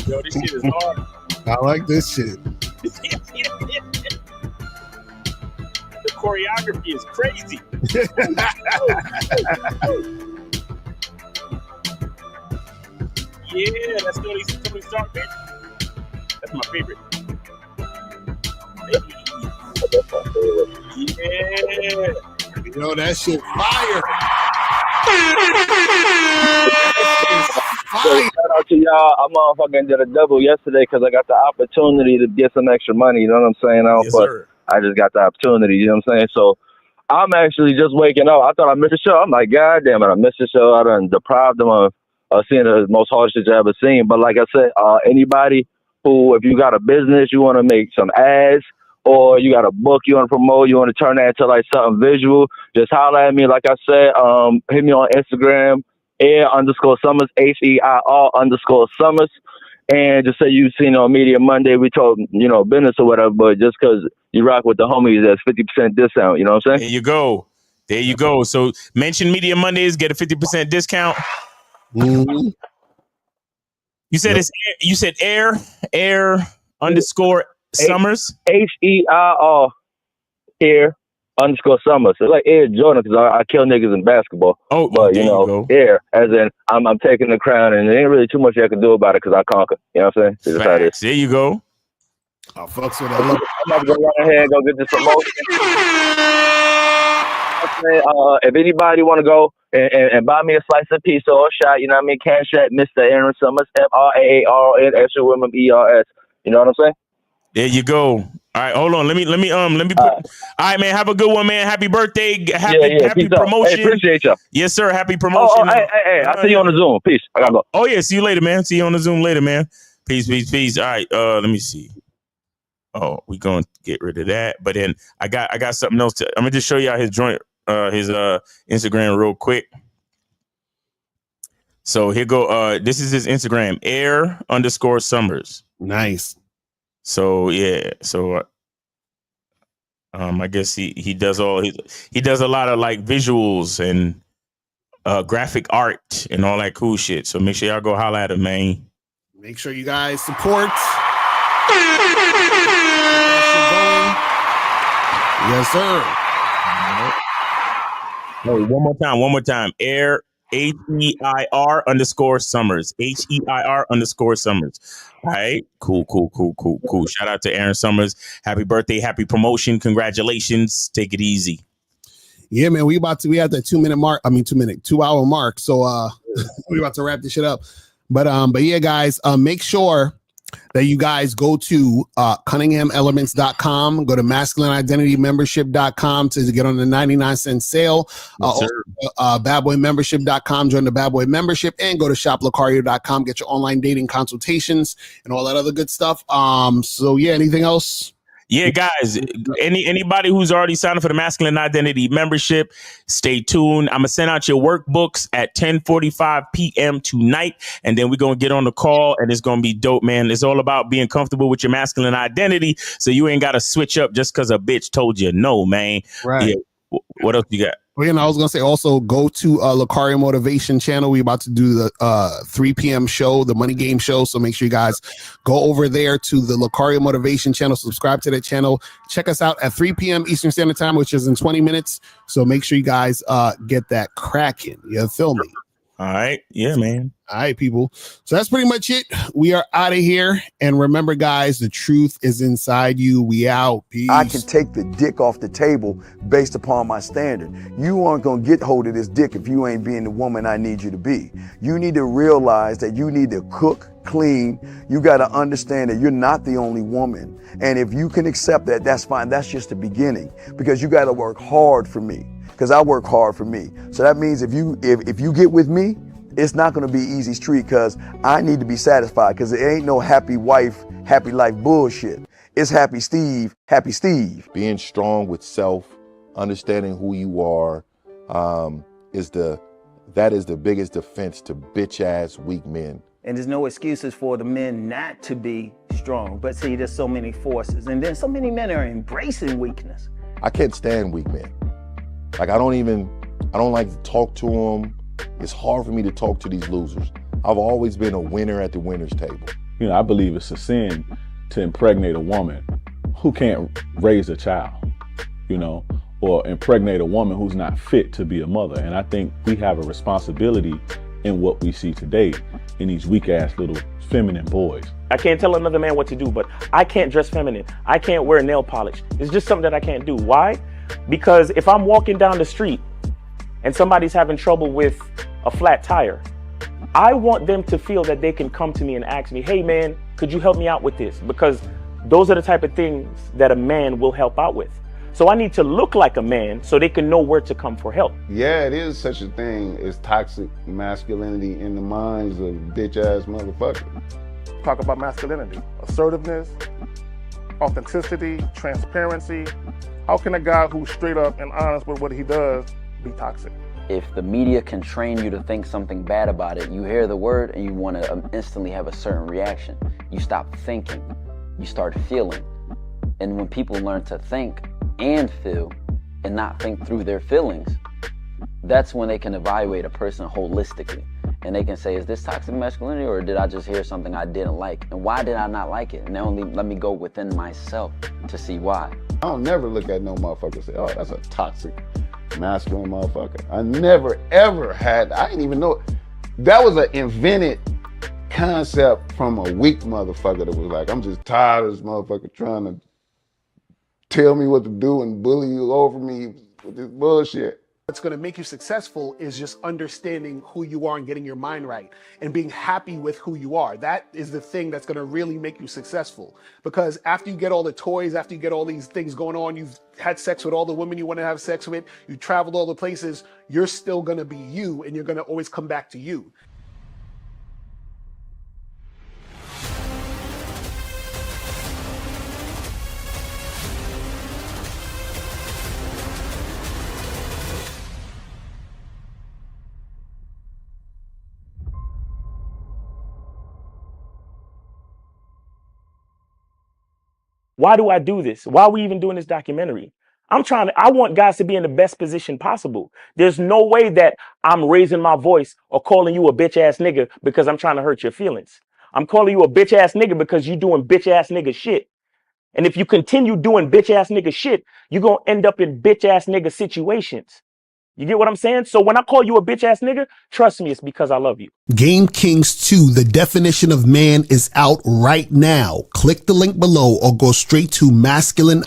Yo, this shit is hard. I like this shit. The choreography is crazy. Yeah, that's Tony Stark, man. That's my favorite. Yeah. Yo, that shit fire. So shout out to y'all. I motherfucking did a double yesterday because I got the opportunity to get some extra money. You know what I'm saying? I just got the opportunity. You know what I'm saying? So I'm actually just waking up. I thought I missed the show. I'm like, God damn it, I missed the show. I done deprived them of seeing the most hardest shit you ever seen. But like I said, anybody who, if you got a business, you want to make some ads, or you got a book you want to promote, you want to turn that into like something visual, just holler at me. Like I said, hit me on Instagram, air_Summers, HEIR_Summers. And just say you seen on Media Monday, we told, business or whatever, but just because you rock with the homies, that's 50% discount. You know what I'm saying? There you go. There you go. So mention Media Mondays, get a 50% discount. Mm-hmm. You said you said air _Summers. HEIR air_Summers. It's like Air Jordan because I kill niggas in basketball. Oh, but air as in I'm taking the crown, and there ain't really too much I can do about it because I conquer. You know what I'm saying? Facts. There you go. I fucks with that. I'm about to go right ahead and go get this promotion. If anybody want to go and buy me a slice of pizza or a shot, you know what I mean? Cash at Mr. Aaron Summers, FRAARN SUMMERS. You know what I'm saying? There you go. All right, hold on. Let me put. All right, man. Have a good one, man. Happy birthday. Happy promotion. Hey, appreciate y'all. Yes, sir. Happy promotion. Hey. I'll see you on the Zoom. Peace. I gotta go. Oh yeah, see you later, man. See you on the Zoom later, man. Peace. All right. Let me see. Oh, we gonna get rid of that. But then I got something else. I'm gonna just show y'all his joint, his Instagram real quick. So here go. This is his Instagram, air_Summers. Nice. So yeah. So I guess he does he does a lot of like visuals and graphic art and all that cool shit. So make sure y'all go holler at him, man. Make sure you guys support. Yes, sir. No, one more time. HEIR_Summers. HEIR_Summers. All right. Cool. Shout out to Aaron Summers. Happy birthday. Happy promotion. Congratulations. Take it easy. Yeah, man, we had that 2 minute mark. I mean, 2 hour mark. So we about to wrap this shit up. But yeah, guys, make sure that you guys go to CunninghamElements.com, go to MasculineIdentityMembership.com to get on the 99-cent sale. Also, BadBoyMembership.com, join the Bad Boy membership, and go to ShopLocario.com, get your online dating consultations and all that other good stuff. So yeah, anything else? Yeah, guys, anybody who's already signed up for the Masculine Identity membership, stay tuned. I'm going to send out your workbooks at 10:45 p.m. tonight, and then we're going to get on the call, and it's going to be dope, man. It's all about being comfortable with your masculine identity, so you ain't got to switch up just because a bitch told you no, man. Right. Yeah. What else you got? Well, I was going to say also go to Locario Motivation channel. We're about to do the 3 p.m. show, the Money Game show. So make sure you guys go over there to the Locario Motivation channel, subscribe to that channel. Check us out at 3 p.m. Eastern Standard Time, which is in 20 minutes. So make sure you guys get that cracking. You feel me? All right. Yeah, man. All right, people. So that's pretty much it. We are out of here. And remember, guys, the truth is inside you. We out. Peace. I can take the dick off the table based upon my standard. You aren't going to get hold of this dick if you ain't being the woman I need you to be. You need to realize that you need to cook, clean. You got to understand that you're not the only woman. And if you can accept that, that's fine. That's just the beginning, because you got to work hard for me, because I work hard for me. So that means if you get with me, it's not going to be easy street, because I need to be satisfied, because it ain't no happy wife, happy life bullshit. It's happy Steve, happy Steve. Being strong with self, understanding who you are, is the biggest defense to bitch ass weak men. And there's no excuses for the men not to be strong. But see, there's so many forces, and then so many men are embracing weakness. I can't stand weak men. Like I don't like to talk to them. It's hard for me to talk to these losers. I've always been a winner at the winner's table. I believe it's a sin to impregnate a woman who can't raise a child, or impregnate a woman who's not fit to be a mother. And I think we have a responsibility in what we see today in these weak ass little feminine boys. I can't tell another man what to do, but I can't dress feminine. I can't wear nail polish. It's just something that I can't do. Why? Because if I'm walking down the street and somebody's having trouble with a flat tire, I want them to feel that they can come to me and ask me, hey man, could you help me out with this? Because those are the type of things that a man will help out with. So I need to look like a man so they can know where to come for help. Yeah, it is such a thing as toxic masculinity in the minds of bitch ass motherfuckers. Talk about masculinity, assertiveness, authenticity, transparency. How can a guy who's straight up and honest with what he does be toxic? If the media can train you to think something bad about it, you hear the word and you want to instantly have a certain reaction. You stop thinking, you start feeling. And when people learn to think and feel and not think through their feelings, that's when they can evaluate a person holistically. And they can say, is this toxic masculinity, or did I just hear something I didn't like? And why did I not like it? And then only let me go within myself to see why. I don't never look at no motherfucker and say, oh, that's a toxic masculine motherfucker. I never ever had, I didn't even know, that was an invented concept from a weak motherfucker that was like, I'm just tired of this motherfucker trying to tell me what to do and bully you over me with this bullshit. What's going to make you successful is just understanding who you are and getting your mind right and being happy with who you are. That is the thing that's going to really make you successful. Because after you get all the toys, after you get all these things going on, you've had sex with all the women you want to have sex with, you traveled all the places, you're still going to be you, and you're going to always come back to you. Why do I do this? Why are we even doing this documentary? I want guys to be in the best position possible. There's no way that I'm raising my voice or calling you a bitch ass nigga because I'm trying to hurt your feelings. I'm calling you a bitch ass nigga because you're doing bitch ass nigga shit. And if you continue doing bitch ass nigga shit, you're going to end up in bitch ass nigga situations. You get what I'm saying? So when I call you a bitch ass nigga, trust me, it's because I love you. Game Kings 2, the definition of man, is out right now. Click the link below or go straight to masculine